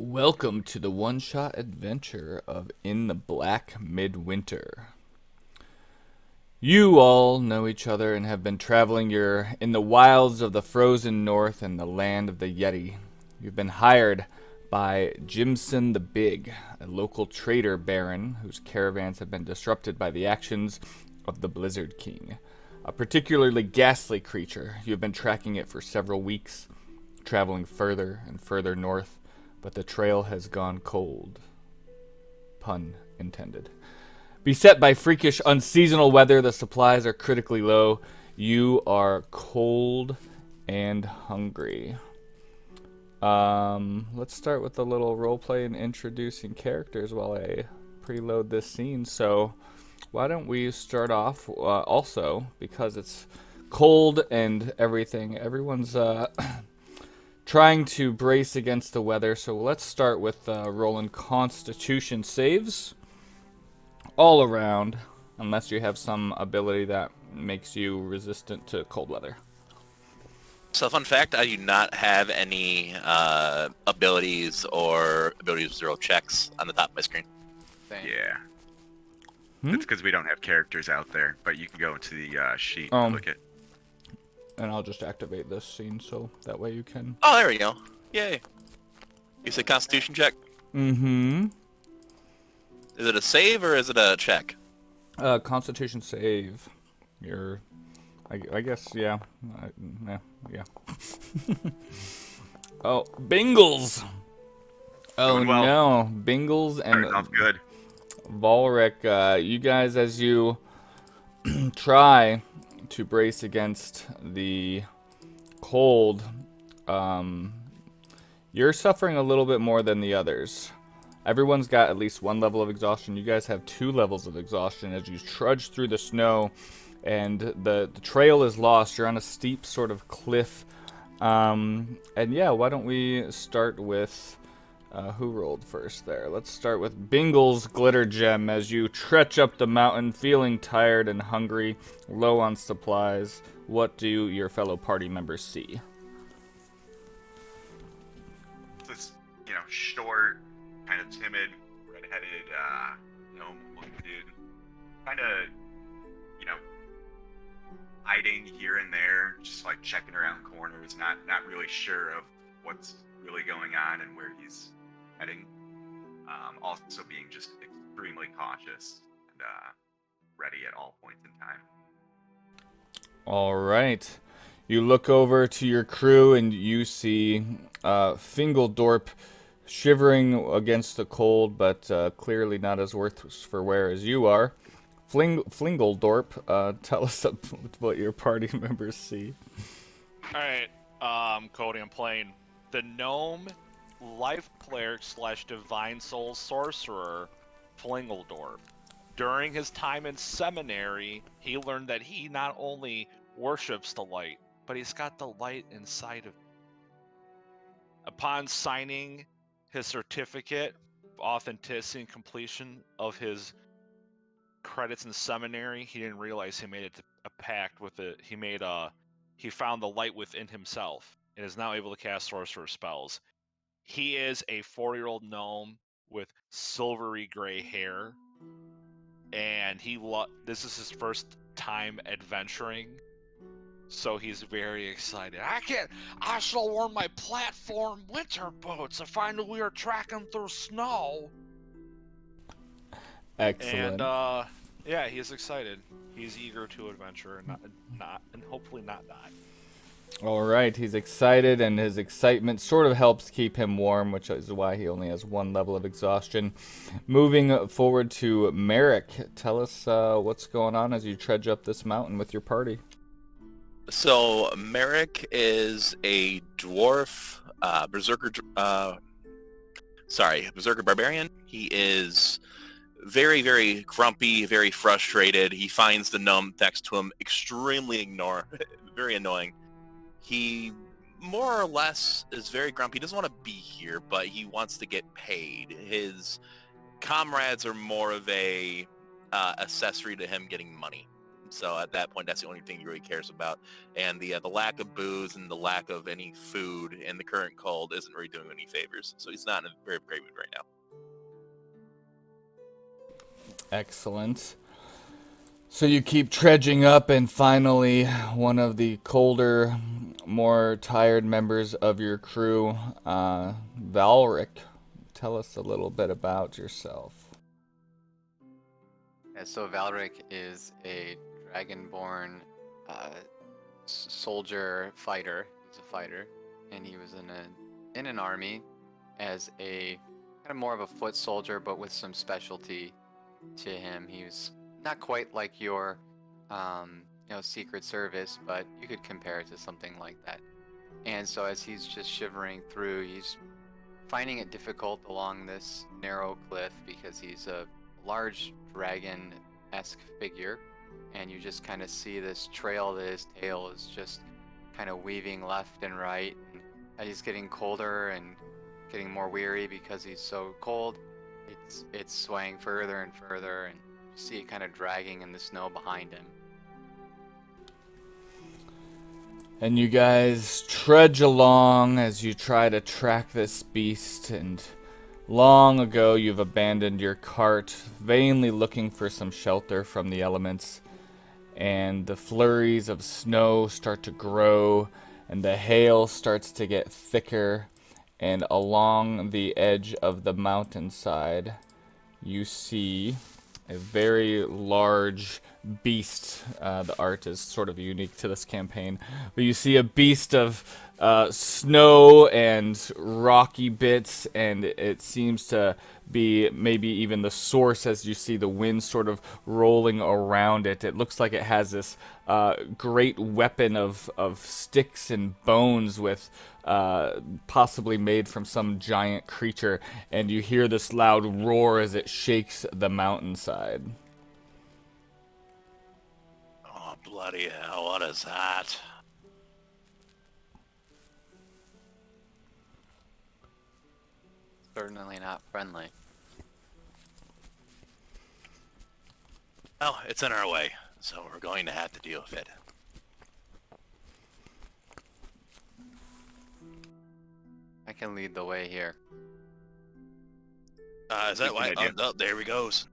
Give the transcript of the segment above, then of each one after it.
Welcome to the one-shot adventure of In the Black Midwinter. You all know each other and have been traveling in the wilds of the frozen north and the land of the Yeti. You've been hired by Jimson the Big, a local trader baron whose caravans have been disrupted by the actions of the Blizzard King, a particularly ghastly creature. You have been tracking it for several weeks, traveling further and further north, but the trail has gone cold. Pun intended. Beset by freakish, unseasonal weather, the supplies are critically low. You are cold and hungry. Let's start with a little roleplay and introducing characters while I preload this scene. So, why don't we start off also, because it's cold and everything, everyone's trying to brace against the weather, so let's start with rolling Constitution saves all around, unless you have some ability that makes you resistant to cold weather. So, fun fact, I do not have any abilities or abilities 0 checks on the top of my screen. Yeah. It's because we don't have characters out there, but you can go into the sheet and look at. And I'll just activate this scene so that way you can... Oh, there we go. Yay. You said Constitution check? Mm-hmm. Is it a save or is it a check? Constitution save. I guess, yeah. Yeah. Oh, Bingles! Oh, well. no. Bingles and... Sounds good. Volric, you guys, as you try to brace against the cold, you're suffering a little bit more than the others. Everyone's got at least one level of exhaustion. You guys have 2 levels of exhaustion as you trudge through the snow, and the trail is lost. You're on a steep sort of cliff. And yeah, why don't we start with... who rolled first there? Let's start with Bingle's Glitter Gem as you trudge up the mountain, feeling tired and hungry, low on supplies. What do your fellow party members see? This, short, kind of timid, red-headed, gnome-looking dude. Kind of, hiding here and there, just like checking around corners, not really sure of what's really going on and where he's heading. Also being just extremely cautious and ready at all points in time. All right. You look over to your crew and you see Fingeldorp shivering against the cold, but clearly not as worse for wear as you are. Flingeldorp, tell us what your party members see. Alright, Cody, I'm playing the gnome life cleric / divine soul sorcerer, Flingeldorp. During his time in seminary, he learned that he not only worships the light, but he's got the light inside of him. Upon signing his certificate of authenticity and completion of his credits in seminary, he didn't realize he made it a pact with it. He found the light within himself and is now able to cast sorcerer spells. He is a 40-year-old gnome with silvery gray hair, and this is his first time adventuring, so he's very excited. I shall wear my platform winter boots if I knew we were tracking through snow. Excellent. And yeah, he's excited. He's eager to adventure and hopefully not die. All right, he's excited, and his excitement sort of helps keep him warm, which is why he only has 1 level of exhaustion. Moving forward to Merrick, tell us what's going on as you trudge up this mountain with your party. So, Merrick is a dwarf berserker barbarian. He is very, very grumpy, very frustrated. He finds the gnome next to him extremely very annoying. He more or less is very grumpy. He doesn't want to be here, but he wants to get paid. His comrades are more of a accessory to him getting money. So at that point, that's the only thing he really cares about. And the lack of booze and the lack of any food in the current cold isn't really doing him any favors. So he's not in a very great mood right now. Excellent. So you keep trudging up, and finally, one of the colder, more tired members of your crew, Valric, tell us a little bit about yourself. Yeah, so Valric is a dragonborn soldier fighter. He's a fighter, and he was in an army as a kind of more of a foot soldier, but with some specialty to him. He was not quite like your Secret Service, but you could compare it to something like that. And so as he's just shivering through, he's finding it difficult along this narrow cliff because he's a large dragon-esque figure, and you just kind of see this trail that his tail is just kind of weaving left and right, and as he's getting colder and getting more weary because he's so cold, it's swaying further and further, and you see it kind of dragging in the snow behind him. And you guys trudge along as you try to track this beast, and long ago you've abandoned your cart, vainly looking for some shelter from the elements, and the flurries of snow start to grow, and the hail starts to get thicker, and along the edge of the mountainside you see a very large beast. The art is sort of unique to this campaign, but you see a beast of snow and rocky bits, and it seems to be maybe even the source as you see the wind sort of rolling around it. It looks like it has this great weapon of sticks and bones with possibly made from some giant creature, and you hear this loud roar as it shakes the mountainside. Oh, bloody hell, what is that? Certainly not friendly. Well, it's in our way, so we're going to have to deal with it. I can lead the way here. Is that why? Good idea. Oh, there he goes.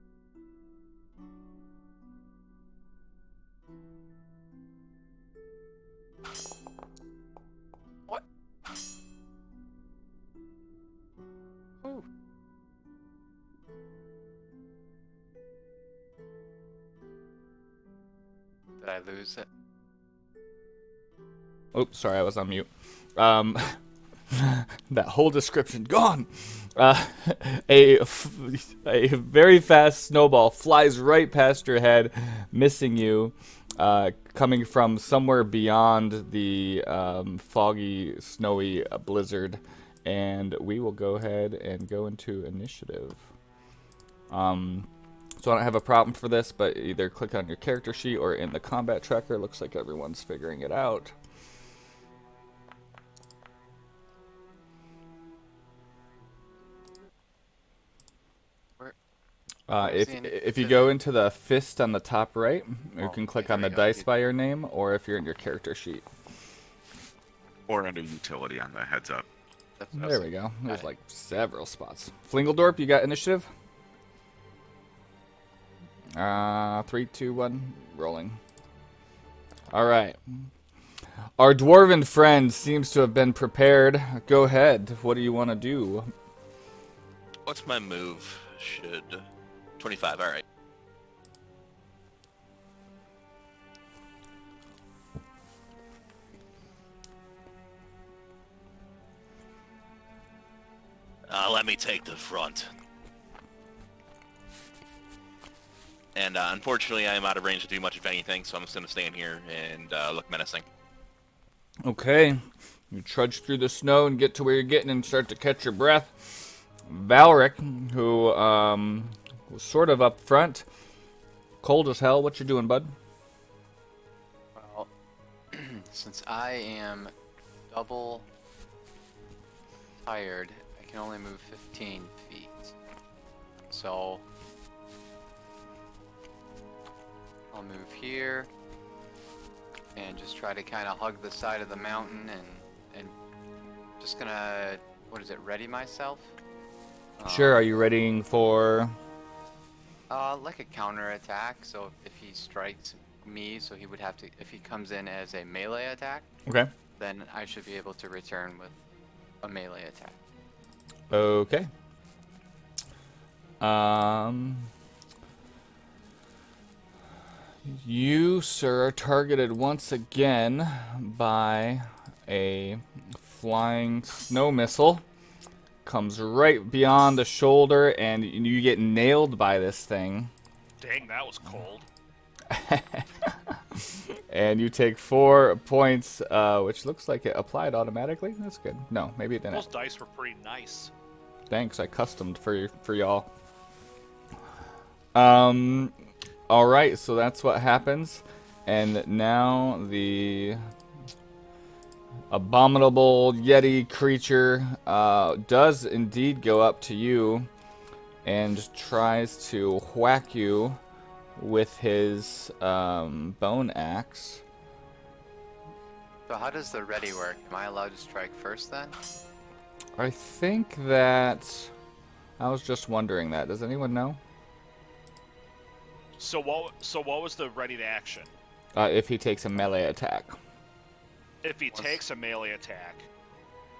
What? Ooh. Did I lose it? Oops, sorry, I was on mute. That whole description gone. A very fast snowball flies right past your head, missing you, coming from somewhere beyond the foggy, snowy blizzard. And we will go ahead and go into initiative. So I don't have a problem for this, but either click on your character sheet or in the combat tracker. Looks like everyone's figuring it out. If you go into the fist on the top right, you can click on the dice by your name, or if you're in your character sheet. Or under utility on the heads up. There we go. There's like several spots. Flingledorp, you got initiative? 3, 2, 1, rolling. All right. Our dwarven friend seems to have been prepared. Go ahead. What do you want to do? What's my move? 25, all right. Let me take the front. And unfortunately, I am out of range to do much of anything, so I'm just going to stay in here and look menacing. Okay. You trudge through the snow and get to where you're getting and start to catch your breath. Valric, who was sort of up front, cold as hell. What you doing, bud? Well, since I am double tired, I can only move 15 feet. So I'll move here and just try to kind of hug the side of the mountain and just gonna, what is it, ready myself? Sure. Are you readying for? Like a counter attack. So if he strikes me, so he would have to, if he comes in as a melee attack, Okay. then I should be able to return with a melee attack. Okay. You, sir, are targeted once again by a flying snow missile. Comes right beyond the shoulder, and you get nailed by this thing. Dang, that was cold. And you take 4 points, which looks like it applied automatically. That's good. No, maybe it didn't. Those dice were pretty nice. Thanks, I customed for y'all. All right, so that's what happens, and now the abominable Yeti creature does indeed go up to you and tries to whack you with his bone axe. So how does the ready work? Am I allowed to strike first then? I think that I was just wondering that. Does anyone know? So what was the ready to action? If he takes a melee attack. If he takes a melee attack,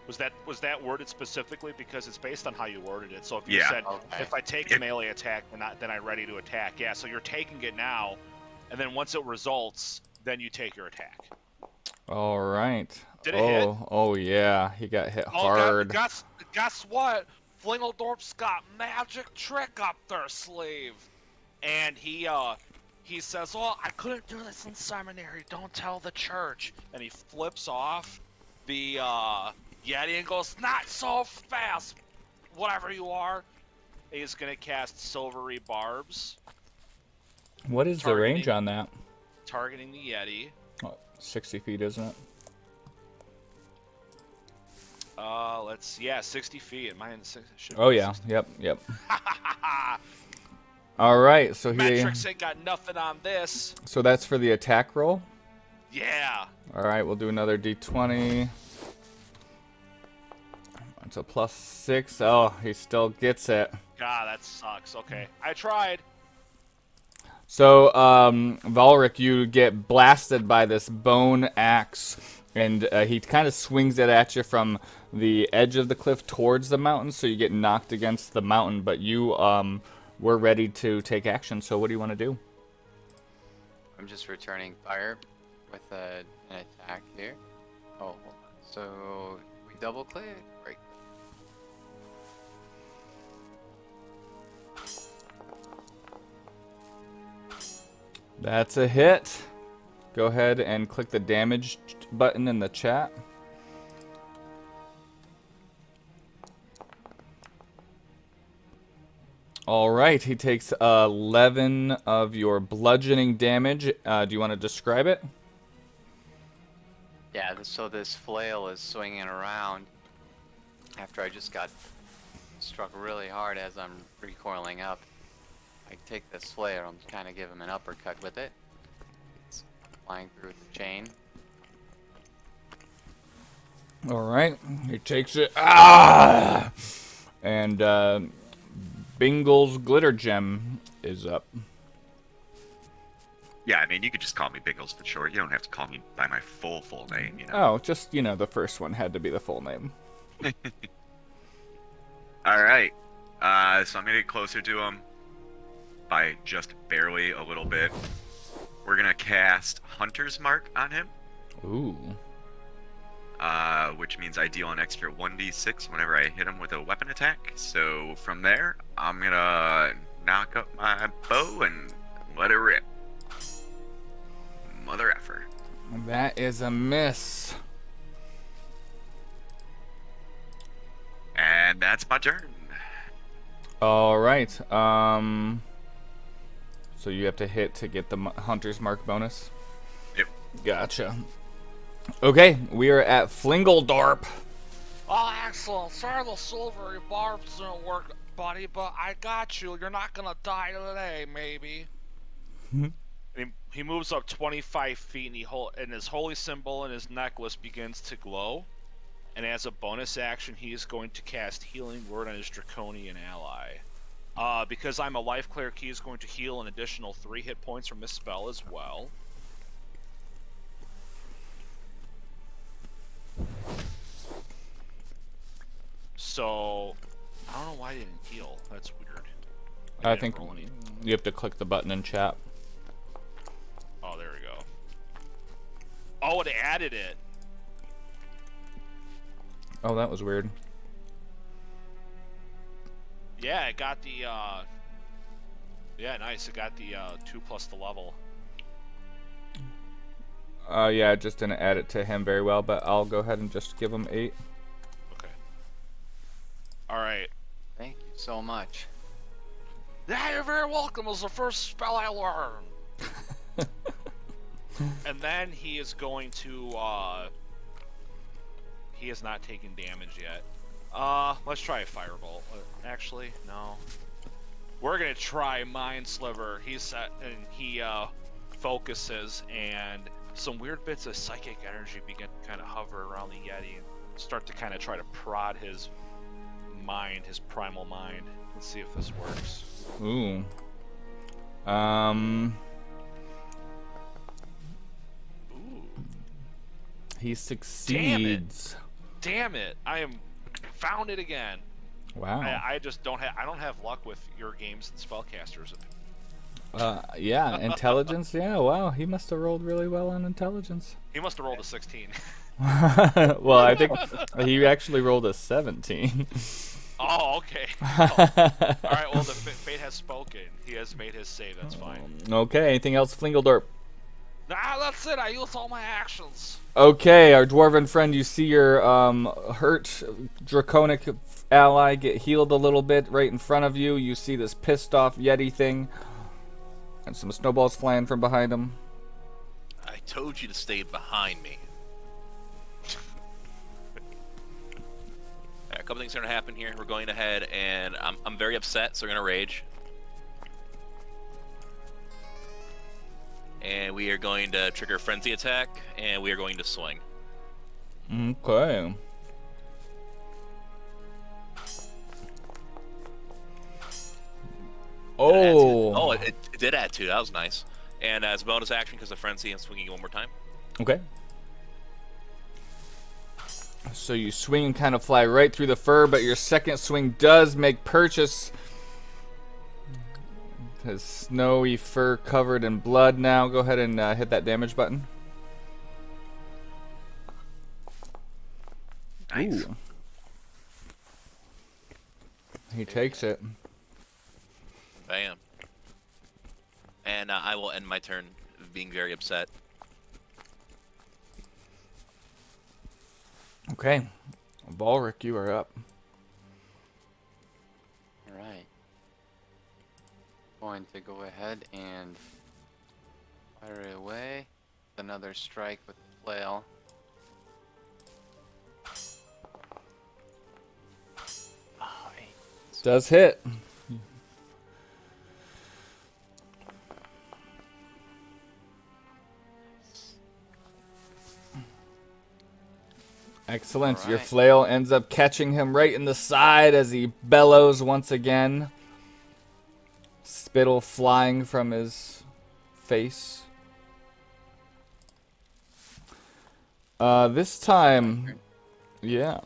was that worded specifically? Because it's based on how you worded it. So if you said, Okay. if I take a melee attack, then I'm ready to attack. Yeah, so you're taking it now, and then once it results, then you take your attack. All right. Did it hit? Oh yeah, he got hit hard. Guess what? Flingeldorf's got magic trick up their sleeve. And he says, "Oh, I couldn't do this in seminary. Don't tell the church." And he flips off the Yeti and goes, "Not so fast, whatever you are." He's gonna cast Silvery Barbs, What is the range on that? targeting the Yeti. 60 feet, isn't it? Let's see. Yeah, 60 feet. Mine should Oh be yeah. 60. Yep. All right. So Metrics ain't got nothing on this. So that's for the attack roll. Yeah. All right. We'll do another d20. It's a +6. Oh, he still gets it. God, that sucks. Okay, I tried. So, Valric, you get blasted by this bone axe, and he kind of swings it at you from the edge of the cliff towards the mountain, so you get knocked against the mountain, but you were ready to take action, so what do you want to do? I'm just returning fire with an attack here. Oh, hold on. So we double click. Right. That's a hit. Go ahead and click the damage button in the chat. All right, he takes 11 of your bludgeoning damage. Do you want to describe it? Yeah, so this flail is swinging around after I just got struck really hard as I'm recoiling up. I take this flail, I'm kind of give him an uppercut with it. It's flying through the chain. All right, he takes it. Ah! And Bingle's glitter gem is up. Yeah, I mean, you could just call me Biggles for short. You don't have to call me by my full name, you know. Oh, just, the first one had to be the full name. All right. So I'm going to get closer to him by just barely a little bit. We're going to cast Hunter's Mark on him. Ooh. Which means I deal an extra 1d6 whenever I hit him with a weapon attack. So from there, I'm going to knock up my bow and let it rip. Mother effer. That is a miss. And that's my turn. All right. So you have to hit to get the Hunter's Mark bonus? Yep. Gotcha. Okay, we are at Flingeldorp. Oh, excellent. Sorry the silvery barbs didn't work, buddy, but I got you. You're not gonna die today, maybe. And he moves up 25 feet, and his holy symbol in his necklace begins to glow. And as a bonus action, he is going to cast Healing Word on his Draconian ally. Because I'm a life cleric, he is going to heal an additional 3 hit points from this spell as well. So, I don't know why I didn't heal. That's weird. I didn't think roll any. you have to click the button in chat. Oh, there we go. Oh, it added it. Oh, that was weird. Yeah, it got the, yeah, nice. It got the, 2 plus the level. Yeah, I just didn't add it to him very well, but I'll go ahead and just give him 8. Okay. Alright. Thank you so much. Yeah, you're very welcome. It was the first spell I learned. And then he is going to, he has not taken damage yet. Let's try a firebolt. Actually, no. We're gonna try Mind Sliver. He's set, and he, focuses, and some weird bits of psychic energy begin to kind of hover around the Yeti and start to kind of try to prod his mind, his primal mind. Let's see if this works. Ooh. Ooh. He succeeds. Damn it! I am found it again. Wow. I just don't have luck with your games and spellcasters. Yeah, intelligence. Yeah, wow. He must have rolled really well on intelligence. He must have rolled a 16. Well, I think he actually rolled a 17. Oh, okay. Oh. All right. Well, the fate has spoken. He has made his save. That's fine. Okay. Anything else, Flingledorp? Nah, that's it. I used all my actions. Okay, our dwarven friend, you see your hurt draconic ally get healed a little bit right in front of you. You see this pissed off Yeti thing, and some snowballs flying from behind him. I told you to stay behind me. A couple things are going to happen here. We're going ahead, and I'm very upset, so we're going to rage. And we are going to trigger Frenzy Attack, and we are going to swing. Okay. Oh. It did add 2. That was nice. And as a bonus action, because of Frenzy, I'm swinging one more time. Okay. So you swing and kind of fly right through the fur, but your second swing does make purchase. His snowy fur covered in blood now. Go ahead and hit that damage button. Nice. Ooh. He takes it. Bam. And I will end my turn being very upset. Okay. Balric, you are up. Alright. Going to go ahead and fire it away. Another strike with the flail. Oh, 8. Does hit. Excellent. All Your right. flail ends up catching him right in the side as he bellows once again. Spittle flying from his face. This time, yeah.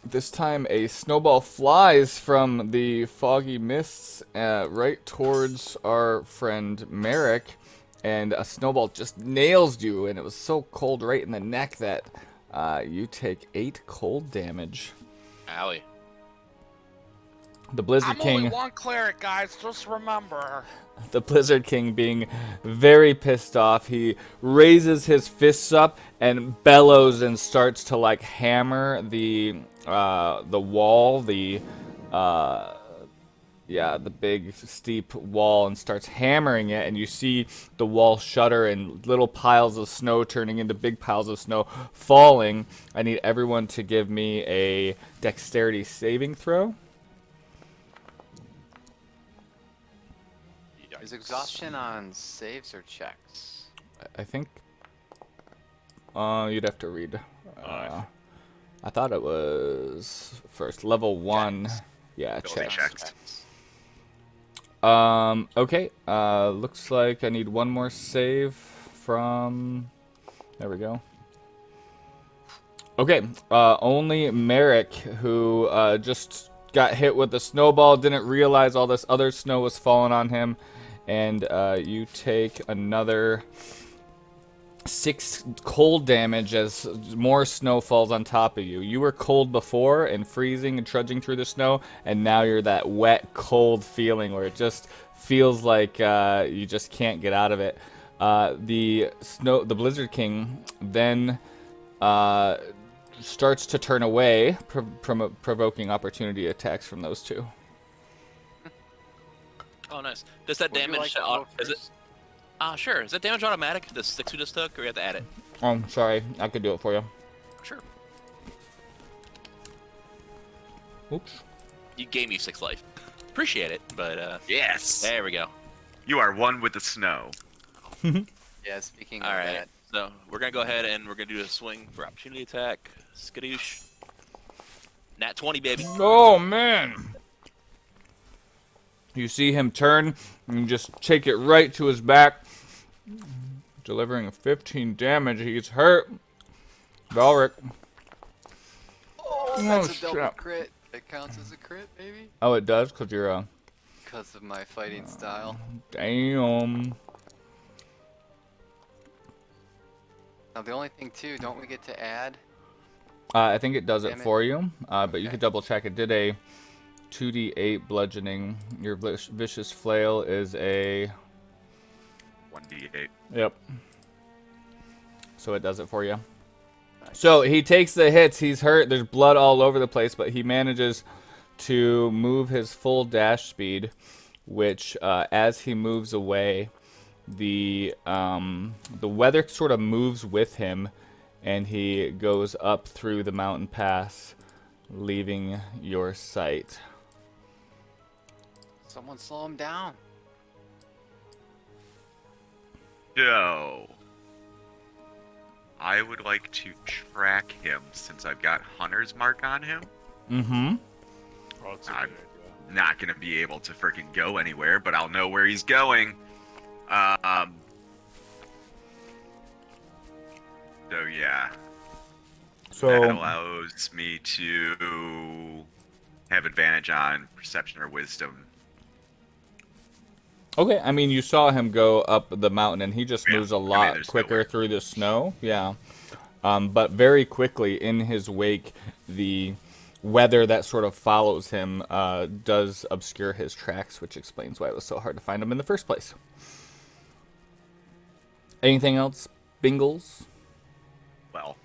This time a snowball flies from the foggy mists right towards our friend Merrick, and a snowball just nails you, and it was so cold right in the neck that you take 8 cold damage. Owie. The Blizzard I'm King. only one cleric, guys. Just remember. The Blizzard King, being very pissed off, he raises his fists up and bellows and starts to like hammer the wall, the big steep wall, and starts hammering it, and you see the wall shudder and little piles of snow turning into big piles of snow falling. I need everyone to give me a dexterity saving throw. Is exhaustion on saves or checks? I think. You'd have to read. I thought it was first level 1. Checks. Yeah, Ability checks. checks. Okay. Looks like I need one more save from. There we go. Okay. Only Merrick, who just got hit with the snowball, didn't realize all this other snow was falling on him, and you take another 6 cold damage as more snow falls on top of you. You were cold before and freezing and trudging through the snow, and now you're that wet, cold feeling where it just feels like you just can't get out of it. The Blizzard King then starts to turn away, provoking opportunity attacks from those two. Oh, nice. Does that Would you damage? like to go Is it? first? Sure. Is that damage automatic? The 6 we just took, or you have to add it? Oh, sorry. I could do it for you. Sure. Oops. You gave me 6 life. Appreciate it, but Yes. there we go. You are one with the snow. Yeah, speaking All of right. that, So we're gonna go ahead and we're gonna do a swing for opportunity attack. Skadoosh. Nat 20, baby. Oh, man. You see him turn and just take it right to his back, delivering 15 damage. He's hurt. Valric. oh, Oh, that's a double shit. crit. It counts as a crit, maybe? Oh, it does, because you're Because of my fighting style. damn. Now, the only thing, too, don't we get to add? I think it does it Damn it. for you, but you Okay. could double check. It did a 2d8 bludgeoning. Your vicious flail is a 1d8. Yep. So it does it for you. So he takes the hits. He's hurt. There's blood all over the place, but he manages to move his full dash speed, which, as he moves away, the weather sort of moves with him, and he goes up through the mountain pass, leaving your sight. Someone slow him down. So, I would like to track him since I've got Hunter's Mark on him. Mm-hmm. Oh, it's a I'm good idea. not gonna be able to freaking go anywhere, but I'll know where he's going. So yeah, that So allows me to have advantage on perception or wisdom. okay, I mean, you saw him go up the mountain, and he just Yeah, moves a I mean, lot there's quicker nowhere. through the snow. Yeah. But very quickly, in his wake, the weather that sort of follows him does obscure his tracks, which explains why it was so hard to find him in the first place. Anything else, Bingles? Well,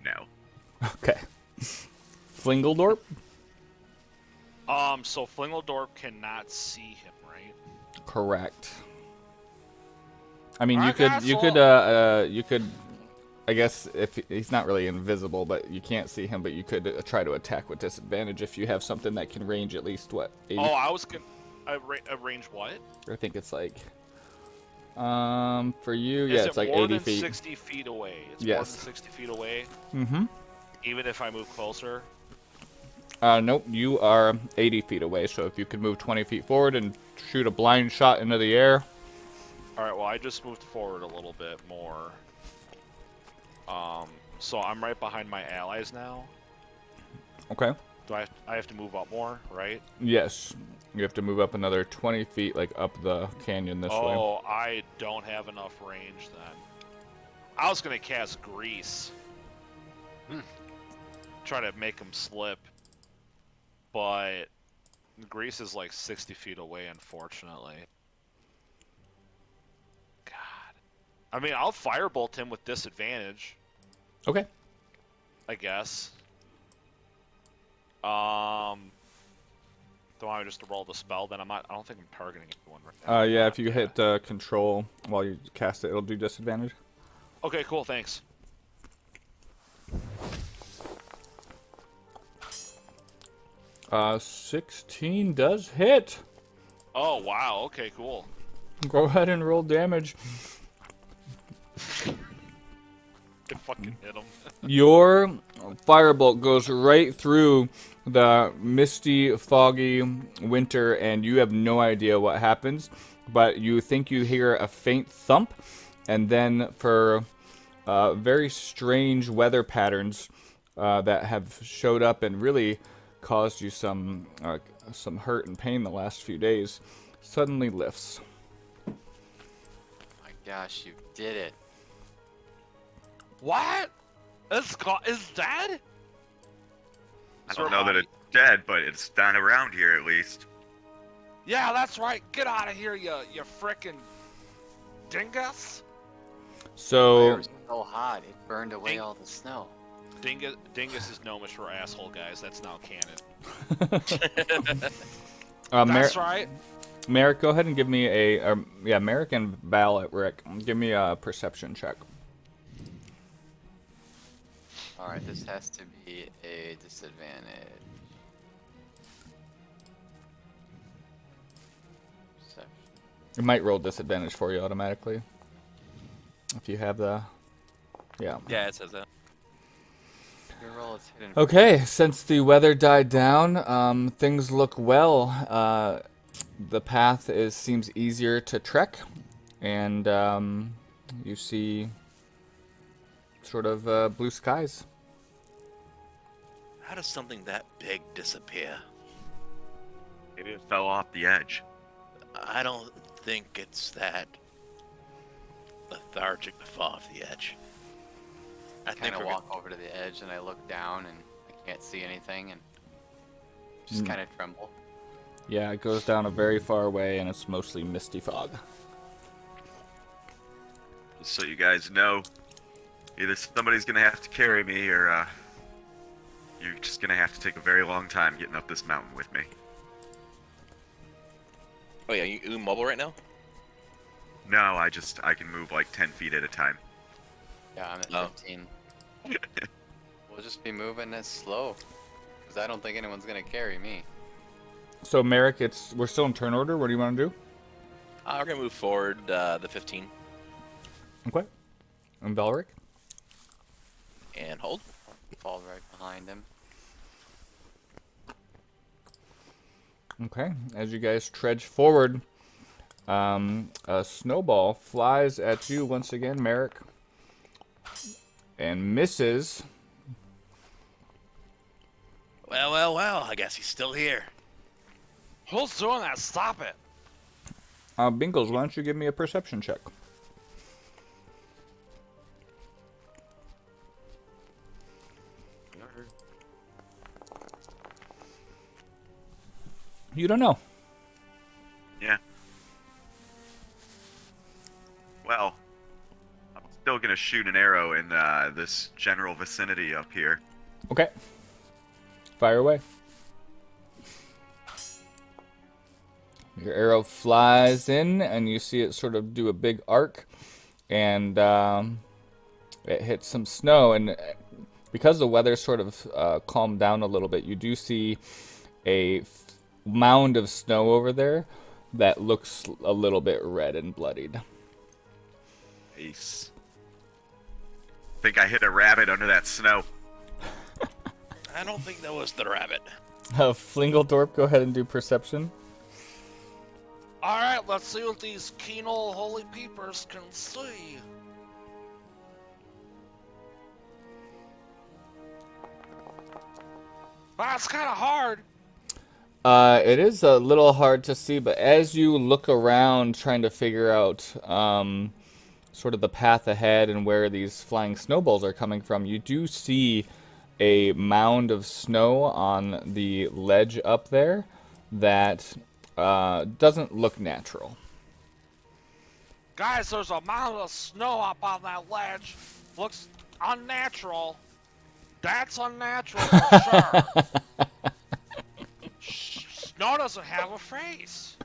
no. Okay. Flingledorp? So Flingledorp cannot see him, right? Correct. I mean, Alright, you could, I guess, if he's not really invisible, but you can't see him, but you could try to attack with disadvantage if you have something that can range at least, what, 80? Oh, I was gonna. Range what? I think it's like, for you, yeah, Is it's it like more 80 than feet. 60 feet away? It's Yes. more than 60 feet away, Mm-hmm. even if I move closer. Nope, you are 80 feet away, so if you could move 20 feet forward and shoot a blind shot into the air. Alright, well, I just moved forward a little bit more. So I'm right behind my allies now. Okay. Do I have to move up more, right? Yes. You have to move up another 20 feet, like up the canyon this way. Oh, I don't have enough range then. I was gonna cast Grease. Try to make him slip. But Grease is like 60 feet away, unfortunately. God. I mean, I'll firebolt him with disadvantage, Okay. I guess. Do I want just to roll the spell? Then I don't think I'm targeting anyone right now. Yeah, if you hit control while you cast it, it'll do disadvantage. Okay, cool. Thanks. 16 does hit. Oh, wow. Okay, cool. Go ahead and roll damage. It fucking hit him. Your firebolt goes right through the misty, foggy winter, and you have no idea what happens, but you think you hear a faint thump, and then for very strange weather patterns that have showed up and really caused you some hurt and pain the last few days, suddenly lifts. My gosh, you did it. What? Is dead? I don't know that it's dead, but it's not around here at least. Yeah, that's right. Get out of here, you frickin' dingus. So Fire was so hot, it burned away all the snow. Dingus is gnomish for asshole, guys. That's now canon. That's right. Merrick, go ahead and give me Merrick and Val at Rick, give me a perception check. Alright, this has to be a disadvantage. Perception. It might roll disadvantage for you automatically. If you have the... Yeah, it says that. Your roll is hidden. Okay, since the weather died down, things look well. The path seems easier to trek, and you see sort of blue skies. How does something that big disappear? Maybe it fell off the edge. I don't think it's that lethargic to fall off the edge. I I think kind of we're walk over to the edge and I look down and I can't see anything and just kind of tremble. Yeah, it goes down a very far way, and it's mostly misty fog. Just so you guys know, either somebody's gonna have to carry me, or you're just gonna have to take a very long time getting up this mountain with me. Oh yeah, you mobile right now? No, I can move like 10 feet at a time. Yeah, I'm at Oh. 15. We'll just be moving this slow. Because I don't think anyone's going to carry me. So Merrick, we're still in turn order. What do you want to do? We're gonna move forward the 15 Okay. And Valric? and hold. Fall right behind him. Okay. As you guys trudge forward, a snowball flies at you once again, Merrick, and misses. Well, I guess he's still here. Who's doing that? Stop it. Bingles, why don't you give me a perception check? You don't know. Yeah. Well, I'm still gonna shoot an arrow in this general vicinity up here. Okay. Fire away. Your arrow flies in, and you see it sort of do a big arc, and it hits some snow. And because the weather sort of calmed down a little bit, you do see a mound of snow over there that looks a little bit red and bloodied. Ace. Think I hit a rabbit under that snow. I don't think that was the rabbit. Flingledorp, go ahead and do perception. Alright, let's see what these keen old holy peepers can see. That's kind of hard. It is a little hard to see, but as you look around trying to figure out sort of the path ahead and where these flying snowballs are coming from, you do see a mound of snow on the ledge up there that doesn't look natural. Guys, there's a mountain of snow up on that ledge. Looks unnatural. That's unnatural for sure. Snow doesn't have a face.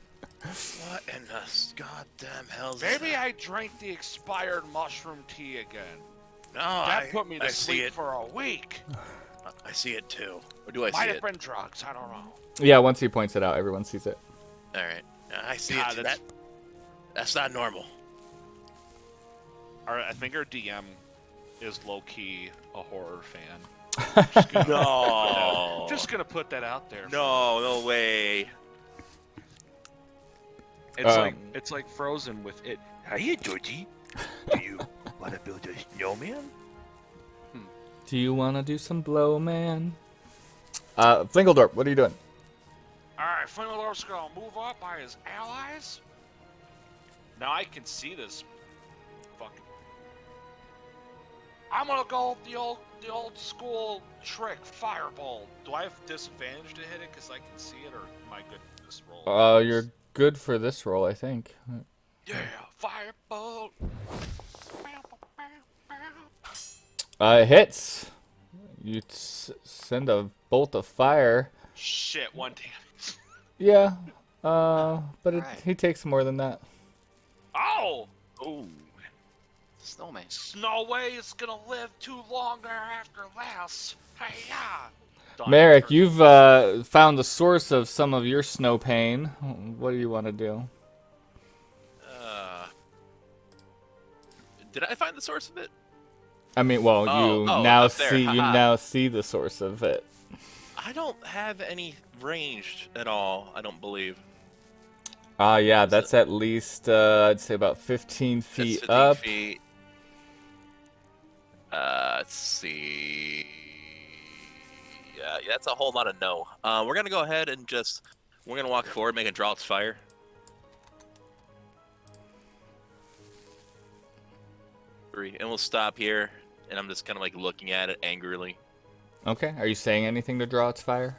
What in the goddamn hell is Maybe that? I drank the expired mushroom tea again. No, That put me I to see sleep it. for a week. I see it too. Or do I Might see have it? been drugs, I don't know. Yeah, once he points it out, everyone sees it. All right. I see God, it. That's not normal. I think our DM is low key a horror fan. No. Just gonna put that out there. No way. It's like Frozen with it. Hiya, Georgie. Do you want to build a snowman? Do you want to do some blow, man? Flingeldorp, what are you doing? Alright, Flingeldorf's gonna move up by his allies. Now I can see this fucking. I'm gonna go with the old school trick, Fireball. Do I have disadvantage to hit it because I can see it, or am I good for this roll? You're good for this roll, I think. Yeah, Fireball. It hits. You send a bolt of fire. Shit, 1 damage. Yeah, but Alright. he takes more than that. Oh! Oh. Snowman. No way it's gonna live too long thereafter lasts. Hey-ya! Merrick, you've found the source of some of your snow pain. What do you want to do? Did I find the source of it? I mean, well, you now up there, see haha. now see the source of it. I don't have any ranged at all. I don't believe. Yeah, that's at least I'd say about 15 That's feet 15 up. feet. Let's see. Yeah, that's a whole lot of no. We're gonna go ahead and we're gonna walk forward, make a draw its fire. And we'll stop here, and I'm just kind of like looking at it angrily. Okay, are you saying anything to draw its fire?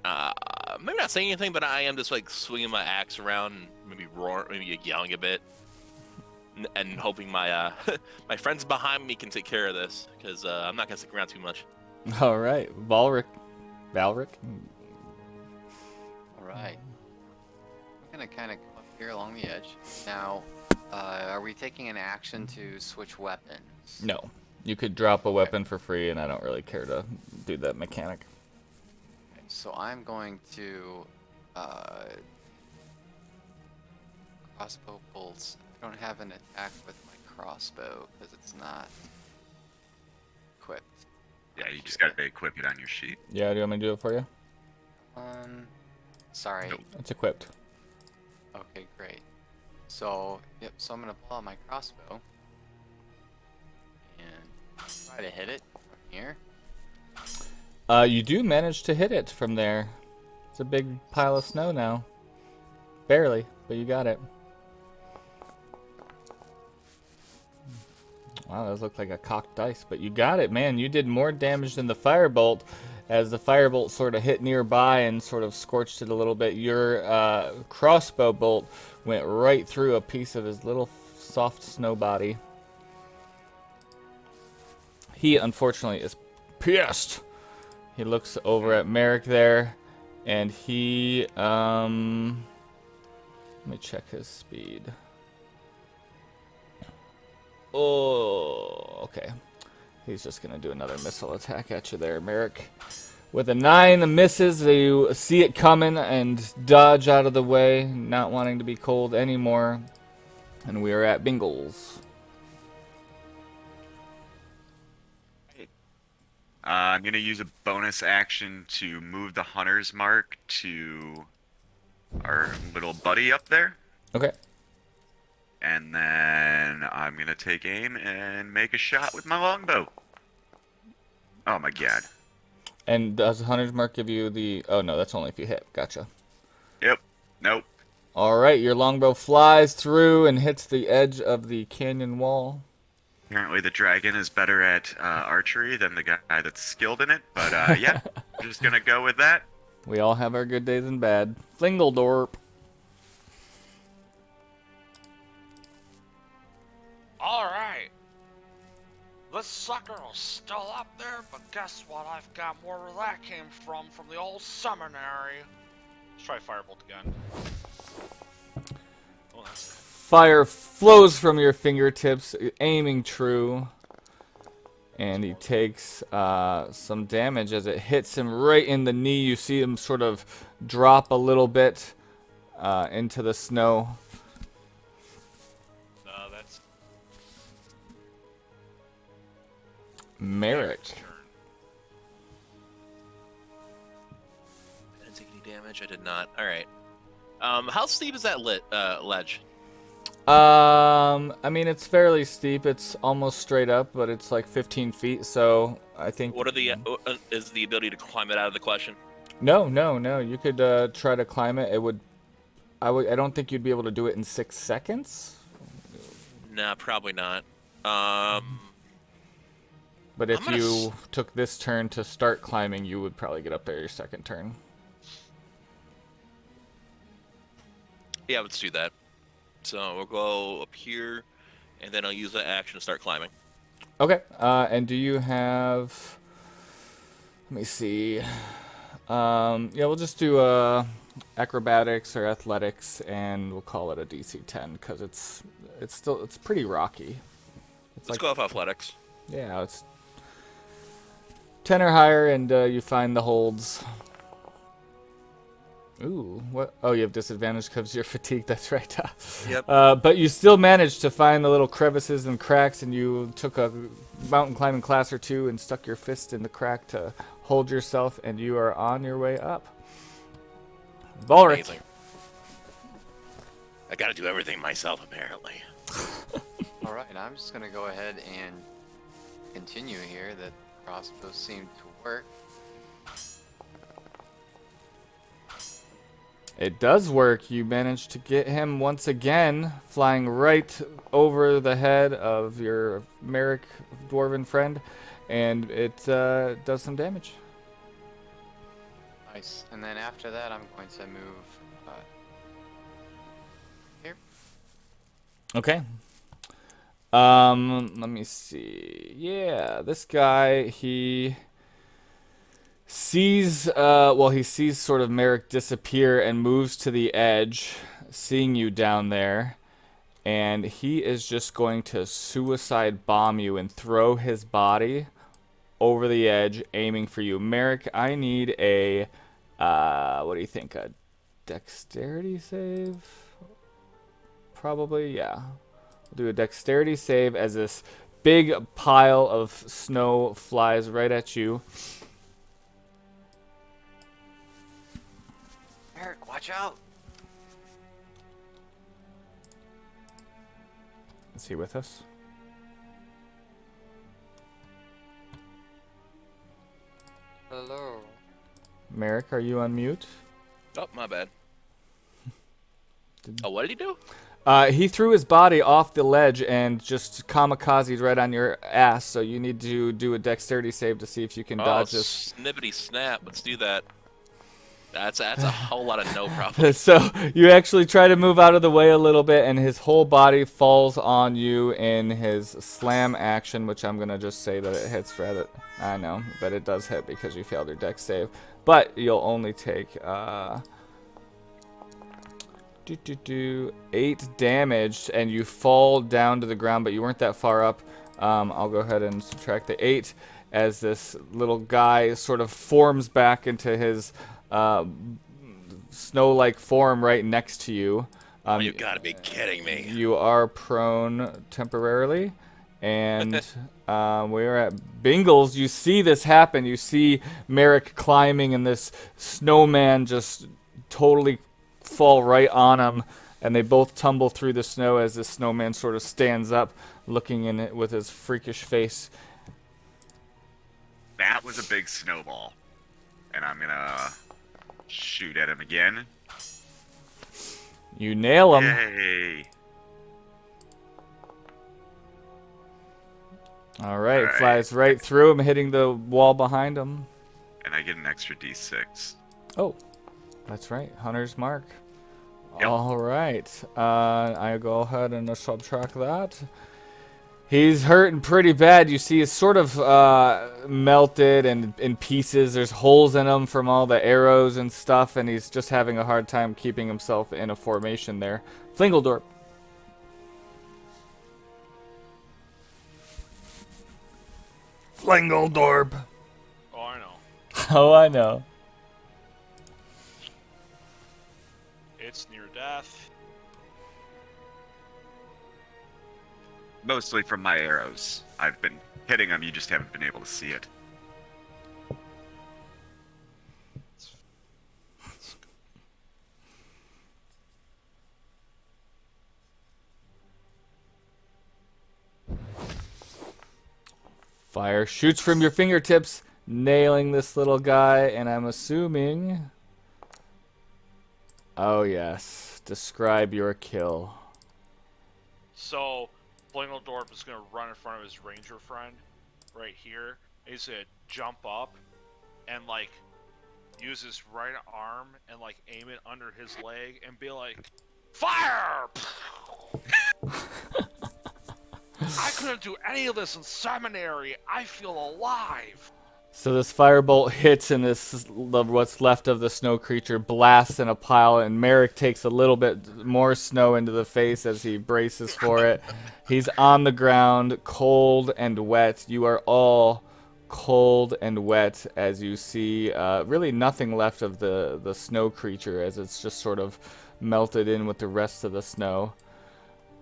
Maybe not saying anything, but I am just like swinging my axe around, and maybe maybe yelling a bit, and hoping my my friends behind me can take care of this, because I'm not gonna stick around too much. All right, Valric. Alright. I'm gonna kind of come up here along the edge. Now, are we taking an action to switch weapons? No, you could drop a weapon for free, and I don't really care to do that mechanic. Okay, so I'm going to crossbow bolts. I don't have an attack with my crossbow because it's not equipped. Yeah, you just gotta equip it on your sheet. Yeah, do you want me to do it for you? Sorry. Nope. It's equipped. Okay, great. So, yep, so I'm gonna pull out my crossbow and try to hit it from here. You do manage to hit it from there. It's a big pile of snow now. Barely, but you got it. Wow, those look like a cocked dice, but you got it, man. You did more damage than the firebolt, as the firebolt sort of hit nearby and sort of scorched it a little bit. Your crossbow bolt went right through a piece of his little soft snow body. He, unfortunately, is pissed. He looks over at Merrick there, and he, let me check his speed. Oh, okay. He's just going to do another missile attack at you there, Merrick. With a 9 misses, you see it coming and dodge out of the way, not wanting to be cold anymore. And we are at Bingles. I'm gonna use a bonus action to move the hunter's mark to our little buddy up there. Okay. And then I'm gonna take aim and make a shot with my longbow. Oh my god. And does the Hunter's Mark give you the... Oh, no, that's only if you hit. Gotcha. Yep. Nope. All right, your longbow flies through and hits the edge of the canyon wall. Apparently the dragon is better at archery than the guy that's skilled in it. But yeah, just gonna go with that. We all have our good days and bad. Flingeldorp. Alright. This sucker is still up there, but guess what? I've got more where that came from the old seminary. Let's try Firebolt again. Oh, that's... Fire flows from your fingertips, aiming true. and he takes some damage as it hits him right in the knee. You see him sort of drop a little bit into the snow. That's Merrick. Eric's turn. I didn't take any damage. I did not. All right. How steep is that ledge? I mean, it's fairly steep. It's almost straight up, but it's like 15 feet. So I think. What are the is the ability to climb it out of the question? No. You could try to climb it. It would. I don't think you'd be able to do it in 6 seconds. Nah, probably not. But if you took this turn to start climbing, you would probably get up there your second turn. Yeah, let's do that. So we'll go up here, and then I'll use that action to start climbing. Okay. And do you have? Let me see. Yeah, we'll just do acrobatics or athletics, and we'll call it a DC 10 because it's pretty rocky. Let's go off athletics. Yeah, it's 10 or higher, and you find the holds. Ooh, what? Oh, you have disadvantage because you're fatigued. That's right. Yep. But you still managed to find the little crevices and cracks, and you took a mountain climbing class or two and stuck your fist in the crack to hold yourself, and you are on your way up. Balric. Amazing. I gotta do everything myself, apparently. All right, I'm just gonna go ahead and continue here. That crossbow seemed to work. It does work. You managed to get him once again, flying right over the head of your Merrick dwarven friend, and it does some damage. Nice. And then after that, I'm going to move here. Okay. Let me see. Yeah, this guy, he sees sort of Merrick disappear and moves to the edge, seeing you down there, and he is just going to suicide bomb you and throw his body over the edge, aiming for you. Merrick, I need a what do you think, a dexterity save? Probably, yeah. We'll do a dexterity save as this big pile of snow flies right at you. Eric, watch out! Is he with us? Hello. Merrick, are you on mute? Oh, my bad. Oh, what did he do? He threw his body off the ledge and just kamikazed right on your ass, so you need to do a dexterity save to see if you can dodge this. Snippity snap. Let's do that. That's a whole lot of no problem. So you actually try to move out of the way a little bit, and his whole body falls on you in his slam action, which I'm going to just say that it hits rather. I know, but it does hit because you failed your dex save. But you'll only take 8 damage, and you fall down to the ground, but you weren't that far up. I'll go ahead and subtract the 8 as this little guy sort of forms back into his snow-like form right next to you. You gotta be kidding me. You are prone temporarily, and we're at Bingles. You see this happen. You see Merrick climbing, and this snowman just totally fall right on him, and they both tumble through the snow as the snowman sort of stands up, looking in it with his freakish face. That was a big snowball. And I'm gonna shoot at him again. You nail him. Yay! All right, Alright. flies right through him, hitting the wall behind him. And I get an extra D6. Oh, that's right, Hunter's Mark. Yep. All right, I go ahead and subtract that. He's hurting pretty bad. You see, he's sort of melted and in pieces. There's holes in him from all the arrows and stuff, and he's just having a hard time keeping himself in a formation there. Flingledorp. Flingeldorp. Oh, I know. Oh, I know. It's near death. Mostly from my arrows. I've been hitting them, you just haven't been able to see it. Fire shoots from your fingertips, nailing this little guy, and I'm assuming... Oh, yes. Describe your kill. So, Flingeldorf is going to run in front of his ranger friend right here. He's going to jump up and, like, use his right arm and, like, aim it under his leg and be like, fire! I couldn't do any of this in seminary. I feel alive. So this firebolt hits, and what's left of the snow creature blasts in a pile, and Merrick takes a little bit more snow into the face as he braces for it. He's on the ground, cold and wet. You are all cold and wet as you see really nothing left of the snow creature, as it's just sort of melted in with the rest of the snow.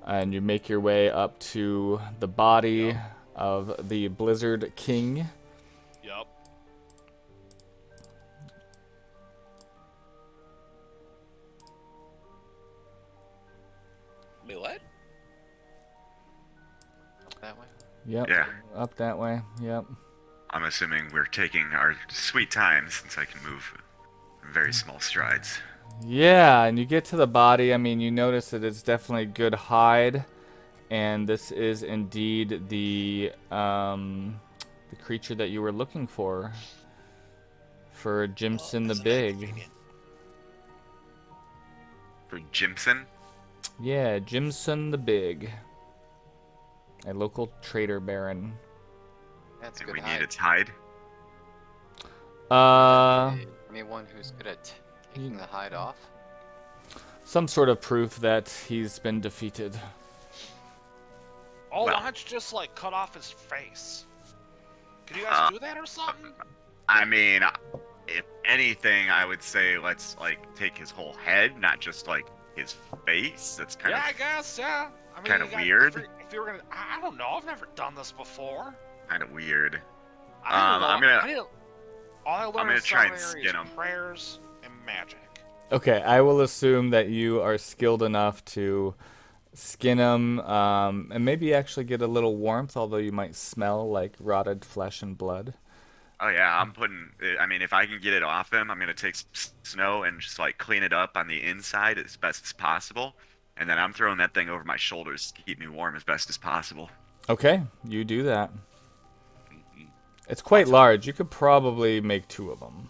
And you make your way up to the body of the Blizzard King. Yep. Wait, what? Up that way. Yep. Yeah. Up that way. Yep. I'm assuming we're taking our sweet time since I can move in very small strides. Yeah, and you get to the body. I mean, you notice that it's definitely good hide, and this is indeed the creature that you were looking for Jimson the Big. For Jimson? Yeah, Jimson the Big, a local trader baron. That's And good we hide. need its hide? Anyone who's good at taking the hide off? Some sort of proof that he's been defeated. Oh, Well. why don't you just, like, cut off his face? Can you guys do that or something? I mean, if anything, I would say let's, like, take his whole head, not just, like, his face. That's kind Yeah, I of guess, yeah. I mean, kinda you got- weird. If you were gonna, I don't know. I've never done this before. weird. I don't know. I'm gonna- I didn't, all I learned gonna in try and seminary skin is him. prayers and magic. Okay, I will assume that you are skilled enough to skin him, and maybe actually get a little warmth, although you might smell like rotted flesh and blood. Oh yeah, I mean, if I can get it off him, I'm gonna take snow and just, like, clean it up on the inside as best as possible. And then I'm throwing that thing over my shoulders to keep me warm as best as possible. Okay, you do that. It's quite large. You could probably make 2 of them.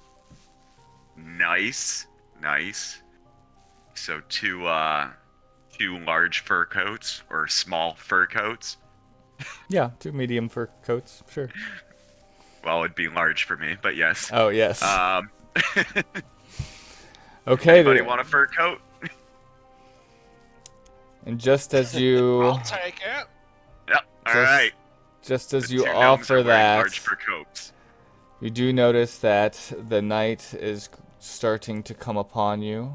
Nice. So two large fur coats or small fur coats. Yeah, 2 medium fur coats, sure. Well, it'd be large for me, but yes. Oh, yes. Okay, Anybody want a fur coat? and just as you... I'll take it. Yep. All right. Just as The you two gnomes offer are wearing that, large fur coats. you do notice that the night is starting to come upon you,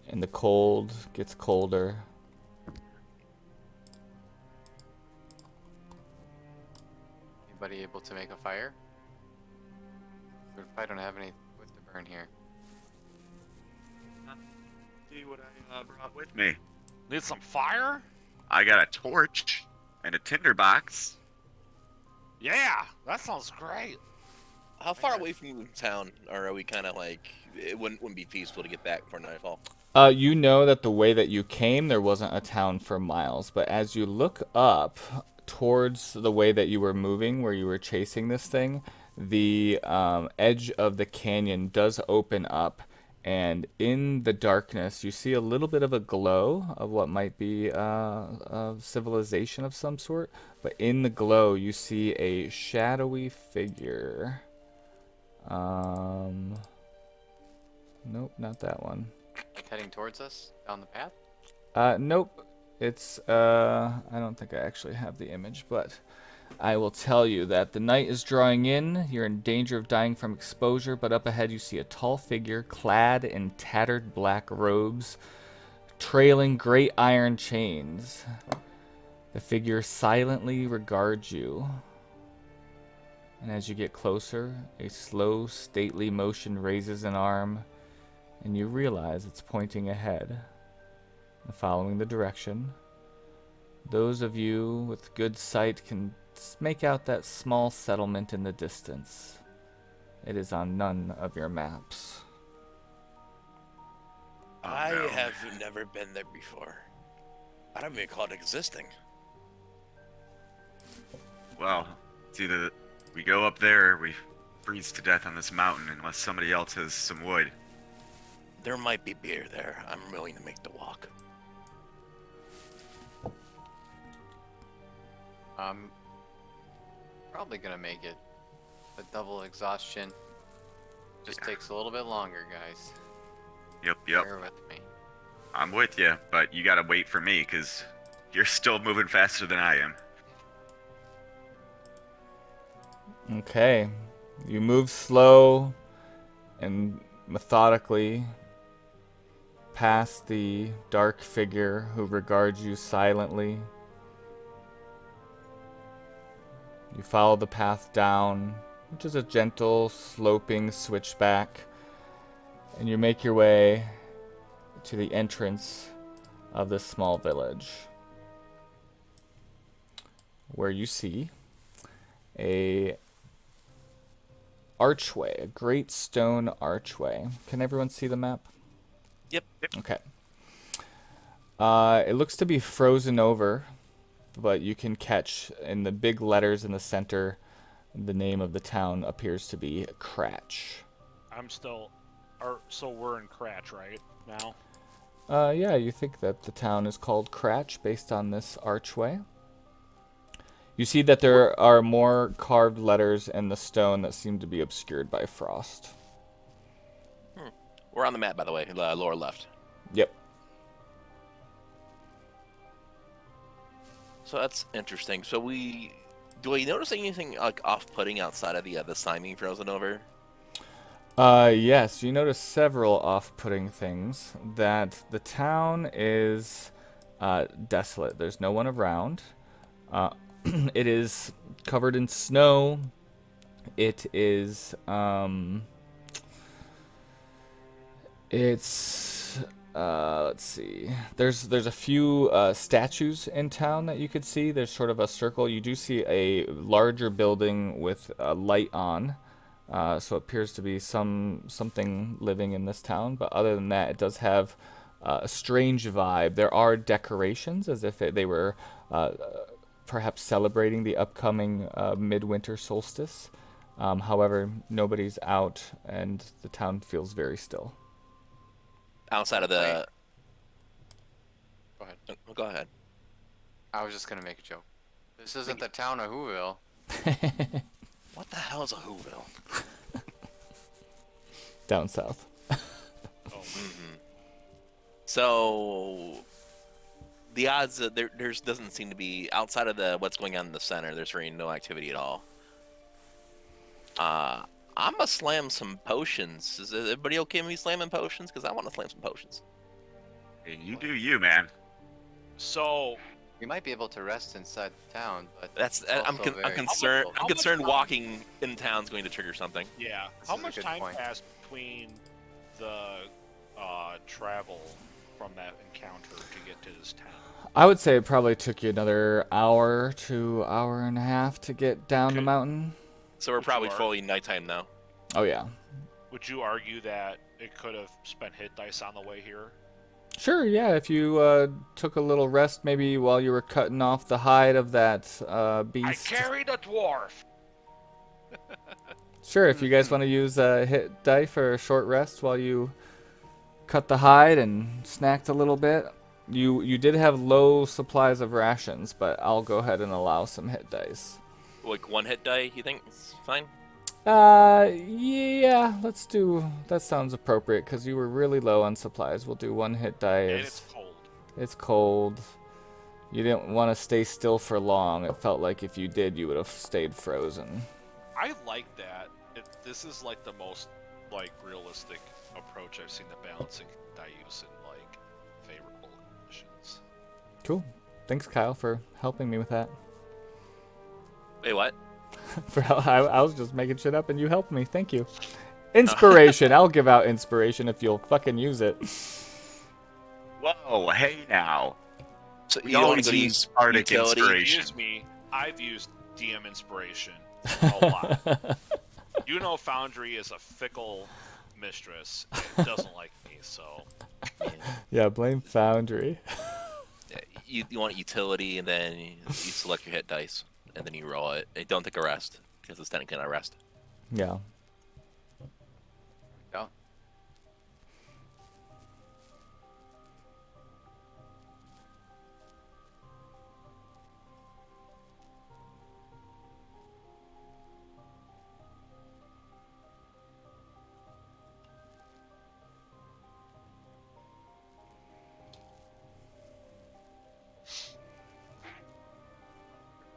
and the cold gets colder. Anybody able to make a fire? What if I don't have any wood to burn here? See what I brought with me. Need some fire? I got a torch and a tinder box. Yeah, that sounds great. How far away from town, or are we kind of like it wouldn't be feasible to get back before nightfall? You know that the way that you came, there wasn't a town for miles, but as you look up towards the way that you were moving, where you were chasing this thing, the edge of the canyon does open up, and in the darkness, you see a little bit of a glow of what might be a civilization of some sort, but in the glow, you see a shadowy figure. Nope, not that one. Like heading towards us down the path? Nope. It's I don't think I actually have the image, but I will tell you that the night is drawing in. You're in danger of dying from exposure, but up ahead you see a tall figure clad in tattered black robes, trailing great iron chains. The figure silently regards you. And as you get closer, a slow, stately motion raises an arm, and you realize it's pointing ahead. And following the direction, those of you with good sight can make out that small settlement in the distance. It is on none of your maps. I no. have never been there before. I don't even call it existing. Well, it's either we go up there or we freeze to death on this mountain unless somebody else has some wood. There might be beer there. I'm willing to make the walk. I'm probably gonna make it. The double exhaustion just takes a little bit longer, guys. Yep. Bear with me. I'm with you, but you gotta wait for me, because you're still moving faster than I am. Okay. You move slow and methodically past the dark figure who regards you silently. You follow the path down, which is a gentle, sloping switchback, and you make your way to the entrance of this small village, where you see a archway, a great stone archway. Can everyone see the map? Yep. Okay. It looks to be frozen over, but you can catch in the big letters in the center, the name of the town appears to be Cratch. So we're in Cratch right now? Yeah, you think that the town is called Cratch based on this archway. You see that there are more carved letters in the stone that seem to be obscured by frost. We're on the map, by the way. Lower left. Yep. So that's interesting. So do we notice anything like off-putting outside of the sign being frozen over? Yes, you notice several off-putting things. That the town is desolate. There's no one around. It is covered in snow. It is let's see. There's a few statues in town that you could see. There's sort of a circle. You do see a larger building with a light on. So it appears to be something living in this town. But other than that, it does have a strange vibe. There are decorations as if they were perhaps celebrating the upcoming midwinter solstice. However, nobody's out, and the town feels very still. Outside of the... Go ahead. Go ahead. I was just gonna make a joke. This isn't the town of Whoville. What the hell is a Whoville? Down south. So the odds that there's doesn't seem to be outside of what's going on in the center. There's really no activity at all. I'm gonna slam some potions. Is everybody okay with me slamming potions? Because I want to slam some potions. Hey, you do you, man. So We might be able to rest inside the town, but That's it's I'm also very concerned. difficult. I'm concerned walking in town's going to trigger something. yeah, This how is a much good time point. passed between the travel from that encounter to get to this town? I would say it probably took you another hour to hour and a half to get down the Okay. mountain. So we're Which probably you are. fully nighttime now. Oh yeah. Would you argue that it could have spent hit dice on the way here? Sure, yeah, if you took a little rest maybe while you were cutting off the hide of that beast. I carried a dwarf. Sure, if you guys want to use hit die for a short rest while you cut the hide and snacked a little bit. You did have low supplies of rations, but I'll go ahead and allow some hit dice. Like one hit die, you think it's fine? Yeah, let's do. That sounds appropriate because you were really low on supplies. We'll do one hit die. And as- it's cold. It's cold. You didn't want to stay still for long. It felt like if you did, you would have stayed frozen. I like that. This is like the most like realistic approach I've seen to balancing dice in like favorable conditions. Cool. Thanks, Kyle, for helping me with that. Wait, what? I was just making shit up and you helped me. Thank you. Inspiration. I'll give out inspiration if you'll fucking use it. Whoa, hey now. So We you don't want always to go use to Spartic utility? inspiration. Excuse me, I've used DM inspiration a lot. You know Foundry is a fickle mistress and doesn't like me, so... Yeah, blame Foundry. You want utility, and then you select your hit dice, and then you roll it. And don't take a rest, because it's technically not a rest. Yeah. Yeah.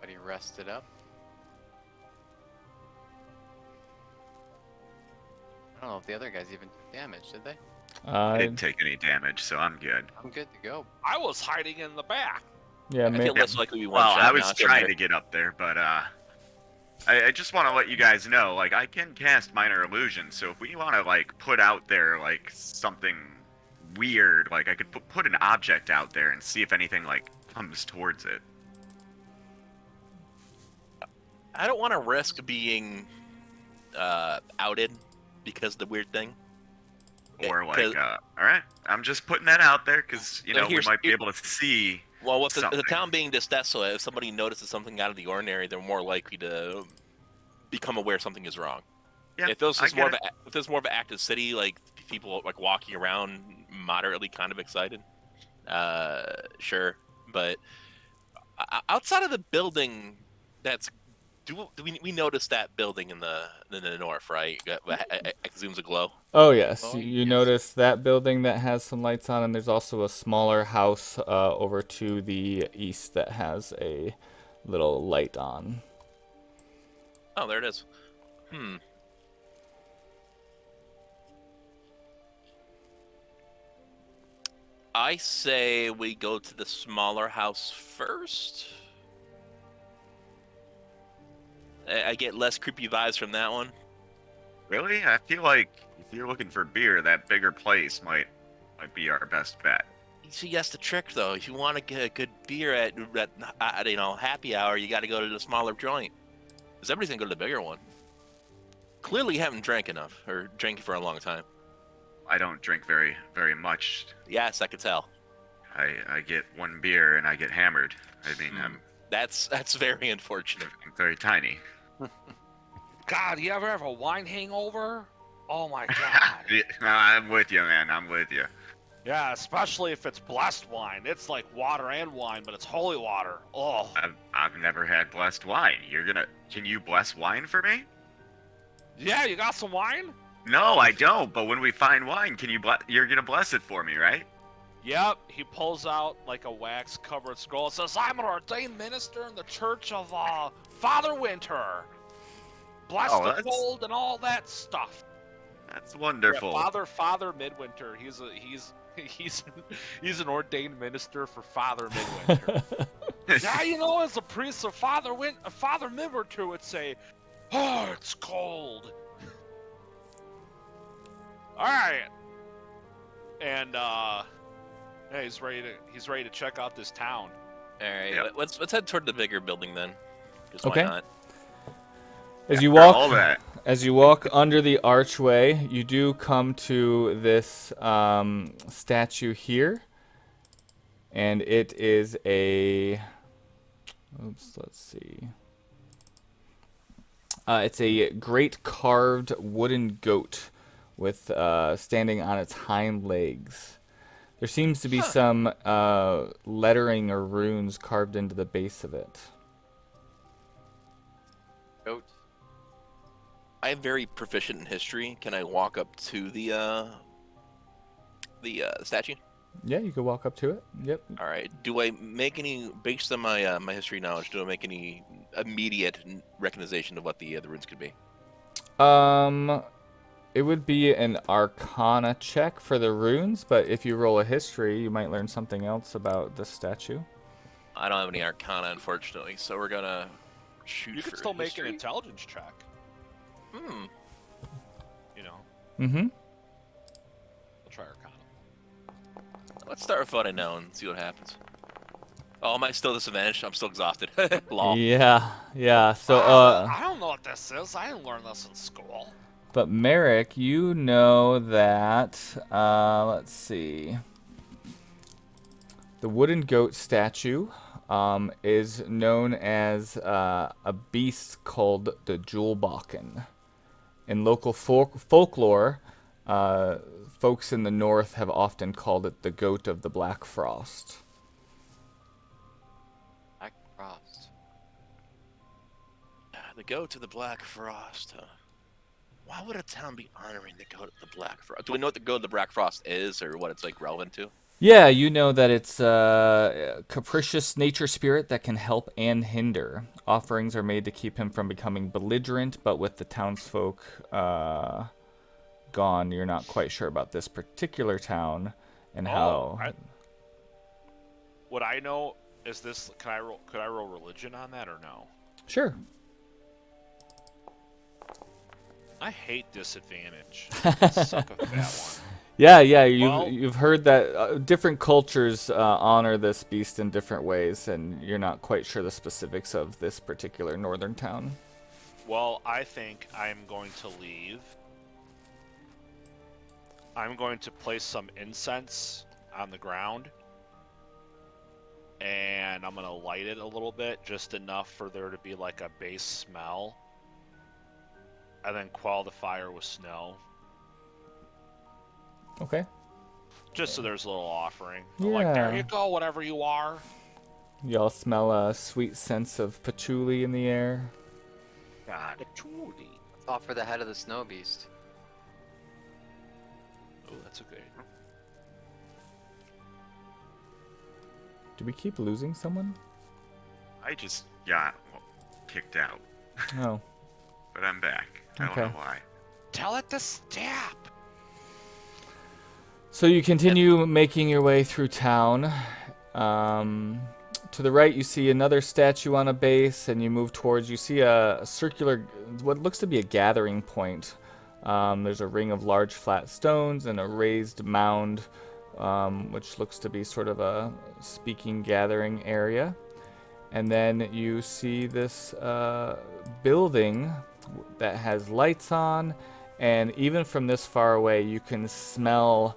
Everybody rested up. I don't know if the other guys even took damage, did they? I didn't take any damage, so I'm good. I'm good to go. I was hiding in the back. Yeah, I feel less likely to be one Well, shot I now. was I feel trying better. to get up there, but I just want to let you guys know, like, I can cast minor illusions, so if we want to, like, put out there, like, something weird, like, I could put an object out there and see if anything, like, comes towards it. I don't want to risk being outed because of the weird thing. Or, like, 'Cause- alright, I'm just putting that out there, because, you So know, we here's- might be able to see Well, with the something. town being this desolate, if somebody notices something out of the ordinary, they're more likely to become aware something is wrong. Yeah, if this I was more of get if this was more of an active city, like people like walking around moderately kind of excited, sure. But outside of the building, that's do we notice that building in the north, right? Exumes a glow. Oh, yes. Oh, You yes. notice that building that has some lights on, and there's also a smaller house over to the east that has a little light on. Oh, there it is. I say we go to the smaller house first. I get less creepy vibes from that one. Really? I feel like if you're looking for beer, that bigger place might be our best bet. See, that's the trick, though. If you want to get a good beer at happy hour, you got to go to the smaller joint. Because everybody's gonna go to the bigger one. Clearly, you haven't drank enough, or drank for a long time. I don't drink very much. Yes, I could tell. I get one beer and I get hammered. I mean, That's very unfortunate. I'm very tiny. God, you ever have a wine hangover? Oh my god. Yeah, I'm with you, man. I'm with you. Yeah, especially if it's blessed wine. It's like water and wine, but it's holy water. Oh. I've never had blessed wine. Can you bless wine for me? Yeah, you got some wine? No, I don't. But when we find wine, you're gonna bless it for me, right? Yep, he pulls out like a wax-covered scroll. It says, "I'm an ordained minister in the Church of Father Winter. Bless Oh, the that's- cold and all that stuff." That's wonderful. Yeah, Father Midwinter. He's an ordained minister for Father Midwinter. Yeah, you know, as a priest of Father Midwinter would say, "Oh, it's cold." All right, and yeah, he's ready to check out this town. All right, Yeah. let's head toward the bigger building then. 'Cause Okay. Why not? As you After walk, all that, as you walk under the archway, you do come to this statue here, and it is a. Oops, let's see. It's a great carved wooden goat with standing on its hind legs. There seems to be some lettering or runes carved into the base of it. Goat. I'm very proficient in history. Can I walk up to the statue? Yeah, you could walk up to it. Yep. All right. Do I make any, based on my my history knowledge, do I make any immediate recognition of what the runes could be? It would be an Arcana check for the runes, but if you roll a history, you might learn something else about the statue. I don't have any Arcana, unfortunately, so we're gonna shoot You for could still make an history. intelligence check. Hmm. You know, Mm-hmm. we'll try Arcana. Let's start with what I know and see what happens. Oh, am I still disadvantaged? I'm still exhausted. Lol. Yeah. So, I don't know what this is. I didn't learn this in school. but Merrick, you know that, let's see. The wooden goat statue is known as a beast called the Jewelbakken. In local folklore, folks in the north have often called it the goat of the Black Frost. Black Frost. The goat to the Black Frost. Why would a town be honoring the goat of the Black Frost? Do we know what the goat of the Black Frost is, or what it's like relevant to? Yeah, you know that it's a capricious nature spirit that can help and hinder. Offerings are made to keep him from becoming belligerent, but with the townsfolk gone, you're not quite sure about this particular town and how. What I know is this. Could I roll religion on that or no? Sure. I hate disadvantage. I suck at that one. Yeah. Well- You've heard that different cultures honor this beast in different ways, and you're not quite sure the specifics of this particular northern town. Well, I think I'm going to leave. I'm going to place some incense on the ground. And I'm going to light it a little bit, just enough for there to be like a base smell. And then quell the fire with snow. Okay. Just so there's a little offering. I'm like, there Yeah. you go, whatever you are. Y'all smell a sweet sense of patchouli in the air. God. Let's offer the head of the snow beast. Oh, that's okay. Do we keep losing someone? I just got kicked out, Oh. but I'm back. I don't Okay. know why. Tell it to stop. So you continue making your way through town. To the right, you see another statue on a base, and you move towards. You see a circular, what looks to be a gathering point. There's a ring of large flat stones and a raised mound, which looks to be sort of a speaking gathering area. And then you see this building that has lights on, and even from this far away, you can smell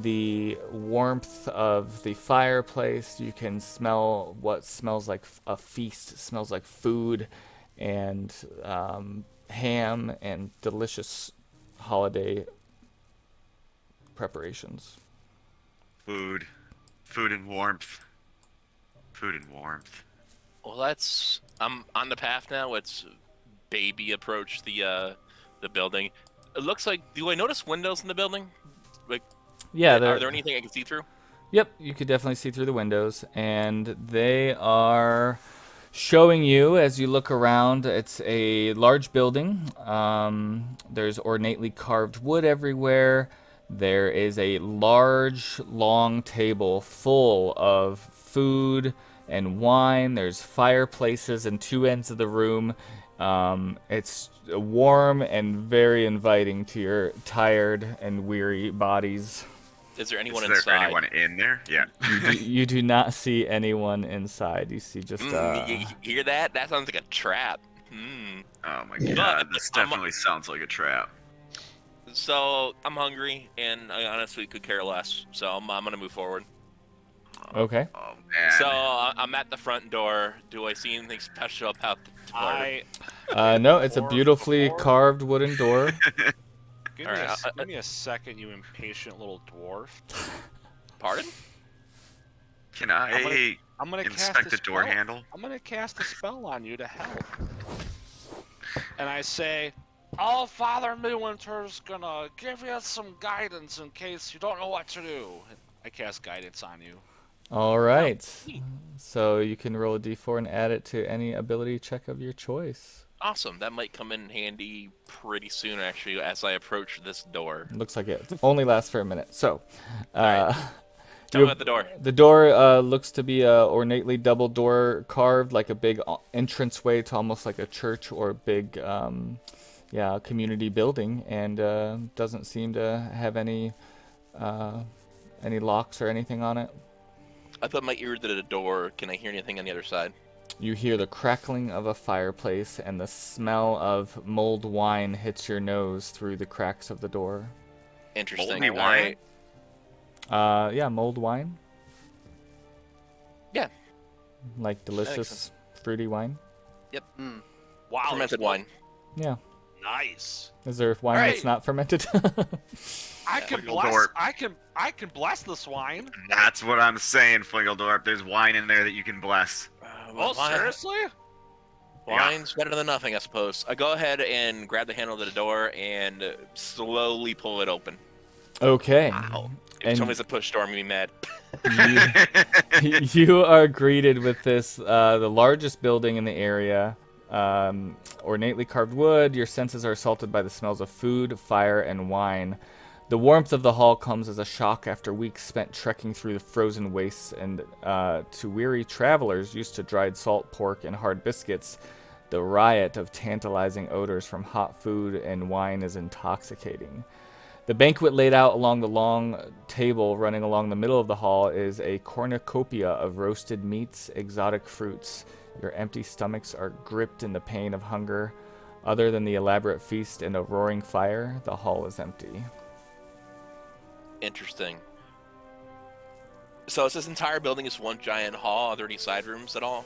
the warmth of the fireplace. You can smell what smells like a feast. It smells like food and ham and delicious holiday preparations. Food and warmth. Food and warmth. Well, I'm on the path now. Let's baby approach the building. It looks like. Do I notice windows in the building? Like, Yeah, are there anything I can see through? Yep, you could definitely see through the windows, and they are showing you as you look around. It's a large building. There's ornately carved wood everywhere. There is a large, long table full of food and wine. There's fireplaces in two ends of the room. It's warm and very inviting to your tired and weary bodies. Is there anyone Is there inside? anyone in there? Yeah. You do not see anyone inside. You see just You hear that? That sounds like a trap. Oh my god, this definitely sounds like a trap. So I'm hungry, and I honestly could care less. So I'm gonna move forward. okay. Oh man. So I'm at the front door. Do I see anything special about the door? No, it's a Before- beautifully before- carved wooden door. Give All me, right, give me a second, you impatient little dwarf. Pardon? Can I I'm gonna cast inspect a the door spell. handle? I'm gonna cast a spell on you to help. And I say, "Oh, Father Midwinter's gonna give you some guidance in case you don't know what to do." I cast guidance on you. All right. neat. So you can roll a d4 and add it to any ability check of your choice. Awesome. That might come in handy pretty soon, actually, as I approach this door. Looks like it only lasts for a minute. So, right. Tell you- me about the door. the door looks to be a ornately double door carved, like a big entranceway to almost like a church or a big, community building, and doesn't seem to have any locks or anything on it. I put my ear to the door. Can I hear anything on the other side? You hear the crackling of a fireplace, and the smell of mulled wine hits your nose through the cracks of the door. Interesting. Moldy wine? Mulled wine. Yeah. Like makes delicious sense. fruity wine. Wow. Fermented there's wine. Yeah. Nice. Is there wine All that's right. not fermented? I can Fligildorp. bless. I can bless this wine. That's what I'm saying, Fligildorp. There's wine in there that you can bless. Oh, seriously? Wine's better than nothing, I suppose. I go ahead and grab the handle of the door and slowly pull it open. Okay. Wow. If And- somebody's a push door, I'm gonna be mad. You are greeted with this, the largest building in the area. Ornately carved wood. Your senses are assaulted by the smells of food, fire, and wine. The warmth of the hall comes as a shock after weeks spent trekking through the frozen wastes, and to weary travelers used to dried salt pork and hard biscuits, the riot of tantalizing odors from hot food and wine is intoxicating. The banquet laid out along the long table running along the middle of the hall is a cornucopia of roasted meats, exotic fruits. Your empty stomachs are gripped in the pain of hunger. Other than the elaborate feast and a roaring fire, the hall is empty. Interesting. So is this entire building is one giant hall? Are there any side rooms at all?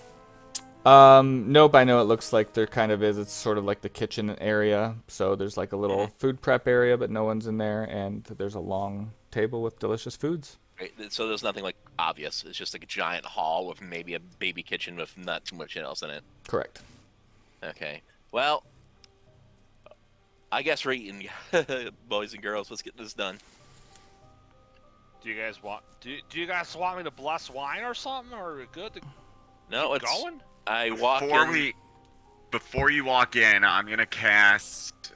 Nope, I know it looks like there kind of is. It's sort of like the kitchen area. So there's like a little food prep area, but no one's in there. And there's a long table with delicious foods. Right, so there's nothing like obvious. It's just like a giant hall with maybe a baby kitchen with not too much else in it. Correct. Okay. Well, I guess we're eating, boys and girls. Let's get this done. Do you guys want? Do you guys want me to bless wine or something, or are we good to No, keep it's going? I walk in. Before you walk in, I'm gonna cast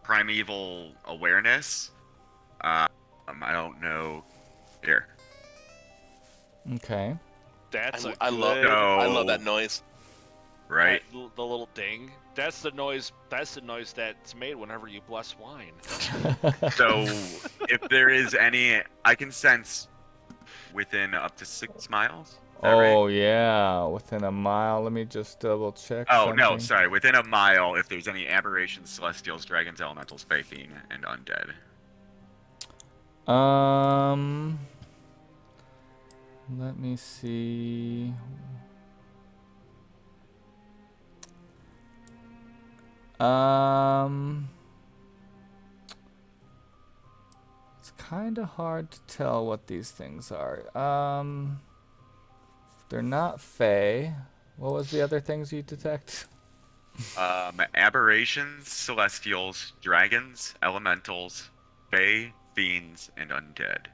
Primeval Awareness. I don't know. Here. Okay. That's a I love good- I love that noise. Right. The little ding. That's the noise. That's the noise that's made whenever you bless wine. So, if there is any, I can sense within up to 6 miles. Is that right? Oh, yeah. Within a mile. Let me just double check. Oh, no, something. sorry. Within a mile, if there's any aberrations, celestials, dragons, elementals, fae, fiend, and undead. Let me see. It's kind of hard to tell what these things are. They're not fae. What was the other things you detect? Aberrations, celestials, dragons, elementals, fae, fiends, and undead.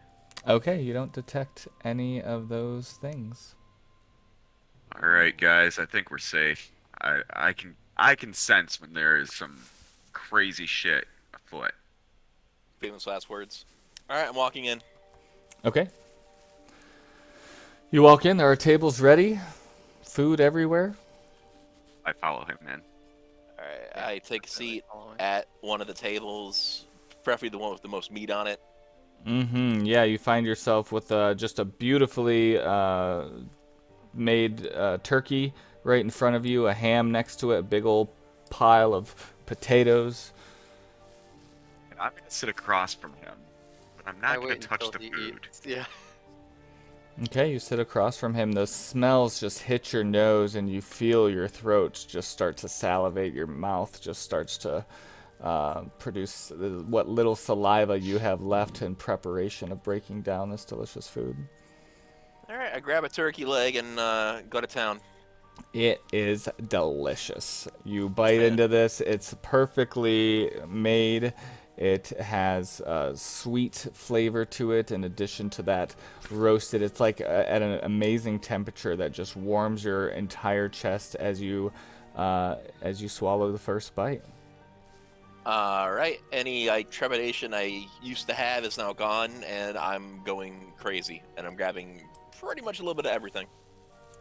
Okay, you don't detect any of those things. All right, guys, I think we're safe. I can sense when there is some crazy shit afoot. Famous last words. All right, I'm walking in. Okay. You walk in, there are tables ready, food everywhere. I follow him in. All right, I take a seat at one of the tables, preferably the one with the most meat on it. Mm-hmm. Yeah, you find yourself with just a beautifully made turkey right in front of you, a ham next to it, a big old pile of potatoes. And I'm gonna sit across from him, but I'm not I gonna wait touch until the he food. eats. Yeah. Okay, you sit across from him. Those smells just hit your nose, and you feel your throat just start to salivate. Your mouth just starts to produce what little saliva you have left in preparation of breaking down this delicious food. All right, I grab a turkey leg and go to town. It is delicious. You bite Yeah. into this. It's perfectly made. It has a sweet flavor to it in addition to that roasted. It's like at an amazing temperature that just warms your entire chest as you swallow the first bite. All right. Any like trepidation I used to have is now gone, and I'm going crazy, and I'm grabbing pretty much a little bit of everything.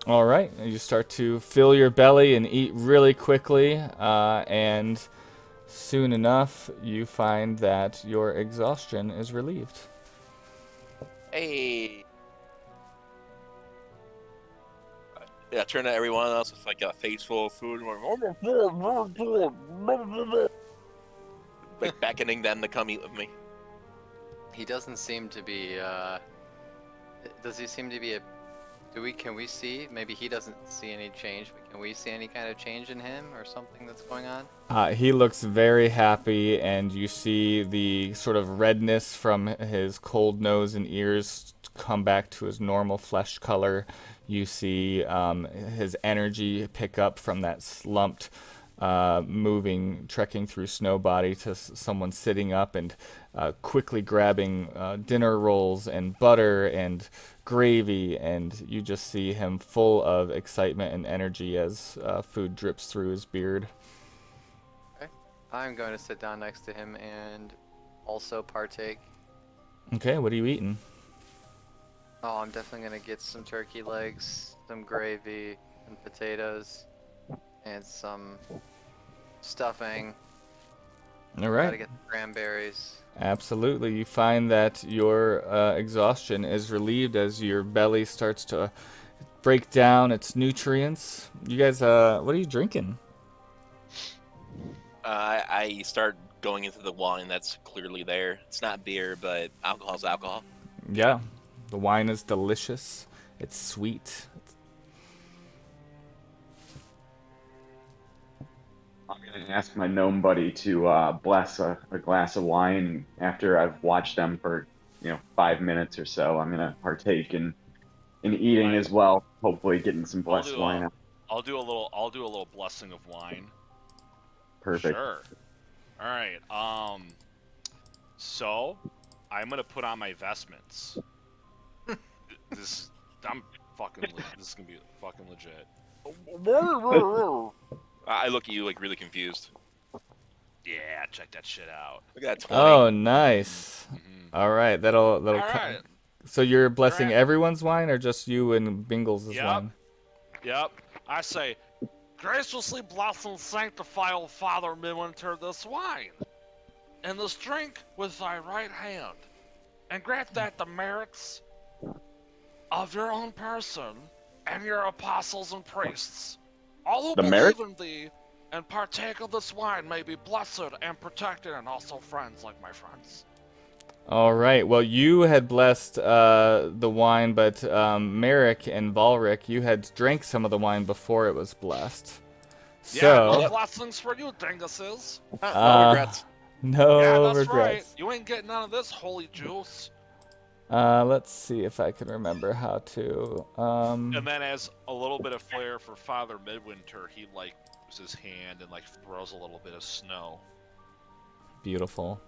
All right, you start to fill your belly and eat really quickly, and soon enough, you find that your exhaustion is relieved. Hey. Yeah, turn to everyone else with like a face full of food, like beckoning them to come eat with me. He doesn't seem to be. Does he seem to be a? Can we see? Maybe he doesn't see any change, but can we see any kind of change in him or something that's going on? He looks very happy, and you see the sort of redness from his cold nose and ears come back to his normal flesh color. You see his energy pick up from that slumped, trekking through snow body to someone sitting up and quickly grabbing dinner rolls and butter and gravy, and you just see him full of excitement and energy as food drips through his beard. Okay. I'm going to sit down next to him and also partake. Okay, what are you eating? Oh, I'm definitely going to get some turkey legs, some gravy, and potatoes, and some stuffing. All right. Gotta get the cranberries. Absolutely. You find that your exhaustion is relieved as your belly starts to break down its nutrients. You guys, what are you drinking? I start going into the wine that's clearly there. It's not beer, but alcohol's alcohol. Yeah, the wine is delicious. It's sweet. I'm going to ask my gnome buddy to bless a glass of wine. After I've watched them for 5 minutes or so, I'm going to partake in eating Right. as well. Hopefully, getting some I'll blessed do wine. I'll do a little blessing of wine. Perfect. Sure. All right. So I'm gonna put on my vestments. This I'm fucking. This is gonna be fucking legit. I look at you like really confused. Yeah, check that shit out. Look at that 20. Oh, nice. Mhm. All right, that'll All come. right. So you're blessing Alright. everyone's wine, or just you and Bingles' Yep. wine? Yep. I say, graciously bless and sanctify, O Father Midwinter, this wine, and this drink with thy right hand, and grant that the merits of your own person and your apostles and priests, all who The believe merit? in thee and partake of this wine may be blessed and protected, and also friends like my friends. All right. Well, you had blessed the wine, but Merrick and Valric, you had drank some of the wine before it was blessed. Yeah, So, no blessings for you, dinguses. No regrets. no Yeah, that's right. regrets. You ain't getting none of this holy juice. Let's see if I can remember how to. And then, as a little bit of flair for Father Midwinter, he like moves his hand and like throws a little bit of snow. Beautiful.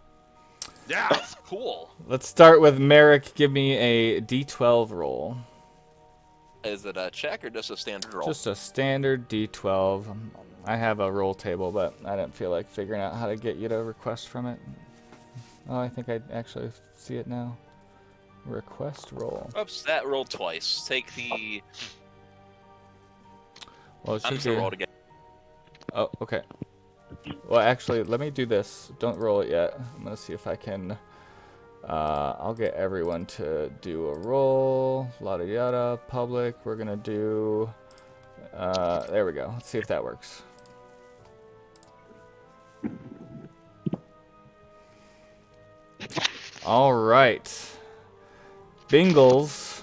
Yeah, it's cool. Let's start with Merrick. Give me a D12 roll. Is it a check or just a standard roll? Just a standard D12. I have a roll table, but I didn't feel like figuring out how to get you to request from it. Oh, I think I actually see it now. Request roll. Oops, that rolled twice. Take the. Well, it I'm should just gonna be. roll it again. Oh, okay. Well, actually, let me do this. Don't roll it yet. I'm gonna see if I can. I'll get everyone to do a roll. Yada yada. Public. We're gonna do. There we go. Let's see if that works. All right. Bingles,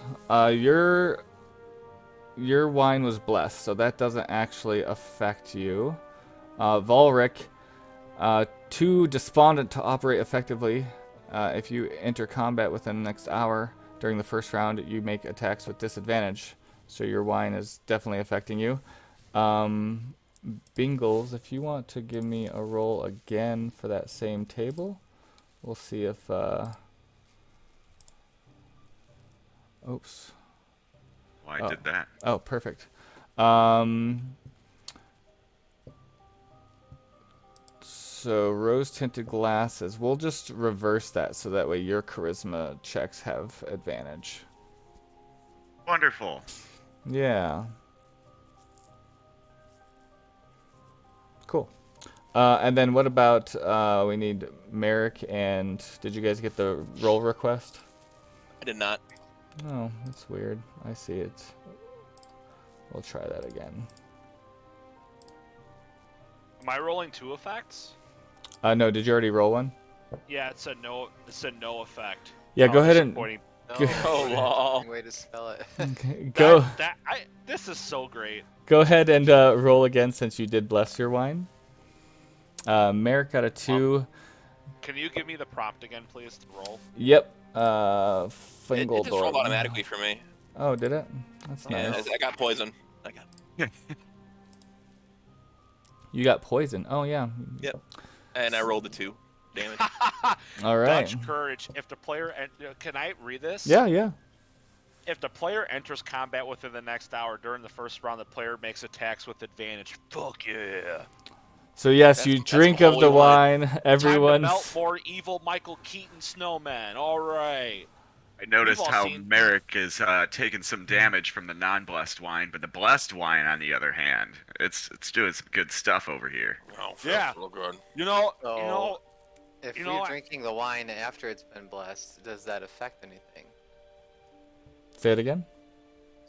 your wine was blessed, so that doesn't actually affect you. Volric, too despondent to operate effectively. If you enter combat within the next hour during the first round, you make attacks with disadvantage. So your wine is definitely affecting you. Bingles, if you want to give me a roll again for that same table, We'll see if oops. Well, I did that. Oh, perfect. So rose-tinted glasses. We'll just reverse that so that way your charisma checks have advantage. Wonderful. Yeah. Cool. And then what about we need Merrick and did you guys get the roll request? I did not. Oh, that's weird. I see it. We'll try that again. Am I rolling 2 effects? No, did you already roll one? Yeah, it said no. It said no effect. Yeah, go ahead and Disappointing. No, Oh, lol. interesting way to spell it. go This is so great. go ahead and roll again since you did bless your wine. Merrick got a 2. Can you give me the prompt again, please, to roll? Yep. It just rolled Fingledor. automatically for me. Oh, did it? That's Yeah, nice. I got poison. I got. You got poison. Oh yeah. Yep. And I rolled a 2 damage. All right. Dutch courage. If the player, can I read this? Yeah, yeah. If the player enters combat within the next hour during the first round, the player makes attacks with advantage. Fuck yeah! So yes, That's- you that's drink a of the holy wine. wine. Time to Everyone's melt more evil Michael Keaton snowman. All right. I noticed all how seen- Merrick is taking some damage from the non-blessed wine, but the blessed wine, on the other hand, it's doing some good stuff over here. Oh, Yeah. real good. You know. So, if you you're know what? drinking the wine after it's been blessed, does that affect anything? Say it again.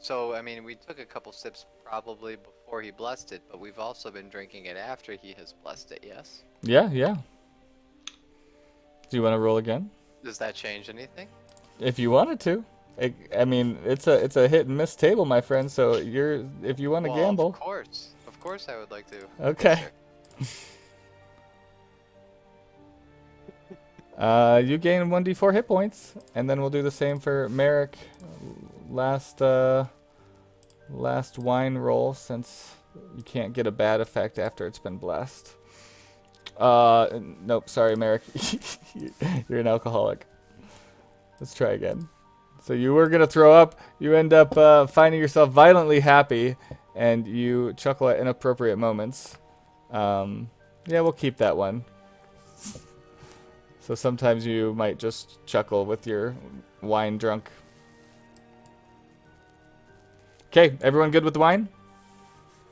So, I mean, we took a couple sips probably before he blessed it, but we've also been drinking it after he has blessed it, yes? Yeah, yeah. Do you want to roll again? Does that change anything? If you wanted to. I mean, it's a hit and miss table, my friend. So if you want to Well, gamble. Of course I would like to. Okay. You gain 1d4 hit points, and then we'll do the same for Merrick. Last wine roll, since you can't get a bad effect after it's been blessed. Nope, sorry, Merrick. You're an alcoholic. Let's try again. So you were gonna throw up. You end up finding yourself violently happy, and you chuckle at inappropriate moments. Yeah, we'll keep that one. So sometimes you might just chuckle with your wine drunk. Okay, everyone good with the wine?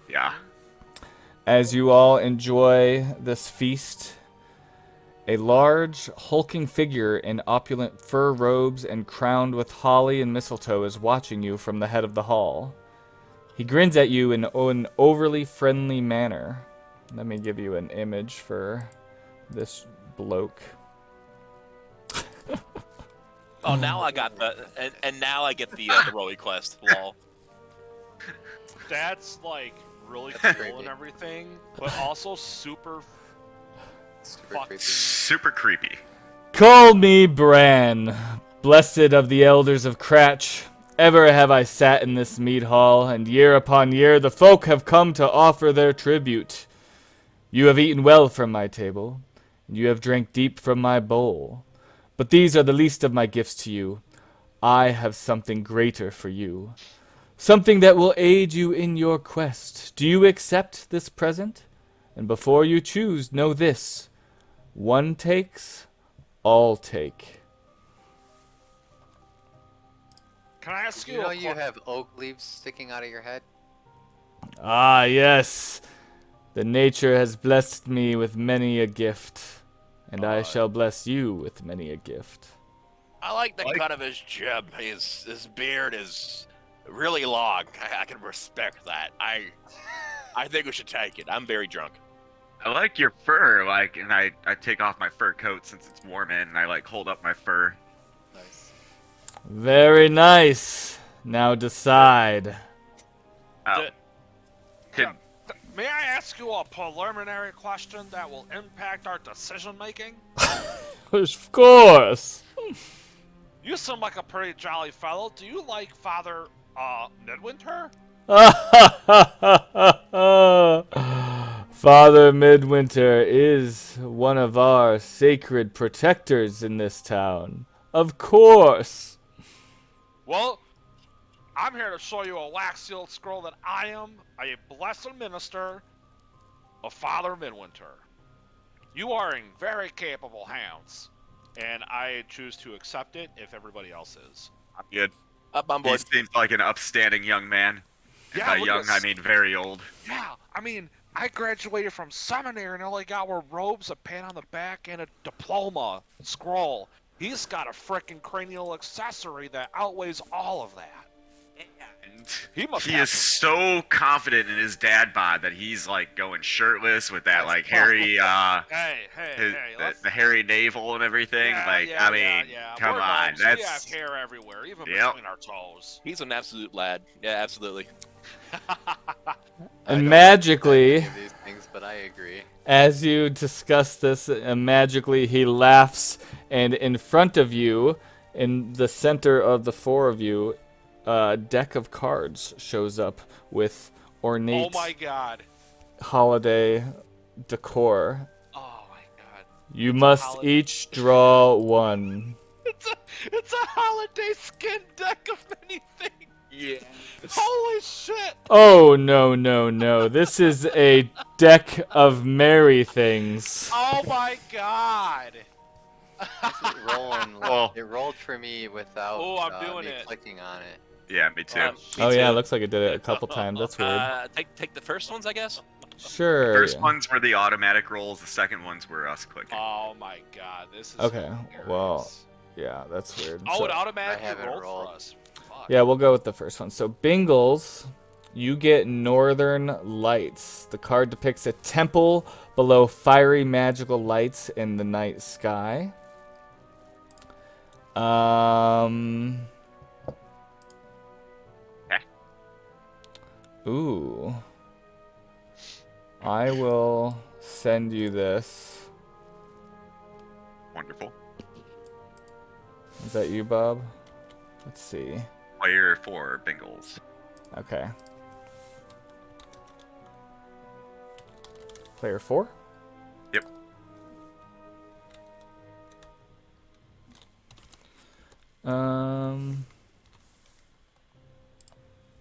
Yeah. As you all enjoy this feast, a large, hulking figure in opulent fur robes and crowned with holly and mistletoe is watching you from the head of the hall. He grins at you in an overly friendly manner. Let me give you an image for this bloke. Oh, now I got the and now I get the roll request. Lol. That's like really That's cool and creepy. everything, but also super. Super Fuck. creepy. Super creepy. Call me Bran, blessed of the elders of Cratch. Ever have I sat in this mead hall, and year upon year the folk have come to offer their tribute. You have eaten well from my table, and you have drank deep from my bowl. But these are the least of my gifts to you. I have something greater for you. Something that will aid you in your quest. Do you accept this present? And before you choose, know this. One takes, all take. Can I ask Did you? you know a you que- have oak leaves sticking out of your head? Ah, yes. The nature has blessed me with many a gift, and I shall bless you with many a gift. I like the Like- cut of his jib. His beard is really long. I can respect that. I think we should take it. I'm very drunk. I like your fur, and I take off my fur coat since it's warm in, and I hold up my fur. Nice. Very nice. Now decide. Oh. D- Can- May I ask you a preliminary question that will impact our decision making? Of course. You seem like a pretty jolly fellow. Do you like Father Father Midwinter is one of our sacred protectors in this town. Of course. Well, I'm here to show you a wax sealed scroll that I am a blessed minister of Father Midwinter. You are in very capable hands, and I choose to accept it if everybody else is. I'm good. Up on He board. seems like an upstanding young man. And Yeah, by look young, at I this. mean very old. Yeah, I mean, I graduated from seminary and all I got were robes, a pat on the back, and a diploma scroll. He's got a frickin' cranial accessory that outweighs all of that. And He must he have is some- so confident in his dad bod that he's like going shirtless with that like hairy, Hey, the hairy navel and everything. Yeah, like, yeah, I mean, yeah. come We're on, gnomes. We have that's hair everywhere, even Yep. between our toes. He's an absolute lad. Yeah, absolutely. I And don't magically, understand any of these things, but I agree. as you discuss this, magically he laughs, and in front of you, in the center of the four of you, a deck of cards shows up with ornate Oh my god. holiday decor. Oh my god. You must holiday- each draw one. It's a holiday skin deck of many things. yeah. Holy shit. Oh, no. This is a deck of merry things. Oh my god. It's rolling, Well- it rolled for me without Oh, I'm doing me it. clicking on it. Yeah, me too. Oh, yeah, it looks like it did it a couple times. That's weird. Take the first ones, I guess. Sure. First ones were the automatic rolls. The second ones were us clicking. Oh my god, this is Okay, hilarious. well, yeah, that's weird. Oh, So- it automatically I haven't rolled rolled. for us. Fuck. Yeah, we'll go with the first one. So, Bingles, you get Northern Lights. The card depicts a temple below fiery magical lights in the night sky. Ooh. I will send you this. Wonderful. Is that you, Bob? Let's see. Player 4, Bingles. Okay. Player 4? Yep.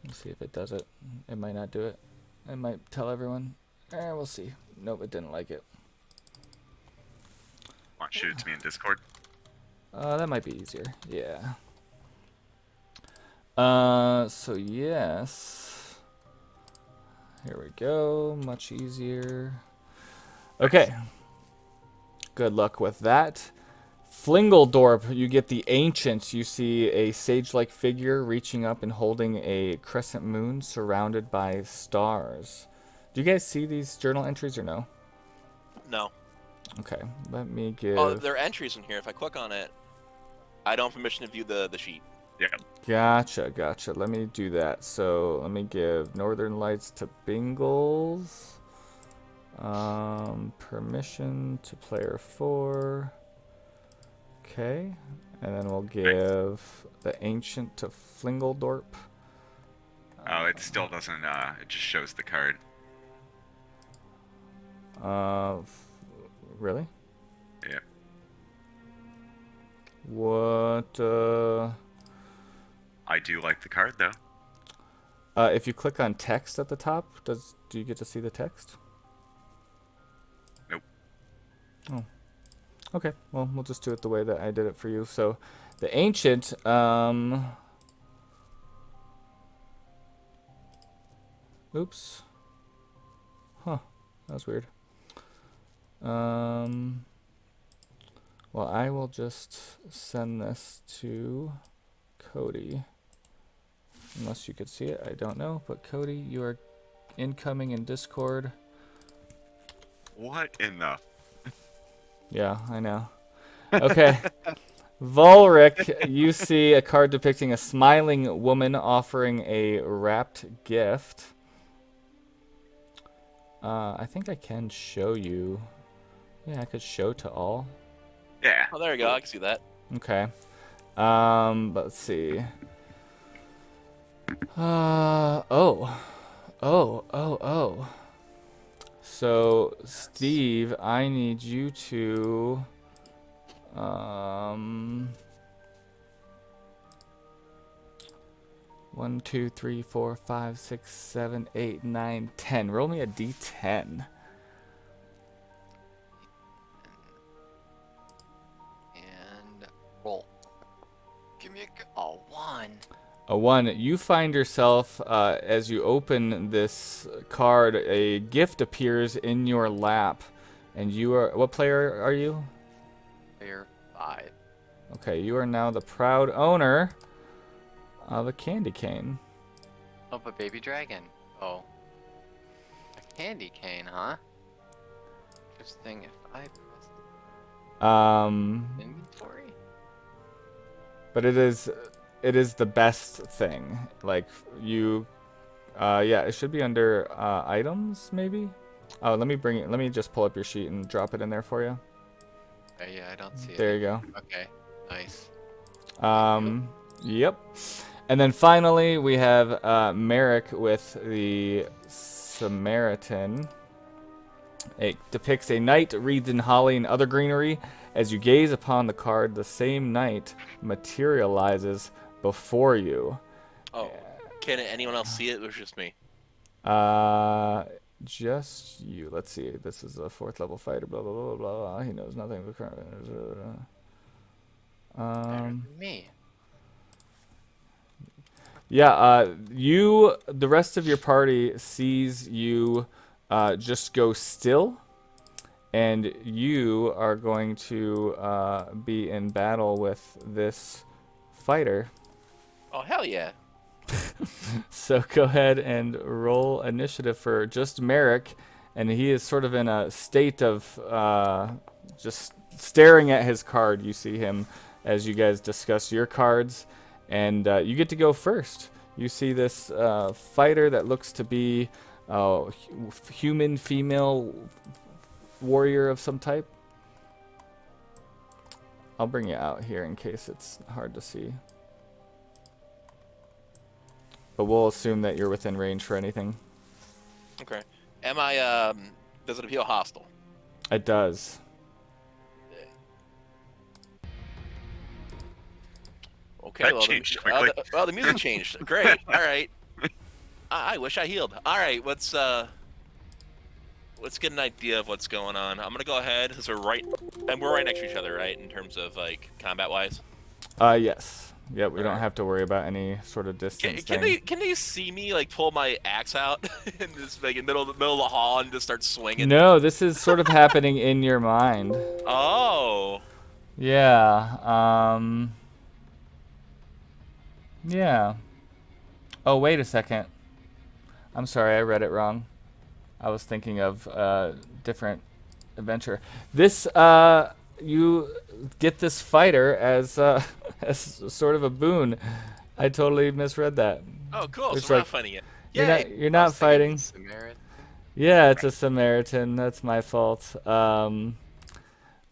Let's see if it does it. It might not do it. It might tell everyone. We'll see. Nope, it didn't like it. Want to shoot it to me in Discord? That might be easier. Yeah. So yes. Here we go. Much easier. Okay. Good luck with that. Flingledorp, you get the Ancients. You see a sage-like figure reaching up and holding a crescent moon surrounded by stars. Do you guys see these journal entries or no? No. Okay, let me give... Oh, there are entries in here. If I click on it, I don't have permission to view the sheet. Yeah. Gotcha. Let me do that. So let me give Northern Lights to Bingles. Permission to player 4. Okay. And then we'll give the Ancient to Flingledorp. Oh, it still doesn't, it just shows the card. Really? Yeah. What, I do like the card, though. if you click on text at the top, do you get to see the text? Nope. Oh. Okay, well, we'll just do it the way that I did it for you. So, the Ancient, oops. Huh, that was weird. Well, I will just send this to Cody. Unless you could see it, I don't know. But Cody, you are incoming in Discord. What in the... Yeah, I know. Okay. Volric, you see a card depicting a smiling woman offering a wrapped gift. I think I can show you. Yeah, I could show to all. Yeah. Oh, there you go. I can see that. Okay. Let's see. Oh. So, Steve, I need you to... 1, 2, 3, 4, 5, 6, 7, 8, 9, 10. Roll me a d10. And roll. Give me a 1. A 1. You find yourself, as you open this card, a gift appears in your lap. And you are... What player are you? Player 5. Okay, you are now the proud owner of a candy cane. Of a baby dragon. Oh. A candy cane, huh? Interesting. If I press inventory. But it is the best thing. Like you, yeah, it should be under items maybe. Oh, let me just pull up your sheet and drop it in there for you. Yeah, I don't see it. There you go. Okay, nice. Yep. And then finally we have Merrick with the Samaritan. It depicts a knight wreathed in holly and other greenery. As you gaze upon the card, the same knight materializes before you. Oh, can anyone else see it? It was just me. Just you. Let's see. This is a 4th level fighter. Blah blah blah blah blah. He knows nothing of the current. Better than me. Yeah. The rest of your party sees you, just go still. And you are going to be in battle with this fighter. Oh, hell yeah. So go ahead and roll initiative for just Merrick. And he is sort of in a state of just staring at his card. You see him as you guys discuss your cards. And you get to go first. You see this fighter that looks to be human, female, warrior of some type. I'll bring you out here in case it's hard to see. But we'll assume that you're within range for anything. Okay. Am I, does it appeal hostile? It does. Okay, That well, changed quickly. The music changed. Great. All right. I wish I healed. All right, let's get an idea of what's going on. I'm gonna go ahead. So we're right next to each other, right? In terms of like combat wise. Yes. Yep. We All don't right. have to worry about any sort of distance thing. Can they see me like pull my axe out in this like in middle of the hall and just start swinging? No, this is sort of happening in your mind. Oh. Yeah. Yeah. Oh, wait a second. I'm sorry, I read it wrong. I was thinking of a different adventure. This, you get this fighter as as sort of a boon. I totally misread that. Oh, cool. It's So we're like- not fighting it. You're Yay. not, you're not fighting. Samaritan. Yeah, it's a Samaritan. That's my fault. But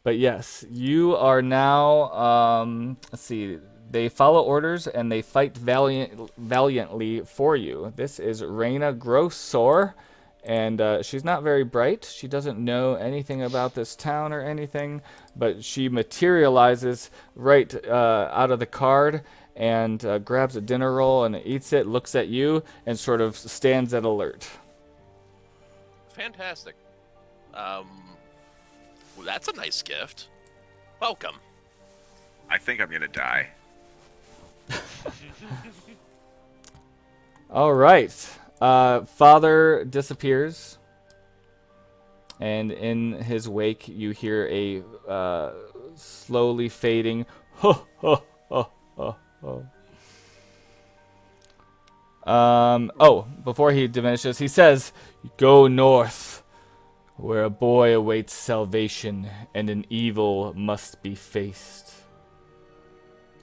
yes, you are now. Let's see. They follow orders and they fight valiantly for you. This is Reyna Grossor, and she's not very bright. She doesn't know anything about this town or anything, but she materializes right out of the card and grabs a dinner roll and eats it, looks at you, and sort of stands at alert. Fantastic. Well, that's a nice gift. Welcome. I think I'm gonna die. All right. Father disappears, and in his wake, you hear a slowly fading ho ho ho ho ho. Oh, before he diminishes, he says, "Go north, where a boy awaits salvation, and an evil must be faced."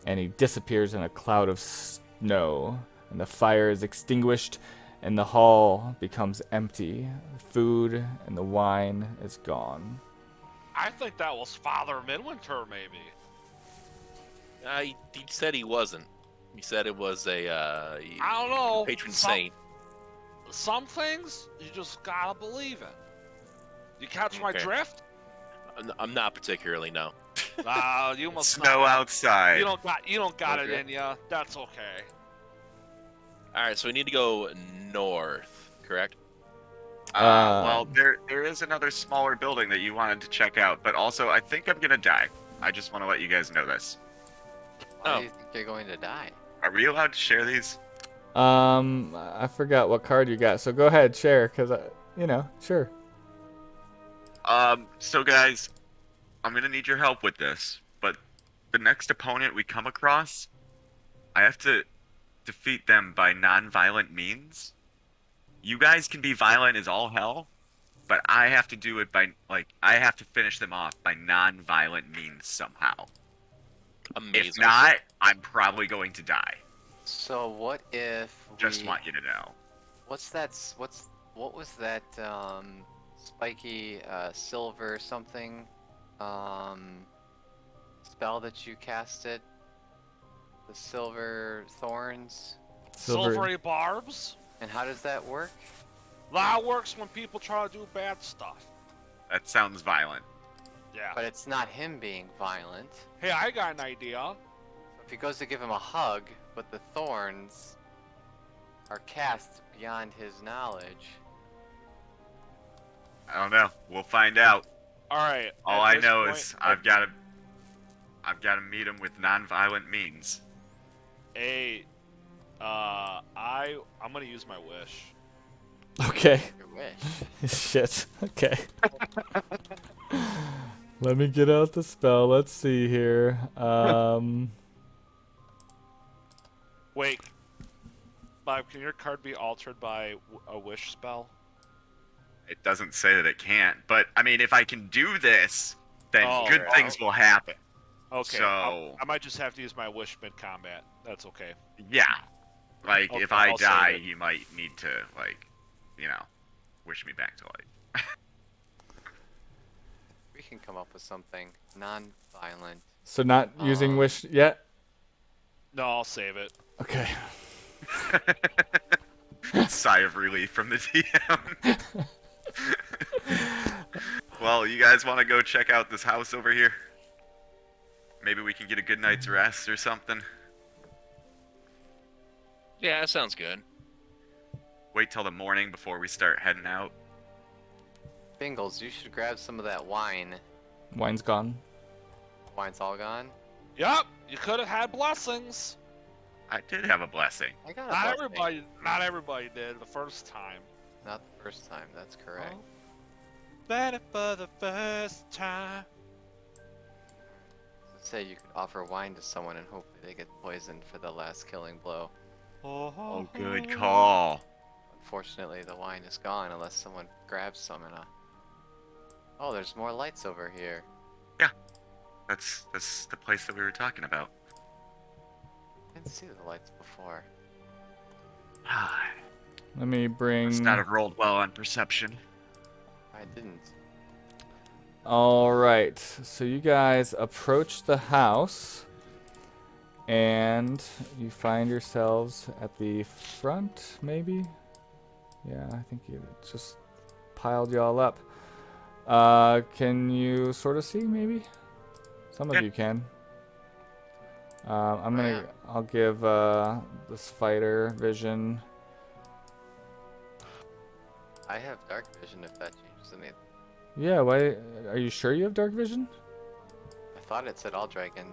And he disappears in a cloud of snow, and the fire is extinguished, and the hall becomes empty. The food and the wine is gone. I think that was Father Midwinter, maybe. He said he wasn't. He said it was a I don't know. patron Some- saint. Some things you just gotta believe in. You catch my Okay. drift? I'm not particularly, no. You must Snow not. outside. You don't got it Okay. in ya. That's okay. All right, so we need to go north, correct? Well, there is another smaller building that you wanted to check out, but also I think I'm gonna die. I just want to let you guys know this. Why Oh. do you think you're going to die? Are we allowed to share these? I forgot what card you got, so go ahead, share, cause sure. So guys, I'm gonna need your help with this, but the next opponent we come across, I have to defeat them by non-violent means. You guys can be violent as all hell, but I have to do it by, I have to finish them off by non-violent means somehow. Amazing. If not, I'm probably going to die. So what if Just want you to know. what was that spiky silver something spell that you casted? The silver thorns? Silvery barbs? And how does that work? That works when people try to do bad stuff. That sounds violent. Yeah. But it's not him being violent. Hey, I got an idea. If he goes to give him a hug, but the thorns are cast beyond his knowledge. I don't know. We'll find out. All right. All at I this know point, is I've got to meet him with non-violent means. Hey, I'm gonna use my wish. Okay. Your wish. Shit. Okay. Let me get out the spell. Let's see here. Wait, Bob, can your card be altered by a wish spell? It doesn't say that it can't, but I mean, if I can do this, then Oh, good okay. things will happen. Okay. So- I might just have to use my wish mid-combat. That's okay. Yeah. Like, Okay, if I I'll save die, it. he might need to, wish me back to life. We can come up with something non-violent. So not using wish yet? No, I'll save it. Okay. Sigh of relief from the DM. Well, you guys want to go check out this house over here? Maybe we can get a good night's rest or something. Yeah, that sounds good. Wait till the morning before we start heading out. Bingles, you should grab some of that wine. Wine's gone. Wine's all gone? Yup, you could have had blessings. I did have a blessing. I got a Not blessing. everybody did the first time. Not the first time, that's correct. Oh. Better for the first time. Let's say you could offer wine to someone and hopefully they get poisoned for the last killing blow. Oh, good call. Unfortunately, the wine is gone unless someone grabs some in a... Oh, there's more lights over here. That's the place that we were talking about. I didn't see the lights before. Let me bring. Must not have rolled well on perception. I didn't. All right. So you guys approach the house, and you find yourselves at the front, maybe. Yeah, I think you just piled y'all up. Can you sort of see, maybe? Some of you can. I'll give this fighter vision. I have dark vision if that changes anything. Yeah, why? Are you sure you have dark vision? I thought it said all dragon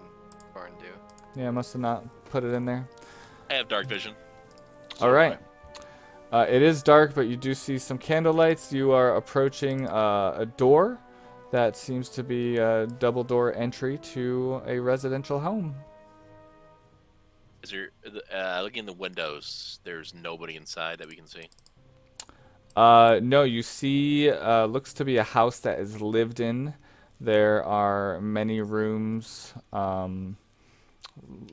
born do. Yeah, I must have not put it in there. I have dark vision. All right. It is dark, but you do see some candle lights. You are approaching a door that seems to be a double door entry to a residential home. Is there looking in the windows? There's nobody inside that we can see. No, you see, looks to be a house that is lived in. There are many rooms.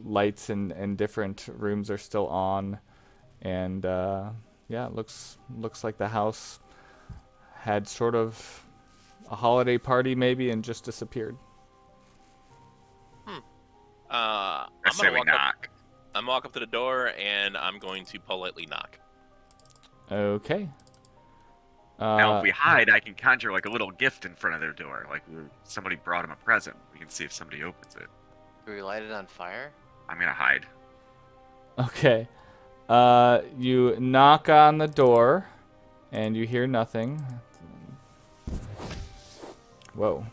Lights in different rooms are still on, and yeah, it looks like the house had sort of a holiday party maybe and just disappeared. I say we knock. I'm walk up to the door and I'm going to politely knock. Okay. Now, if we hide, I can conjure like a little gift in front of their door, like somebody brought them a present. We can see if somebody opens it. Do we light it on fire? I'm gonna hide. Okay. You knock on the door, and you hear nothing. Whoa.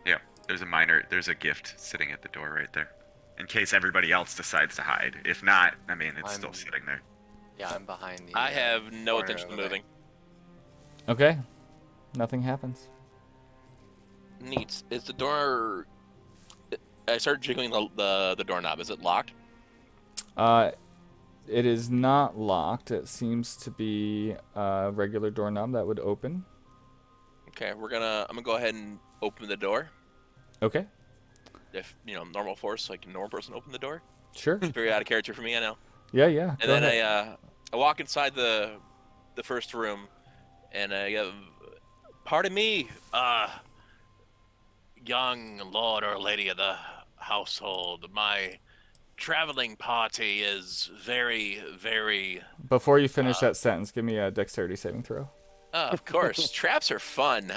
Yeah, there's a gift sitting at the door right there. In case everybody else decides to hide. If not, I mean, it's still sitting there. Yeah, I'm behind the. I have no corner intention of over there. moving. Okay. Nothing happens. Neat. Is the door? I started jiggling the doorknob. Is it locked? It is not locked. It seems to be a regular doorknob that would open. Okay, I'm gonna go ahead and open the door. Okay. If normal force, like a normal person, open the door. Sure. Very out of character for me, I know. Yeah. And Go then ahead. I walk inside the first room, and I go, "Pardon me, young lord or lady of the household. My traveling party is very, very." Before you finish that sentence, give me a dexterity saving throw. Of course, traps are fun.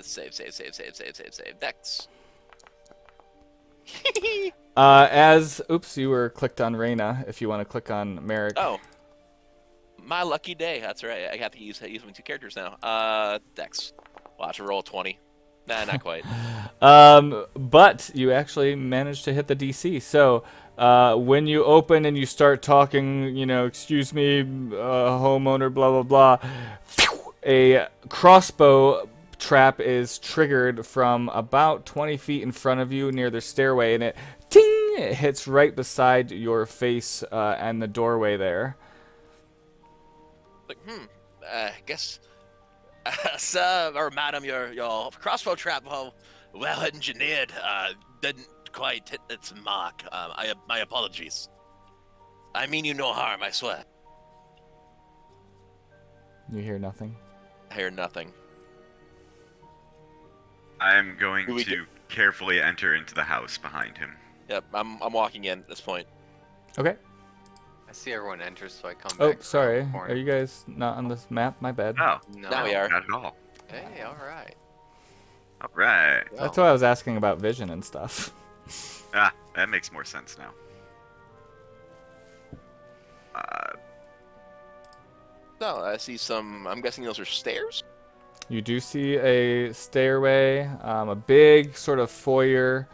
Save. Dex. Oops, you were clicked on Reyna. If you want to click on Merrick. Oh, my lucky day. That's right. I have to use my two characters now. Dex. Watch a roll 20. Nah, not quite. But you actually managed to hit the DC. So when you open and you start talking, excuse me, homeowner, blah, blah, blah, a crossbow trap is triggered from about 20 feet in front of you near the stairway, and it hits right beside your face and the doorway there. Like, guess, sir or madam, your crossbow trap, well engineered, didn't quite hit its mark. My apologies. I mean you no harm, I swear. You hear nothing. I hear nothing. I'm going to carefully enter into the house behind him. Yep, I'm walking in at this point. Okay. I see everyone enter, so I come back. Oh, around sorry. the corner. Are you guys not on this map? My bad. Oh, No. Now we are. not at all. Hey, all right. All right. That's why I was asking about vision and stuff. Ah, that makes more sense now. No, I see some. I'm guessing those are stairs. You do see a stairway, a big sort of foyer.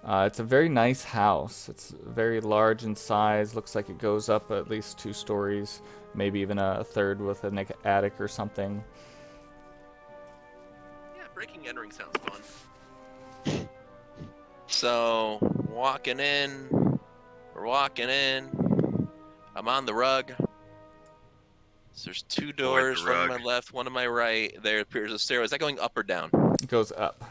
It's a very nice house. It's very large in size. Looks like it goes up at least 2 stories, maybe even a third with an attic or something. Yeah, breaking entering sounds fun. So, we're walking in. I'm on the rug. So there's 2 doors, one to my left, one to my right. There appears a stairway. Is that going up or down? It goes up.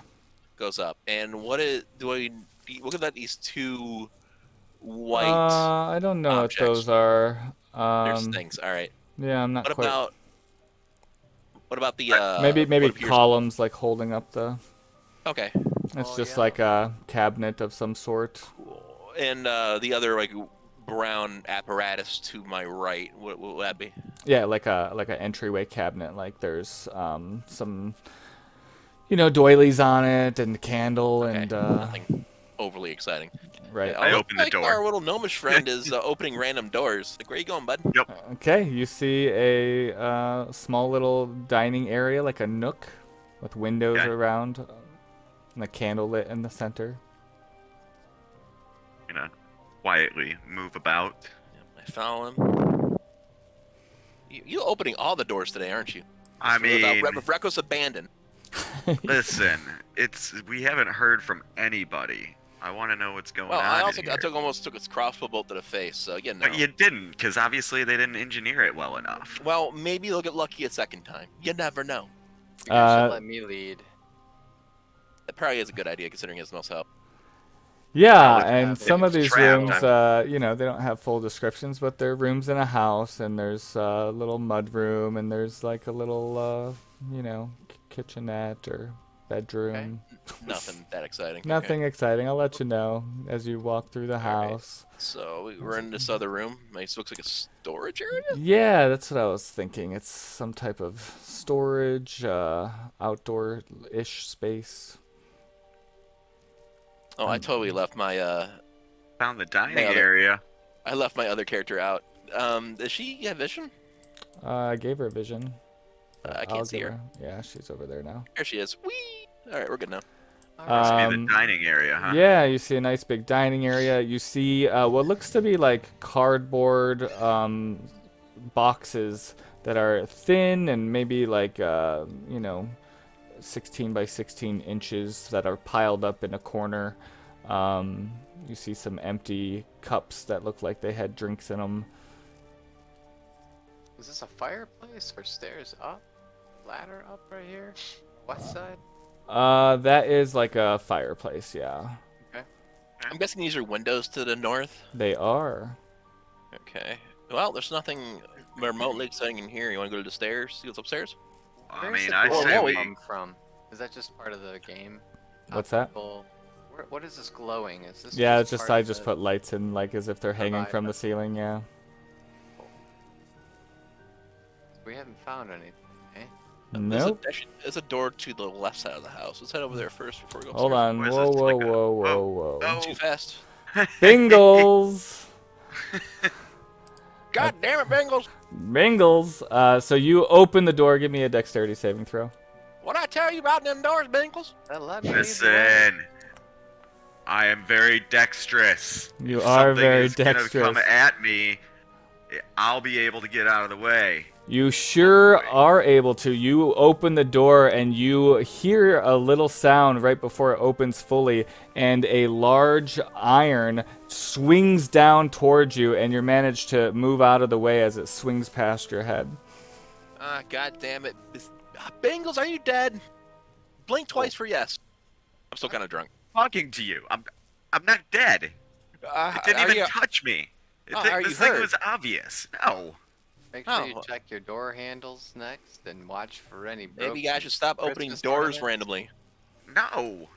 Goes up. And look at these 2 white I don't know objects. what those are. There's things. All right. Yeah, I'm not What quite. What about the maybe what appears- columns like holding up the. Okay. It's Oh, just yeah. like a cabinet of some sort. Cool. And the other brown apparatus to my right, what would that be? Yeah, like an entryway cabinet. Like there's some doilies on it and candle Okay. and Nothing overly exciting. right. Yeah, I looks open the like door. Our little gnomish friend is opening random doors. Like, where you going, bud? Okay, you see a small little dining area, like a nook, with windows Okay. around, and a candle lit in the center. Quietly move about. I follow him. You opening all the doors today, aren't you? I mean, With reckless abandon. listen, we haven't heard from anybody. I want to know what's going Well, on. I also in here. almost took its crossbow bolt to the face, so no. But you didn't, because obviously they didn't engineer it well enough. Well, maybe you'll get lucky a second time. You never know. You should let me lead. That probably is a good idea considering he has the most help. Yeah, Well, and some of it's these trapped. rooms, they don't have full descriptions, but they're rooms in a house, and there's a little mud room, and there's like a little, kitchenette or bedroom. Nothing that exciting. Nothing exciting. I'll let you know as you walk through the All right. house. So we're in this other room. It looks like a storage area. Yeah, that's what I was thinking. It's some type of storage, outdoor-ish space. Oh, I totally left my Found the dining other- area. I left my other character out. Does she have vision? I gave her a vision. I can't I'll see give her. Yeah, she's over there now. There she is. Whee! All right, we're good now. Must be the dining area, huh? Yeah, you see a nice big dining area. You see what looks to be like cardboard boxes that are thin and maybe like 16 by 16 inches that are piled up in a corner. You see some empty cups that look like they had drinks in them. Is this a fireplace or stairs up? Ladder up right here? West side? That is like a fireplace, yeah. I'm guessing these are windows to the north. They are. Okay. Well, there's nothing remotely exciting in here. You want to go to the stairs? See what's upstairs? I Where's mean, the I door say we. come from? Is that just part of the game? What's that? What is this glowing? Is this Yeah, it's just part I of just the- put lights in like as if they're hanging vibe. from the ceiling, yeah. We haven't found anything. Eh? Nope. There's a door to the left side of the house. Let's head over there first before we go Hold upstairs. on. What is Whoa, this, whoa, like a- whoa, whoa, oh, whoa. oh. Too fast. Bingles! God damn it, Bengals! Bingles! So you open the door, give me a dexterity saving throw. What'd I tell you about them doors, Bengals? That let me lead the way. Listen, I am very dexterous. You If are something very is gonna dexterous. come at me, I'll be able to get out of the way. You sure are able to. You open the door and you hear a little sound right before it opens fully, and a large iron swings down towards you, and you manage to move out of the way as it swings past your head. Ah, god damn it. Bengals, are you dead? Blink twice for yes. I'm still kind of drunk. Talking to you, I'm not dead. It didn't are even you- touch me. are you This thing hurt? was obvious. No. Make sure Oh. you check your door handles next and watch for any broken Maybe you guys should stop opening Christmas doors ornaments. randomly. No.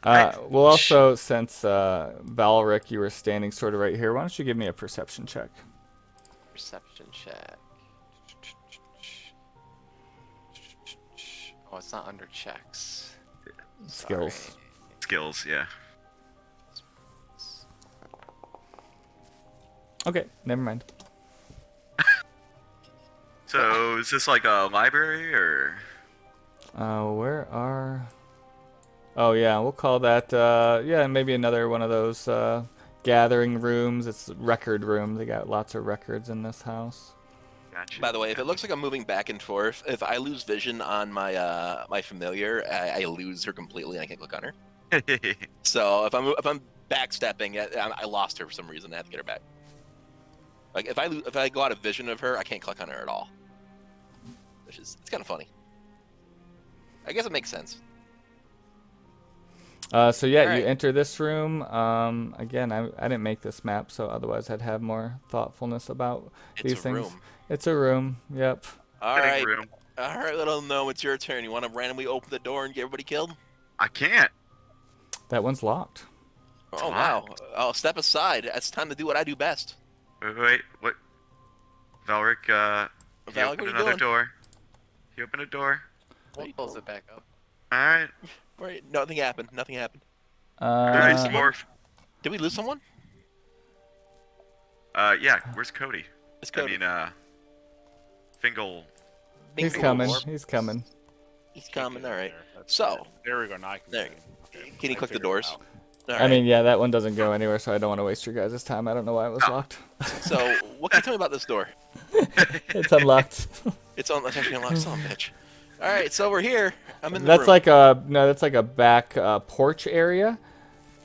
Well, also, since Valric, you were standing sort of right here, why don't you give me a perception check? Perception check. Oh, it's not under checks. Skills. Sorry. Skills, yeah. Okay, never mind. So is this like a library or? Where are... Oh, yeah, we'll call that, yeah, maybe another one of those gathering rooms. It's record room. They got lots of records in this house. Gotcha. By the way, if it looks like I'm moving back and forth, if I lose vision on my my familiar, I lose her completely and I can't click on her. So if I'm backstepping, I lost her for some reason. I have to get her back. Like if I go out of vision of her, I can't click on her at all. Which is it's kind of funny. I guess it makes sense. So yeah, Alright. you enter this room. Again, I didn't make this map, so otherwise I'd have more thoughtfulness about these It's a things. room. It's a room. Yep. All Fitting right, room. all right, little gnome, it's your turn. You want to randomly open the door and get everybody killed? I can't. That one's locked. Oh wow! I'll step aside. It's time to do what I do best. Wait, what? Valric, he Valric, opened what you another doing? door. He opened a door. We'll close it back up. Alright. Wait, nothing happened. Nothing happened. Nice Uh, morph. Did we lose someone? Yeah, where's Cody? It's Cody. I mean, Fingal. he's Bingo. coming. He's coming. He's coming. All right. That's So- it. There we go. Now I can There. see. Okay, Can you I click the figured it doors? out. All I right. mean, yeah, that one doesn't go anywhere, so I don't want to waste your guys' time. I don't know why it was Oh. locked. So, what can you tell me about this door? It's unlocked. It's on. It's actually unlocked. Son of a bitch. All right, so we're here. I'm in the That's room. like a no. That's like a back porch area.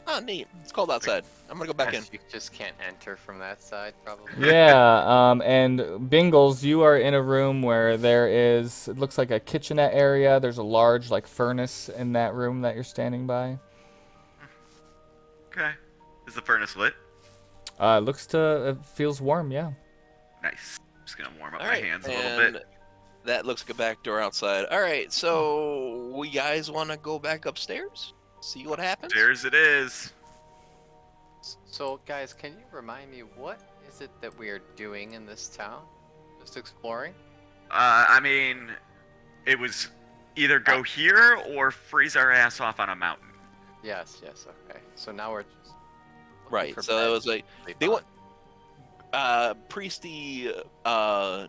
Oh, neat. It's cold outside. I'm gonna go back in. You just can't enter from that side, probably. Yeah. And Bingles, you are in a room where there is. It looks like a kitchenette area. There's a large like furnace in that room that you're standing by. Okay. Is the furnace lit? It feels warm. Yeah. Nice. Just gonna warm up All my right, hands a little and bit. that looks like a back door outside. All right, so We guys want to go back upstairs? See what happens? Upstairs it is. So, guys, can you remind me what is it that we are doing in this town? Just exploring? I mean, it was either go here or freeze our ass off on a mountain. Yes, okay. So now we're just looking Right. for So it beds was like to sleep they on. want Priesty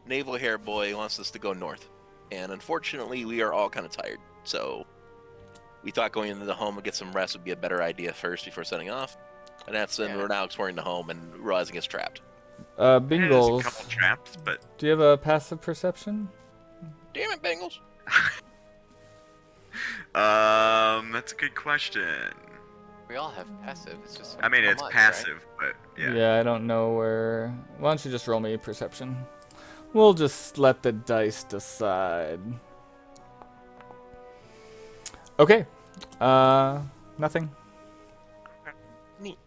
naval hair boy wants us to go north, and unfortunately we are all kind of tired. So we thought going into the home and get some rest would be a better idea first before setting off. And that's when we're now exploring the home and realizing it's trapped. There's a Bingles, couple traps, but do you have a passive perception? Damn it, Bengals! that's a good question. We all have passive. It's just I mean, how it's much, passive, but yeah. Yeah, I don't know where. Why don't you just roll me perception? We'll just let the dice decide. Okay. Nothing. Neat.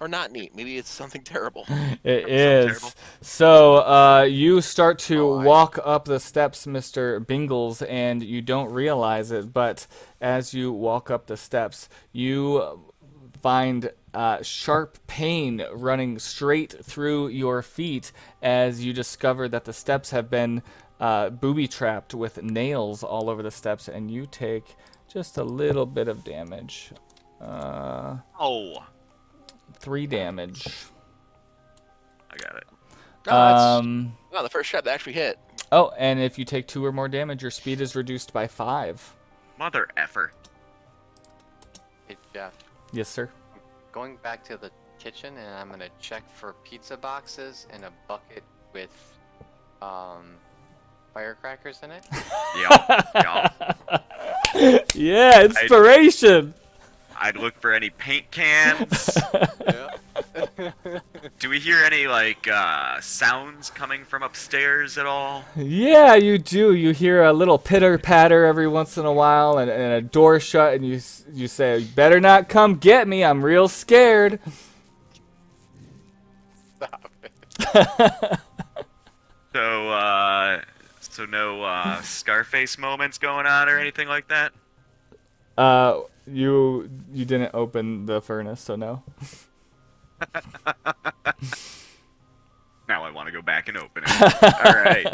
Or not neat. Maybe it's something terrible. It terrible. is. So, you start to Oh, I- walk up the steps, Mr. Bingles, and you don't realize it, but as you walk up the steps, you find sharp pain running straight through your feet as you discover that the steps have been booby-trapped with nails all over the steps, and you take just a little bit of damage. Oh. 3 damage. I got it. No, the first shot that actually hit. Oh, and if you take 2 or more damage, your speed is reduced by 5. Mother effer. Hey, Jeff, Yes, sir. going back to the kitchen, and I'm gonna check for pizza boxes and a bucket with firecrackers in it. Yeah. Yeah, inspiration. I'd look for any paint cans. Yeah. Do we hear any like sounds coming from upstairs at all? Yeah, you do. You hear a little pitter patter every once in a while, and a door shut, and you say, "You better not come get me. I'm real scared." Stop it. So no Scarface moments going on or anything like that? You didn't open the furnace, so no. Now I want to go back and open it. All right.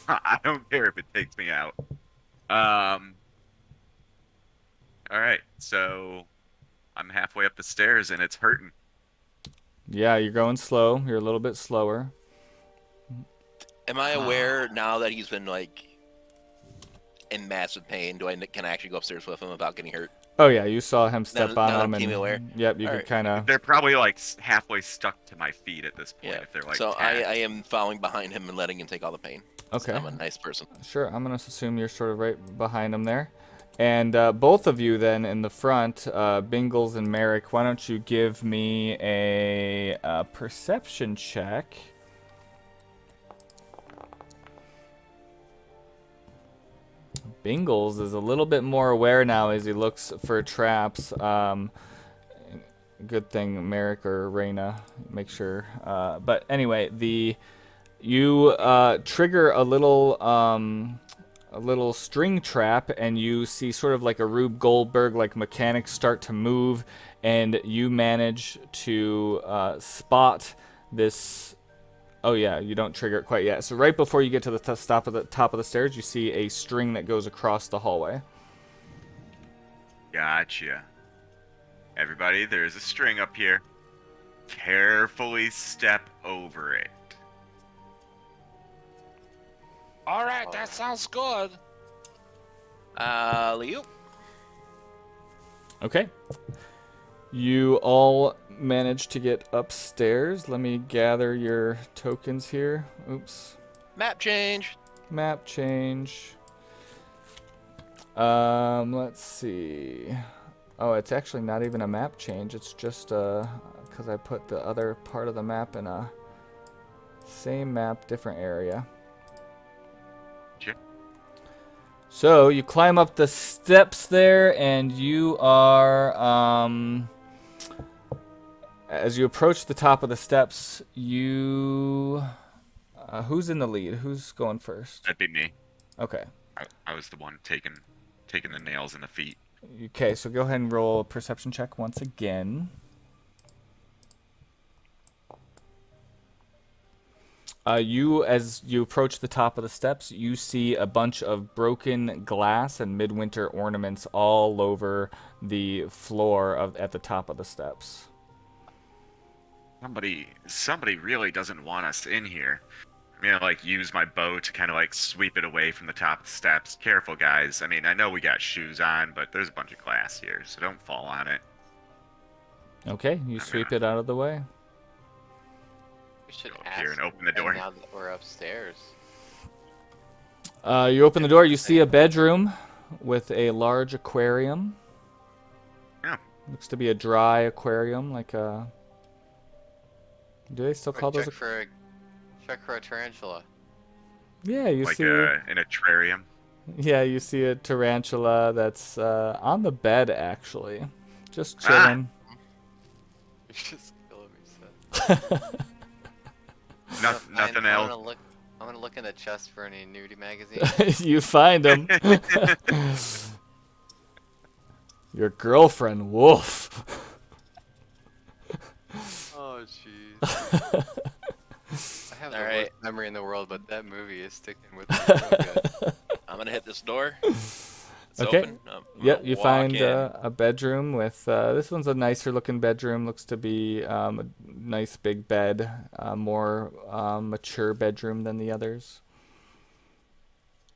I don't care if it takes me out. All right. So I'm halfway up the stairs and it's hurting. Yeah, you're going slow. You're a little bit slower. Am I aware now that he's been like in massive pain? Can I actually go upstairs with him without getting hurt? Oh yeah, you saw him step Now on that him, I'm and aware. yep, you All could right. kind of. They're probably like halfway stuck to my feet at this point Yeah. if they're like So I tagged. am following behind him and letting him take all the pain. Okay. I'm a nice person. Sure, I'm gonna assume you're sort of right behind him there. And both of you then in the front, Bingles and Merrick, why don't you give me a perception check? Bingles is a little bit more aware now as he looks for traps. Good thing Merrick or Reyna make sure. But anyway, you trigger a little string trap, and you see sort of like a Rube Goldberg like mechanics start to move, and you manage to spot this. Oh yeah, you don't trigger it quite yet. So right before you get to the top of the stairs, you see a string that goes across the hallway. Gotcha. Everybody, there's a string up here. Carefully step over it. All right, that sounds good. Leo? Okay. You all managed to get upstairs. Let me gather your tokens here. Oops. Map change. Map change. Let's see. Oh, it's actually not even a map change. It's just because I put the other part of the map in a same map, different area. Sure. So you climb up the steps there, and you are, as you approach the top of the steps, you, who's in the lead? Who's going first? That'd be me. Okay. I was the one taking the nails in the feet. Okay, so go ahead and roll a perception check once again. As you approach the top of the steps, you see a bunch of broken glass and Midwinter ornaments all over the floor at the top of the steps. Somebody really doesn't want us in here. I'm gonna like use my bow to kind of like sweep it away from the top of the steps. Careful, guys. I mean, I know we got shoes on, but there's a bunch of glass here, so don't fall on it. Okay, you sweep it out of the way. We should Go up ask here and open the door. now that we're upstairs. You open the door, you see a bedroom with a large aquarium. Yeah. Looks to be a dry aquarium, like a... Do they still call those? Check for a tarantula. Yeah, you Like see... in a terrarium. Yeah, you see a tarantula that's on the bed, actually. Just chilling. You're just killing me, son. Nothing else. I'm gonna look in the chest for any nudie magazines. You find him. Your girlfriend, Wolf. Oh, jeez. I have the worst memory in the world, but that movie is sticking with me real good. I'm gonna hit this door. It's Okay. open. Yep, you Walk find in. a bedroom with... this one's a nicer looking bedroom. Looks to be a nice big bed. More mature bedroom than the others.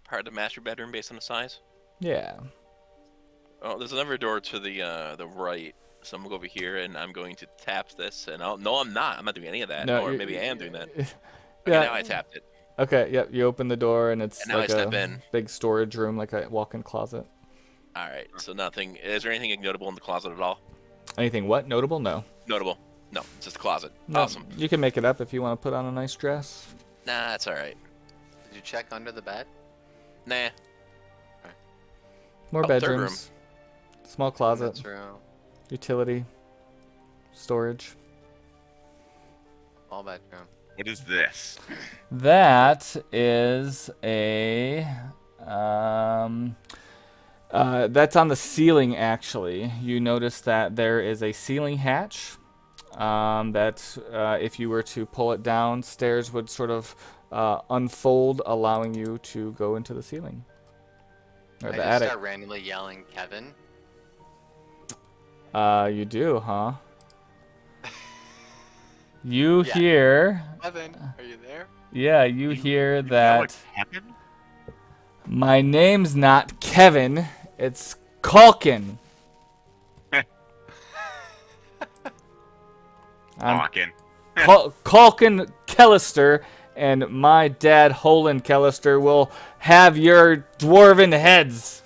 Part of the master bedroom based on the size. Yeah. Oh, there's another door to the right. So I'm gonna go over here and I'm going to tap this. And no, I'm not. I'm not doing any of that. No, or you- maybe I am doing that. Yeah. Okay, now I tapped it. Okay, yep, you open the door and it's And now I like step a in. big storage room, like a walk-in closet. All right. So nothing. Is there anything notable in the closet at all? Anything what? Notable? No. Notable? No, it's just a closet. No, Awesome. You can make it up if you want to put on a nice dress. Nah, that's all right. Did you check under the bed? Nah. More Oh, third bedrooms. Small closet. That's room. Utility. Storage. Small bedroom. What is this? That is a... that's on the ceiling, actually. You notice that there is a ceiling hatch that if you were to pull it down, stairs would sort of unfold, allowing you to go into the ceiling. Or I the just attic. start randomly yelling, Kevin. You do, huh? You Yeah. hear... Kevin, are you there? Yeah, you hear You know that... what happened? My name's not Kevin, it's Calkin. I'm Talking. Calkin Kellister, and my dad, Holland Kellister, will have your dwarven heads.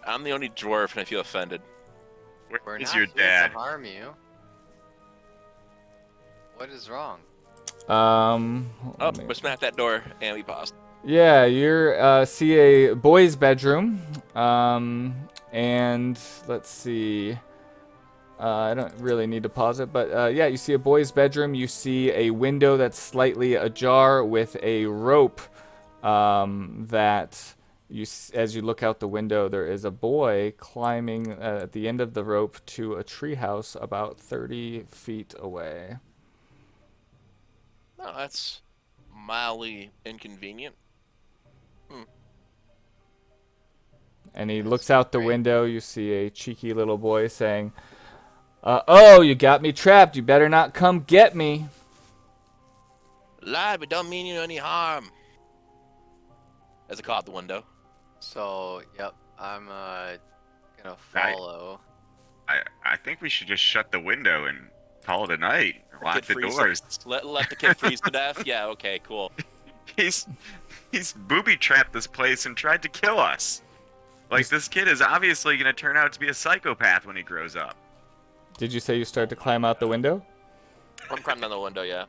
I'm the only dwarf, and I feel offended. We're Where's not your here dad? to harm you. What is wrong? Oh, let me- we smacked that door, and we paused. Yeah, you see a boy's bedroom, and let's see. I don't really need to pause it, but yeah, you see a boy's bedroom. You see a window that's slightly ajar with a rope that as you look out the window, there is a boy climbing at the end of the rope to a treehouse about 30 feet away. No, that's mildly inconvenient. And he looks out the window. You see a cheeky little boy saying, oh, you got me trapped. You better not come get me. Lad, we don't mean you any harm. As I call out the window. So, yep, I'm gonna follow. I think we should just shut the window and call it a night. Lock Kid the freeze- doors. Let the kid freeze to death? Yeah, okay, cool. He's booby trapped this place and tried to kill us. Like, this kid is obviously gonna turn out to be a psychopath when he grows up. Did you say you start to climb out the window? I'm climbing down the window, yeah.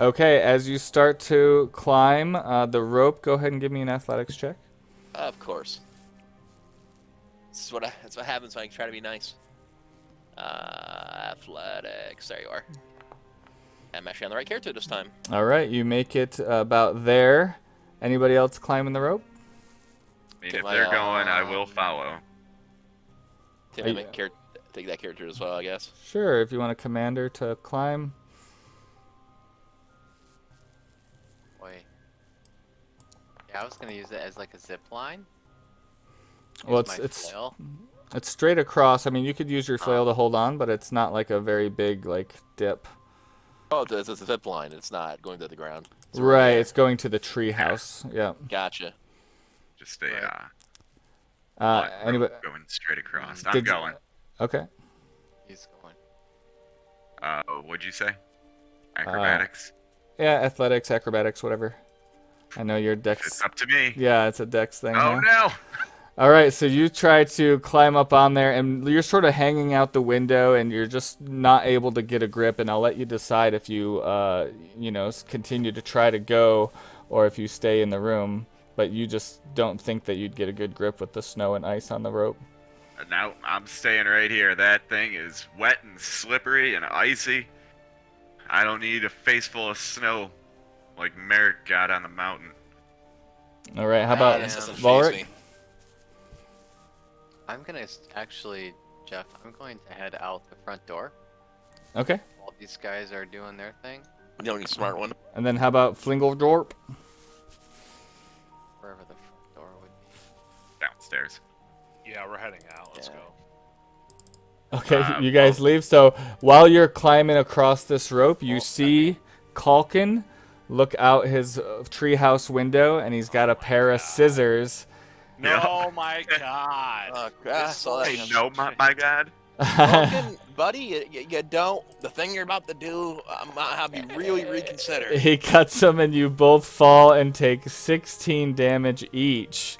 Okay, as you start to climb the rope, go ahead and give me an athletics check. Of course. That's what happens when I try to be nice. Athletics. There you are. I'm actually on the right character this time. All right, you make it about there. Anybody else climbing the rope? mean, Get if my, they're going, I will follow. Can Are I you- take that character as well, I guess? Sure, if you want a commander to climb. Wait. Yeah, I was gonna use it as like a zip line. Well, Use my it's flail. it's straight across. I mean, you could use your flail to hold on, but it's not like a very big like dip. Oh, it's a zip line. It's not going to the ground. It's Right, already there. it's going to the tree house. Yeah. Gotcha. Just a Right. flat Anybody? rope going straight across. Did I'm you- going. Okay. He's going. What'd you say? Acrobatics. Yeah, athletics, acrobatics, whatever. I know your It's dex. up to me. Yeah, it's a dex thing. Oh huh? no! All right, so you try to climb up on there, and you're sort of hanging out the window, and you're just not able to get a grip. And I'll let you decide if you, continue to try to go, or if you stay in the room. But you just don't think that you'd get a good grip with the snow and ice on the rope. Now I'm staying right here. That thing is wet and slippery and icy. I don't need a face full of snow like Merrick got on the mountain. All right, how about This doesn't faze Valric? me. I'm gonna actually, Jeff. I'm going to head out the front door Okay, while these guys are doing their thing. The only smart one. and then how about Flingledorp? Wherever the front door would be. Downstairs. Yeah, we're heading out. Let's Yeah. go. Okay, you guys leave. So while you're climbing across this rope, you Oh, see Calkin look out his treehouse window, and he's got a pair of scissors. No, Yeah. my God. Oh, I saw that. Hey, no, my God. Vulcan, buddy, you don't. The thing you're about to do, I might have you really reconsider. He cuts him, and you both fall and take 16 damage each.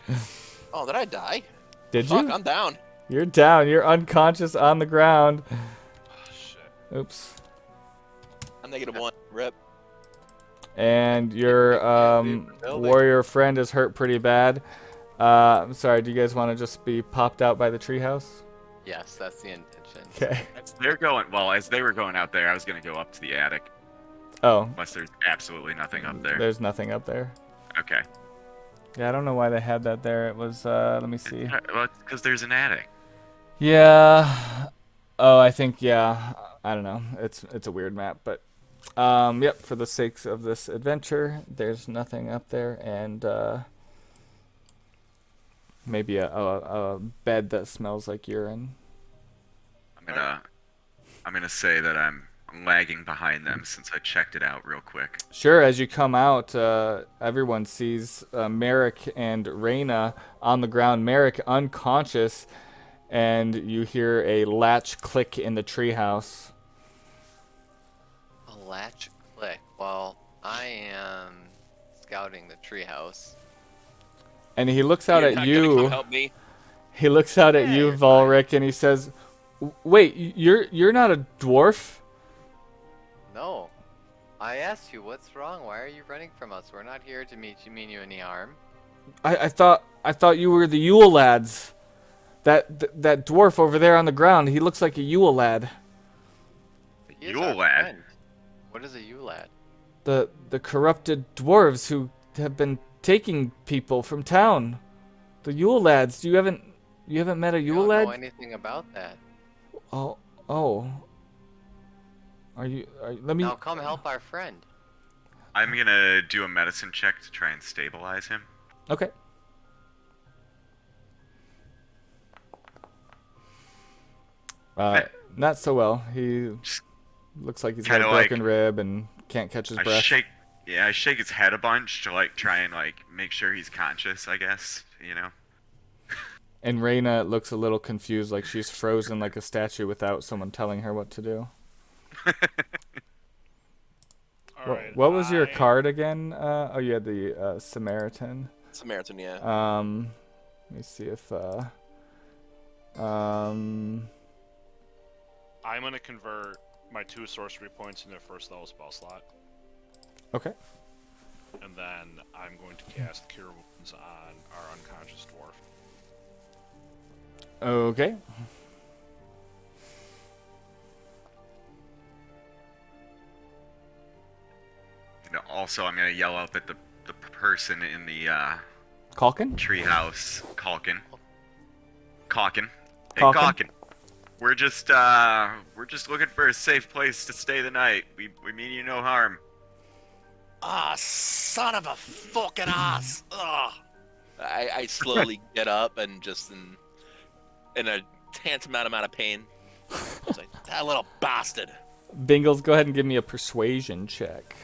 Oh, did I die? Did Fuck, you? I'm down. You're down. You're unconscious on the ground. Oh, shit. Oops. I'm -1. Rip. And your warrior friend is hurt pretty bad. I'm sorry. Do you guys want to just be popped out by the treehouse? Yes, that's the intention. Okay. As they were going out there, I was gonna go up to the attic, Oh, unless there's absolutely nothing up there. there's nothing up there. Okay. Yeah, I don't know why they had that there. It was, let me see. Well, it's because there's an attic. Yeah. Oh, I think, yeah. I don't know. It's a weird map, but yep, for the sakes of this adventure, there's nothing up there, and maybe a bed that smells like urine. I'm gonna say that I'm lagging behind them since I checked it out real quick. Sure, as you come out, everyone sees Merrick and Reyna on the ground. Merrick unconscious, and you hear a latch click in the treehouse. A latch click. Well, I am scouting the treehouse. And he looks out You're at not gonna you. come help me. He looks out at Yeah, you, you're Valric, and he says, "Wait, you're not a dwarf?" No. I asked you, what's wrong? Why are you running from us? We're not here to mean you any harm. I thought you were the Yule lads. That dwarf over there on the ground. He looks like a Yule lad. He is Yule our lad? friend. What is a Yule lad? The corrupted dwarves who have been taking people from town. The Yule lads. You haven't met a I Yule don't lad? know anything about that. Oh. Are you let me Now come help our friend. I'm gonna do a medicine check to try and stabilize him. Okay. Not so well. He looks like he's got a Kinda like- broken rib and can't catch his I breath. shake his head a bunch to try and make sure he's conscious, I guess, you know. And Reyna looks a little confused, like she's frozen like a statue without someone telling her what to do. All right. What was your card again? Oh, you had the Samaritan. Samaritan, yeah. Let me see if I'm gonna convert my 2 sorcery points into a first level spell slot, okay. and then I'm going to cast Cure Wounds on our unconscious dwarf. Okay. And also, I'm gonna yell up at the person in the Calkin? treehouse. Calkin. Hey, Calkin? Calkin. We're just looking for a safe place to stay the night. We mean you no harm. Ah, son of a fucking ass! Ugh. I slowly get up and just in a tantamount amount of pain. I was like, that little bastard. Bingles, go ahead and give me a persuasion check.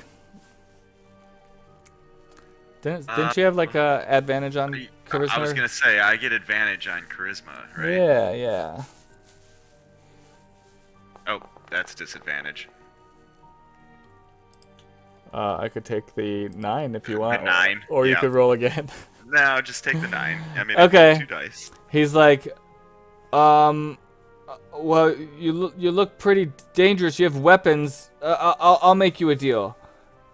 Didn't you have like a advantage on charisma? I was gonna say I get advantage on charisma, right? Yeah. Oh, that's disadvantage. I could take the 9 if you want. The 9? Or you Yeah. could roll again. No, just take the 9. I mean, Okay. 2 dice. He's like, well, you look pretty dangerous. You have weapons. I'll make you a deal.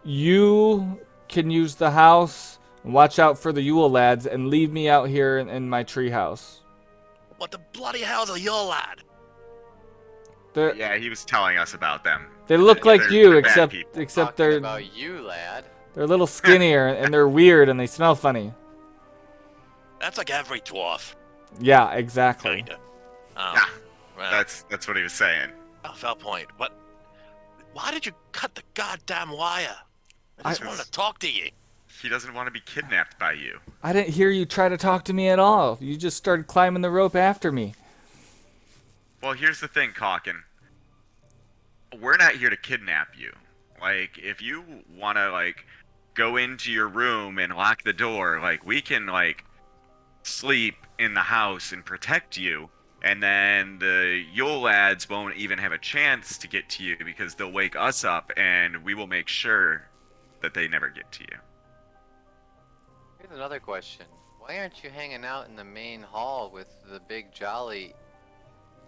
You can use the house and watch out for the Yule lads and leave me out here in my tree house. What the bloody hell's a your lad? Yeah, he was telling us about them. They look like They're you, bad except people. except Talking they're about you, lad. a little skinnier and they're weird and they smell funny. That's like every dwarf. Yeah, exactly. Kinda. Yeah, Well, that's what he was saying. fair point. But why did you cut the goddamn wire? I just wanted to talk to you. He doesn't want to be kidnapped by you. I didn't hear you try to talk to me at all. You just started climbing the rope after me. Well, here's the thing, Calkin. We're not here to kidnap you. Like, if you want to, like, go into your room and lock the door, like, we can, like, sleep in the house and protect you. And then the Yule lads won't even have a chance to get to you because they'll wake us up and we will make sure that they never get to you. Here's another question. Why aren't you hanging out in the main hall with the big jolly,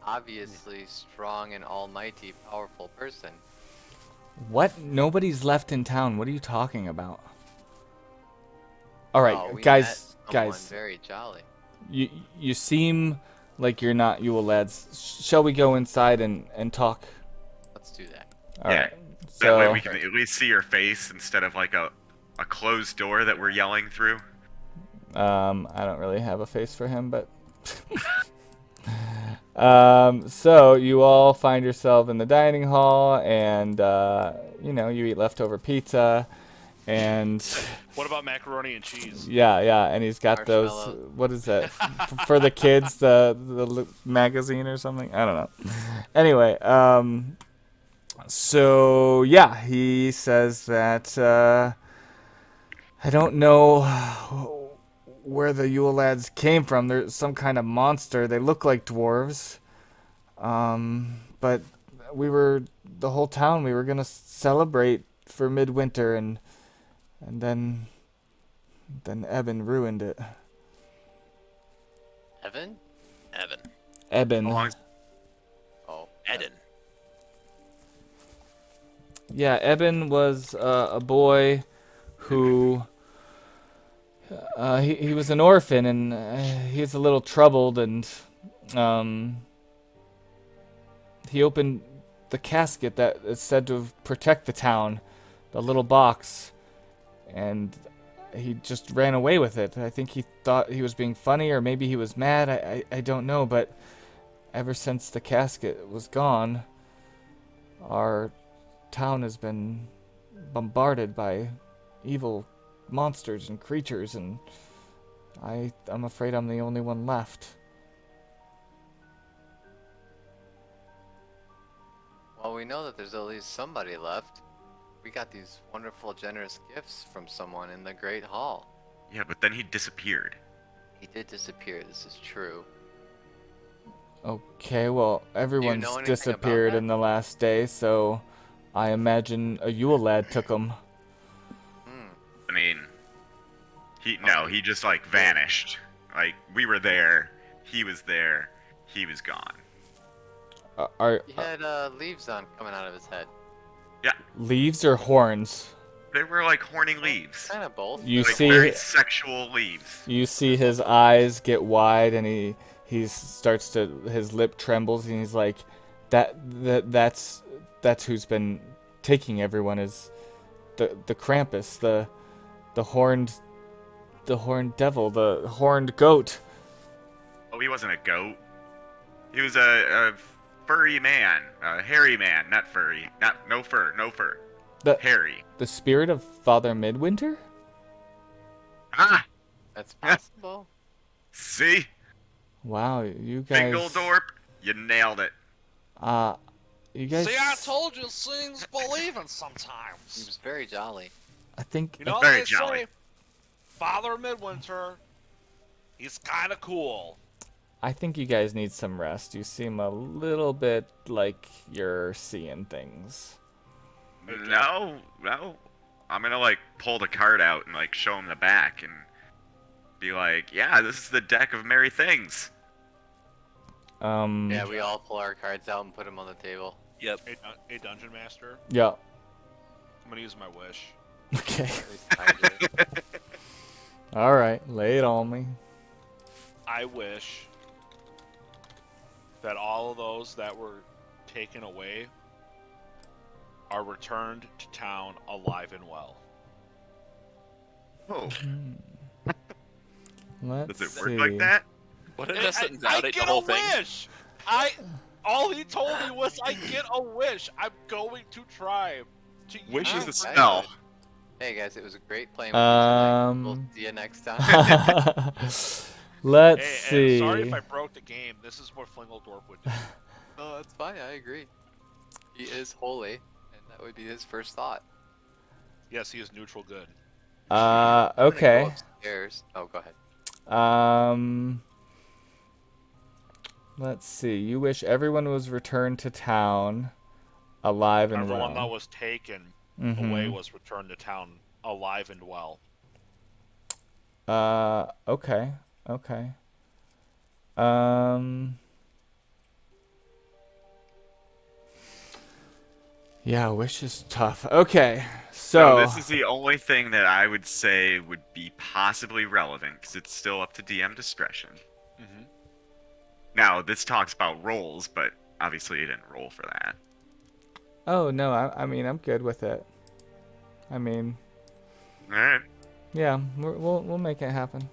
obviously strong and almighty powerful person? What? Nobody's left in town. What are you talking about? All right, Oh, we met guys. someone very jolly. You seem like you're not Yule lads. Shall we go inside and talk? Let's do that. All Yeah. right. That way So, we can at least see your face instead of, like, a closed door that we're yelling through. I don't really have a face for him, but so you all find yourself in the dining hall, and you eat leftover pizza, and What about macaroni and cheese? yeah, and he's got those. Marshmallow. What is that for the kids? The magazine or something? I don't know. Anyway, so yeah, he says that I don't know where the Yule lads came from. They're some kind of monster. They look like dwarves. But the whole town, we were gonna celebrate for Midwinter, and then Eben ruined it. Evan? Eben. How long is- Oh. Eden. Yeah, Eben was a boy who he was an orphan, and he's a little troubled, and he opened the casket that is said to protect the town, the little box, and he just ran away with it. I think he thought he was being funny, or maybe he was mad. I don't know, but ever since the casket was gone, our town has been bombarded by evil monsters and creatures, and I'm afraid I'm the only one left. Well, we know that there's at least somebody left. We got these wonderful, generous gifts from someone in the Great Hall. Yeah, but then he disappeared. He did disappear, this is true. Okay, well, everyone's know anything disappeared about that? in the last day, so I imagine a Yule lad took them. I mean, he just, like, vanished. Like, we were there, he was there, he was gone. He had leaves on coming out of his head. Yeah, Leaves or horns? they were like horny leaves. Kind of both. You Like see, very sexual leaves. you see his eyes get wide, and he starts to, his lip trembles, and he's like, that's who's been taking everyone, is the Krampus, the horned the horned devil, the horned goat. Oh, he wasn't a goat. He was a furry man, a hairy man, not furry, no fur. Hairy. The spirit of Father Midwinter? Ah, That's possible. see, Wow, you guys. Fingledorp, you nailed it. You guys. See, I told you, seeing's believing He sometimes. was very jolly. I think. You know what Very they jolly. say? Father Midwinter, he's kind of cool. I think you guys need some rest. You seem a little bit like you're seeing things. No. I'm gonna like pull the card out and like show him the back and be like, yeah, this is the deck of merry things. Yeah, we all pull our cards out and put them on the table. Yep. A dungeon master. Yeah. I'm gonna use my wish. Okay. At least I do. All right. Lay it on me. I wish that all of those that were taken away are returned to town alive and well. Oh, Let's does it see. work like that? What if I that's get the a whole thing? wish. All he told me was I get a wish. I'm going to try. To Wish use is a it. spell. Hey guys, it was a great playing with you tonight. We'll see you next time. Let's Hey, see. sorry if I broke the game. This is what Flingeldorf would do. Oh, that's fine. I agree. He is holy, and that would be his first thought. Yes, he is neutral good. I'm gonna go Okay. upstairs. Oh, go ahead. Let's see. You wish everyone was returned to town alive and Everyone that well. was taken Mhm. away was returned to town alive and well. Okay. Okay. Yeah, wish is tough. Okay. So, this is the only thing that I would say would be possibly relevant because it's still up to DM discretion. Mm-hmm. Now, this talks about rolls, but obviously you didn't roll for that. oh no, I mean I'm good with it. I mean, All right. yeah, we'll make it happen.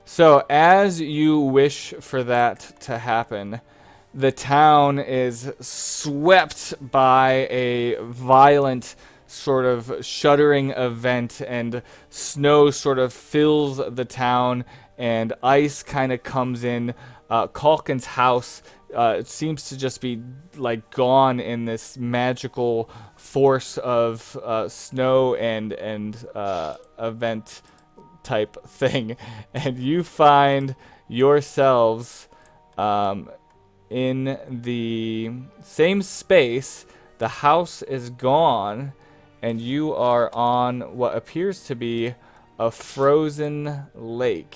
So as you wish for that to happen, the town is swept by a violent sort of shuddering event, and snow sort of fills the town, and ice kind of comes in. Calkin's house it seems to just be like gone in this magical force of snow and event type thing, and you find yourselves in the same space. The house is gone, and you are on what appears to be a frozen lake.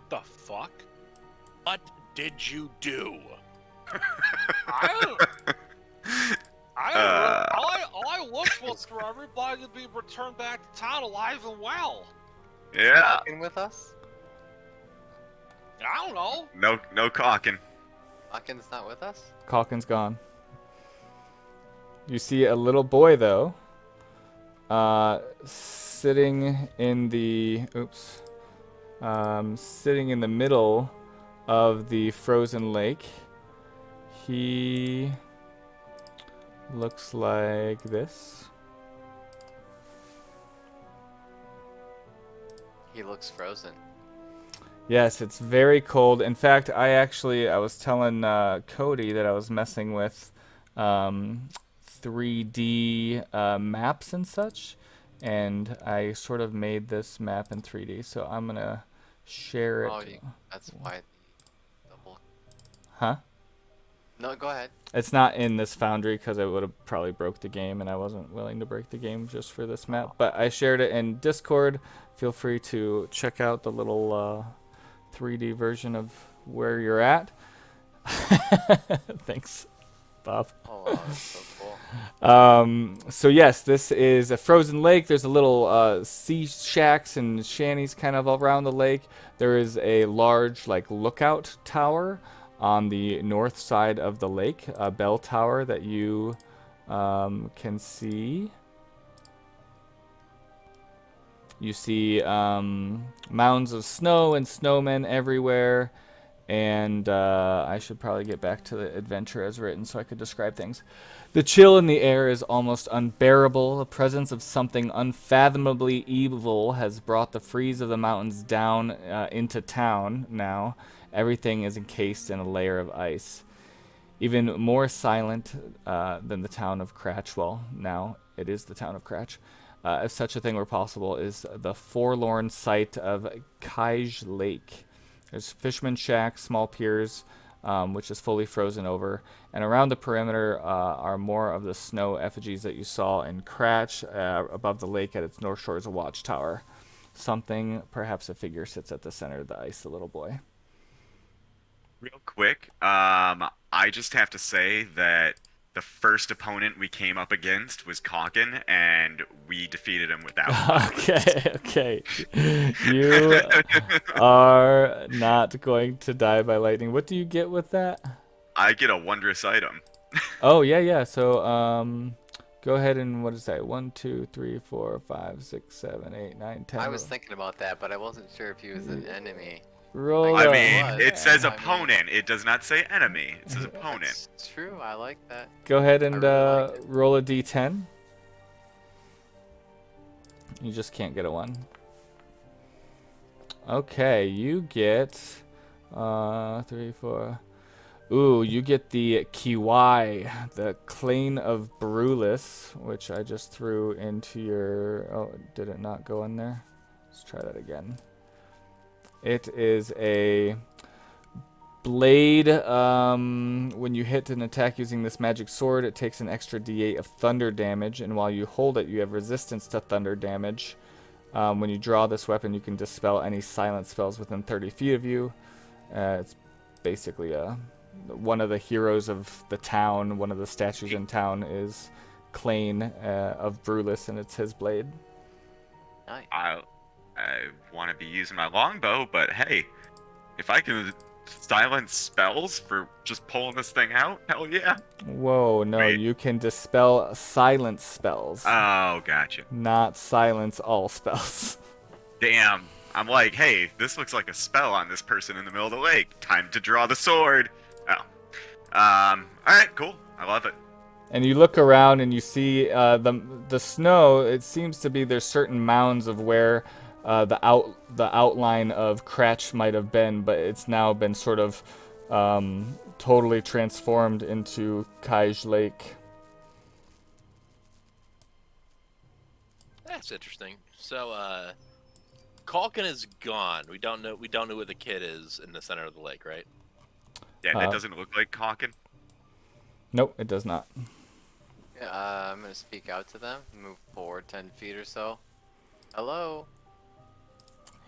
The fuck? What did you do? All I looked was for everybody to be returned back to town alive and well. Yeah. Talking with us? I don't know. No caulking. Hawkins not with us? Calkin's gone. You see a little boy though, sitting in the sitting in the middle of the frozen lake. He looks like this. He looks frozen. Yes, it's very cold. In fact, I was telling Cody that I was messing with 3D maps and such, and I sort of made this map in 3D, so I'm gonna share it. Oh, that's why the double. Huh? No, go ahead. It's not in this Foundry because it would have probably broke the game, and I wasn't willing to break the game just for this map. But I shared it in Discord. Feel free to check out the little 3D version of where you're at. Thanks, Bob. Oh, wow, that's so cool. So yes, this is a frozen lake. There's a little sea shacks and shanties kind of around the lake. There is a large lookout tower on the north side of the lake, a bell tower that you can see. You see mounds of snow and snowmen everywhere. And I should probably get back to the adventure as written so I could describe things. The chill in the air is almost unbearable. The presence of something unfathomably evil has brought the freeze of the mountains down into town now. Everything is encased in a layer of ice. Even more silent than the town of Cratch, well, now it is the town of Cratch, if such a thing were possible, is the forlorn sight of Kaj Lake. There's fisherman shacks, small piers, which is fully frozen over. And around the perimeter are more of the snow effigies that you saw in Cratch. Above the lake at its north shore is a watchtower. Something, perhaps a figure, sits at the center of the ice, the little boy. Real quick, I just have to say that the first opponent we came up against was Calkin, and we defeated him without violence. Okay. You are not going to die by lightning. What do you get with that? I get a wondrous item. Oh, yeah. So, go ahead and, what is that? 1, 2, 3, 4, 5, 6, 7, 8, 9, 10. I was thinking about that, but I wasn't sure if he was an enemy. Roll I a- mean, it says I mean- opponent. It does not say enemy. It says opponent. It's true, I like that. Go ahead and really like it. roll a d10. You just can't get a 1. Okay, you get 3, 4. Ooh, you get the Kiwai, the Clane of Brulus, which I just threw into your... Oh, did it not go in there? Let's try that again. It is a blade. When you hit an attack using this magic sword, it takes an extra d8 of thunder damage, and while you hold it, you have resistance to thunder damage. When you draw this weapon, you can dispel any silent spells within 30 feet of you. It's basically one of the heroes of the town, one of the statues in town is Clane of Brulus, and it's his blade. Nice. I want to be using my longbow, but hey, if I can silence spells for just pulling this thing out, hell yeah. Whoa, no, Wait. you can dispel silence spells, Oh, gotcha. not silence all spells. Damn. I'm like, hey, this looks like a spell on this person in the middle of the lake. Time to draw the sword. Oh. Alright, cool. I love it. And you look around and you see the snow. It seems to be there's certain mounds of where the outline of Cratch might have been, but it's now been sort of totally transformed into Kaj Lake. That's interesting. So, Calkin is gone. We don't know where the kid is in the center of the lake, right? Yeah, that doesn't look like Calkin. Nope, it does not. Yeah, I'm gonna speak out to them, move forward 10 feet or so. Hello?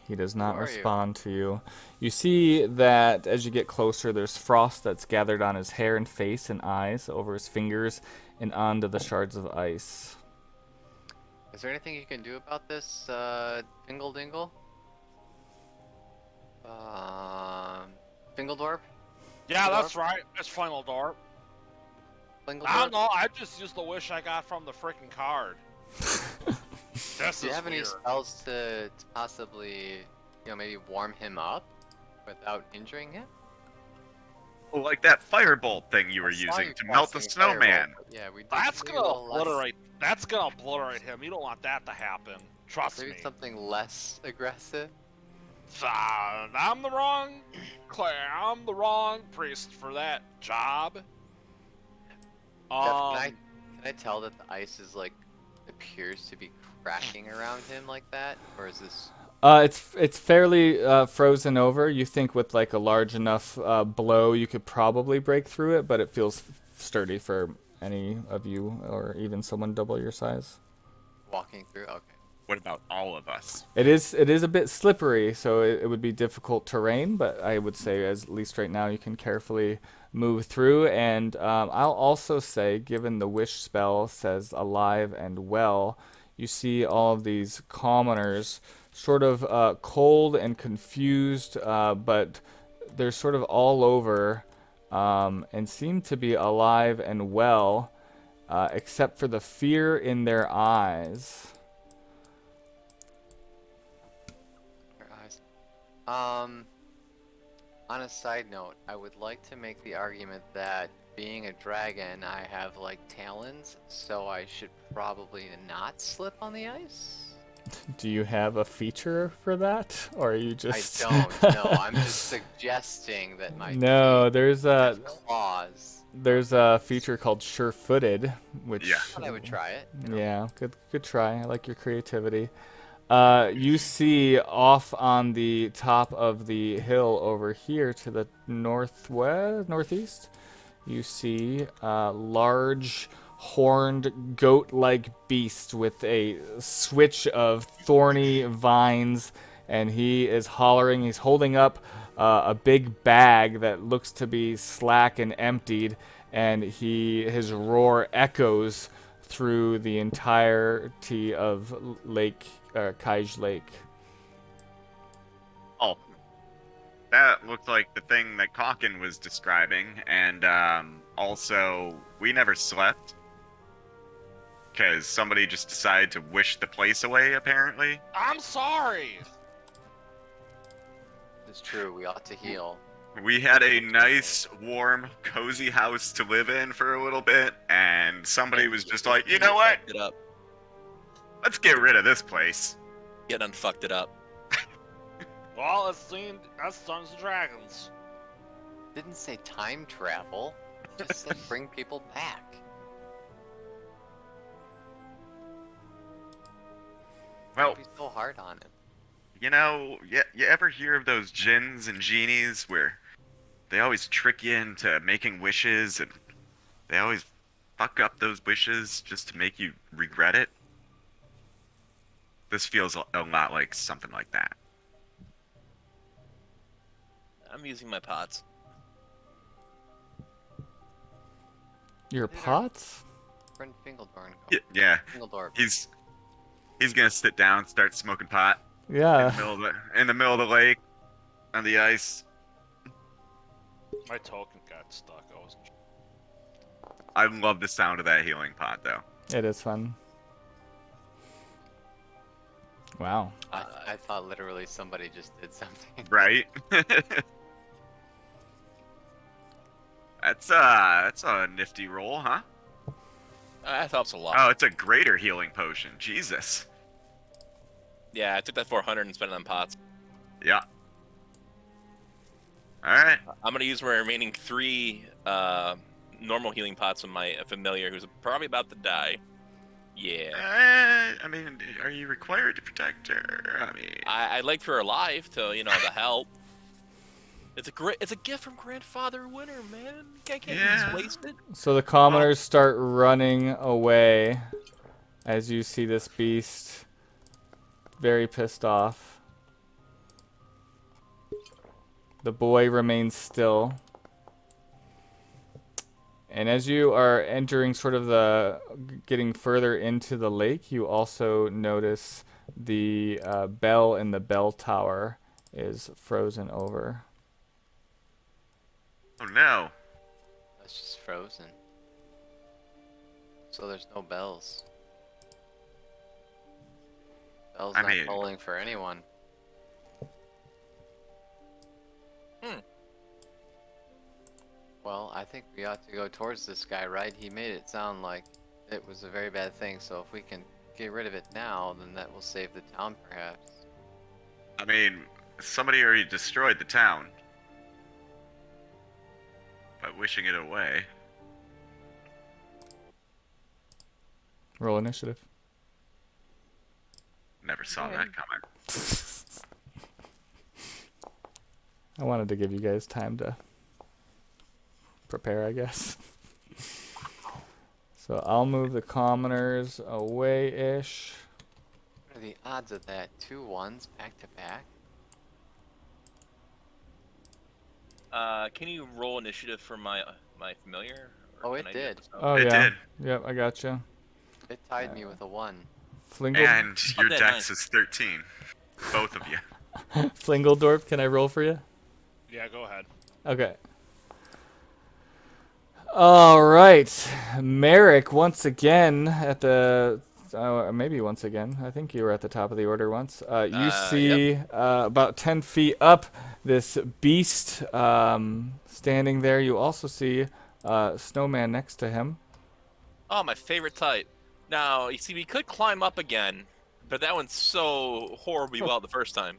He does not Who are you? respond to you. You see that as you get closer, there's frost that's gathered on his hair and face and eyes, over his fingers, and onto the shards of ice. Is there anything you can do about this, Dingle Dingle? Fingledorp? Yeah, Fingledorp? that's right. It's Fingledorp. I Fingledorp? don't know. I just used the wish I got from the freaking card. This Do you is have any weird. spells to possibly, maybe warm him up without injuring him? Oh, like that firebolt thing you were I saw using you to melt the casting Firebolt, snowman. but yeah, we did That's need a gonna little less- obliterate. That's gonna obliterate him. You don't want that to happen. Trust Maybe me. something less aggressive. I'm the wrong I'm the wrong priest for that job. Jeff, can I tell that the ice is appears to be cracking around him like that, or is this? It's fairly frozen over. You think with like a large enough blow, you could probably break through it, but it feels sturdy for any of you or even someone double your size. Walking through? Okay. What about all of us? It is a bit slippery, so it would be difficult terrain, but I would say at least right now you can carefully move through. And I'll also say, given the wish spell says alive and well, you see all of these commoners sort of cold and confused, but they're sort of all over and seem to be alive and well, except for the fear in their eyes. On a side note, I would like to make the argument that being a dragon, I have like talons, so I should probably not slip on the ice. Do you have a feature for that, or are you just? I don't know. I'm just suggesting that my No, feet there's have a claws. feature called sure-footed, which Yeah. But I would try it. You know? yeah, good try. I like your creativity. You see off on the top of the hill over here to the northeast, you see a large horned goat-like beast with a switch of thorny vines, and he is hollering. He's holding up a big bag that looks to be slack and emptied, and his roar echoes through the entirety of Kaij Lake. Oh, that looked like the thing that Calkin was describing, and also we never slept because somebody just decided to wish the place away. Apparently, I'm sorry. It's true. We ought to heal. we had a nice, warm, cozy house to live in for a little bit, and somebody was just like, you know what? Fucked it up. Let's get rid of this place. Get unfucked it up. Well, that's Dungeons and Dragons. Didn't say time travel. Just said bring people back. Well, Don't be so hard on him. you know, you ever hear of those djinns and genies where they always trick you into making wishes, and they always fuck up those wishes just to make you regret it? This feels a lot like something like that. I'm using my pots. Your pots? Friend Fingeldorn. Yeah, Fingeldorf. he's gonna sit down, start smoking pot Yeah. in the middle of the lake, on the ice. My token got stuck. I wasn't sure. I love the sound of that healing pot, though. It is fun. Wow. I thought literally somebody just did something. Right? That's a nifty roll, huh? That helps a lot. Oh, it's a greater healing potion. Jesus. Yeah, I took that 400 and spent it on pots. Yeah. All right. I'm gonna use my remaining 3 normal healing pots on my familiar, who's probably about to die. Yeah. I mean, are you required to protect her? I mean, I'd like for her alive to, to help. It's a gift from Grandfather Winter, man. Can't Yeah. just waste it. So the commoners start running away as you see this beast very pissed off. The boy remains still. And as you are entering getting further into the lake, you also notice the bell in the bell tower is frozen over. oh no. That's just frozen. So there's no bells. Bells I not mean- tolling for anyone. Well, I think we ought to go towards this guy, right? He made it sound like it was a very bad thing, so if we can get rid of it now, then that will save the town, perhaps. I mean, somebody already destroyed the town by wishing it away. Roll initiative. Never saw that coming. I wanted to give you guys time to prepare, I guess. So I'll move the commoners away-ish. What are the odds of that? 2 1s back to back? Can you roll initiative for my familiar? Oh, Or it can I do did. it myself? Oh It yeah. did. Yep, I gotcha. It tied me with a 1. And your Okay, dex nice. is 13. Both of you. Flingeldorf, can I roll for you? Yeah, go ahead. Okay. All right, Merrick once again at the maybe once again. I think you were at the top of the order once. You Yep. see about 10 feet up this beast standing there. You also see Snowman next to him. Oh, my favorite type. Now, you see, we could climb up again, but that one's so horribly well the first time.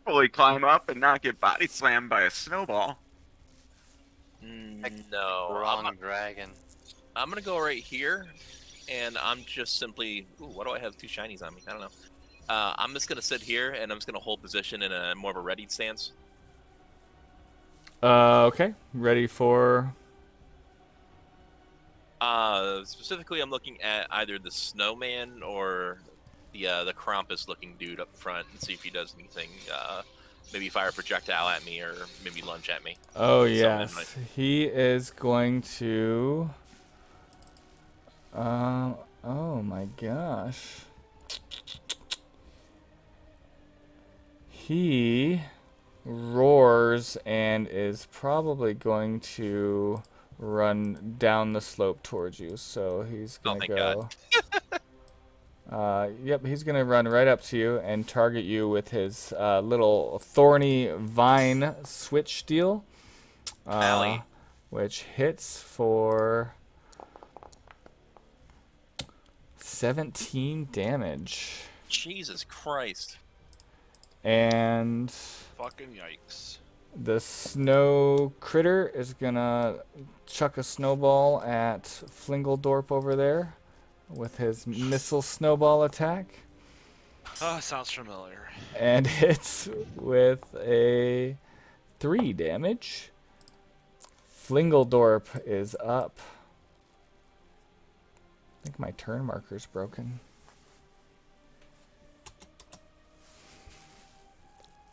Fully climb up and not get body slammed by a snowball. No. Wrong dragon. I'm going to go right here, and I'm just simply... Ooh, why do I have 2 shinies on me? I don't know. I'm just going to sit here, and I'm just going to hold position in a more of a ready stance. Okay, ready for... Specifically, I'm looking at either the snowman or the Krampus-looking dude up front and see if he does anything. Maybe fire a projectile at me or maybe lunge at me. Oh, Something yes. like- He is going to... oh, my gosh. He roars and is probably going to run down the slope towards you. So he's Oh, going to thank God. go... yep, he's going to run right up to you and target you with his little thorny vine switch deal. Alley. Which hits for 17 damage. Jesus Christ. And Fucking yikes. the snow critter is going to chuck a snowball at Flingledorp over there with his missile snowball attack. Oh, sounds familiar. And hits with a 3 damage. Flingledorp is up. I think my turn marker's broken.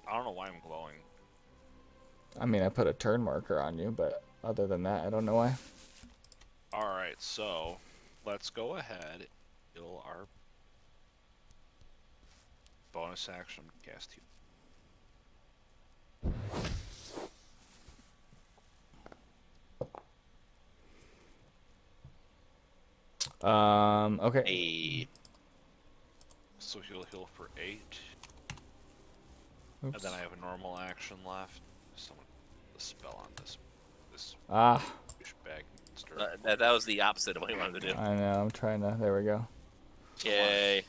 I don't know why I'm glowing. I mean, I put a turn marker on you, but other than that, I don't know why. Alright, so let's go ahead and heal our bonus action cast heal. Okay. Hey. So he'll heal for 8. Oops. And then I have a normal action left. Someone put the spell on this Ah, douchebag monster. That was the opposite of what he wanted to do. I know. I'm trying to. There we go. Yay.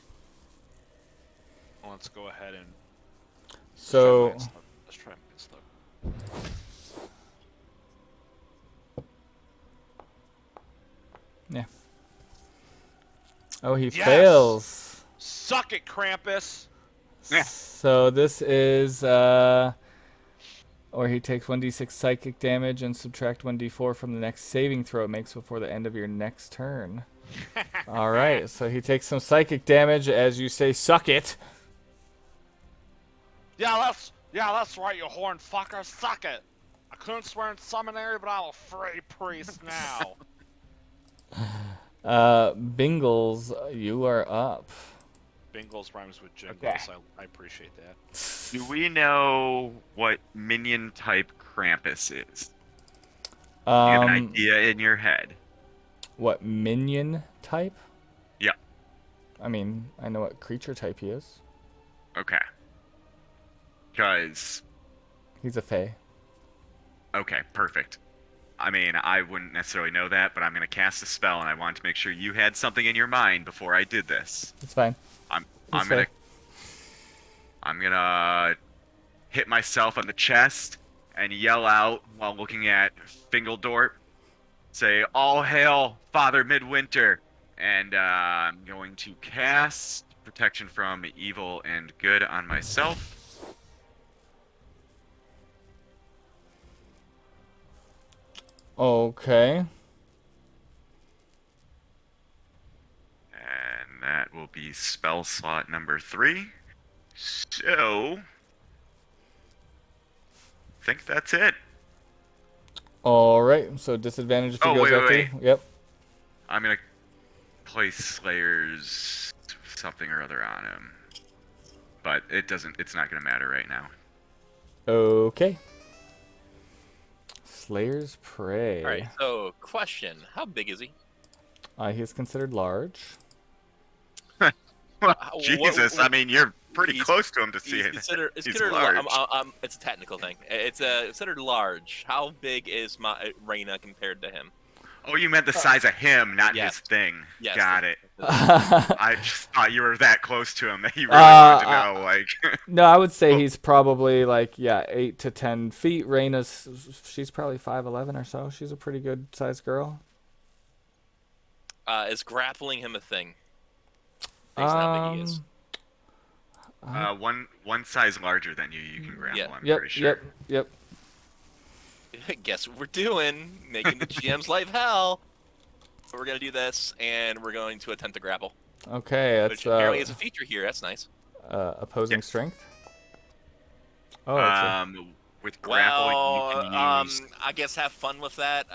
Let's go ahead and So, let's try Mind Slip. yeah. Oh, he Yes! fails. Suck it, Krampus! Yeah. So this is or he takes 1d6 psychic damage and subtract 1d4 from the next saving throw it makes before the end of your next turn. All right, so he takes some psychic damage as you say, "Suck it." Yeah, that's right, you horned fucker. Suck it. I couldn't swear in seminary, but I'm a free priest now. Bingles, you are up. Bingles rhymes with jingles. Okay. I appreciate that. Do we know what minion type Krampus is? You have an idea in your head. What minion type? Yeah. I mean, I know what creature type he is. Okay. Because, He's a fae. okay, perfect. I mean, I wouldn't necessarily know that, but I'm going to cast a spell, and I wanted to make sure you had something in your mind before I did this. It's fine. I'm gonna hit myself on the chest and yell out while looking at Fingledorp. Say, "All hail, Father Midwinter!" And I'm going to cast protection from evil and good on myself. Okay. And that will be spell slot number 3. So, I think that's it. All right. So disadvantage if he Oh, goes wait, after wait. you. Yep. I'm gonna place Slayer's something or other on him, but it's not gonna matter right now. Okay. Slayer's Prey. All right. So, question: how big is he? He is considered large. Jesus, I mean, you're pretty He's- close to him to see He's it. considered, it's He's considered large. it's a technical thing. It's considered large. How big is my Reyna compared to him? Oh, you meant the size of him, not Yes. his thing. Yes. Got it. No, I just thought you were that close to him that you really wanted to know. Like, I would say he's probably like 8 to 10 feet. She's probably 5'11" or so. She's a pretty good sized girl. Is grappling him a thing? Based on how big he is. one size larger than you can grapple. Yeah. I'm Yep, pretty sure. yep. Guess what we're doing? Making the GM's life hell. So we're gonna do this, and we're going to attempt to grapple. Okay, Which that's apparently is a feature here. That's nice. opposing Yeah. strength. Oh, it's With grappling, Well, you can use I guess have fun with that.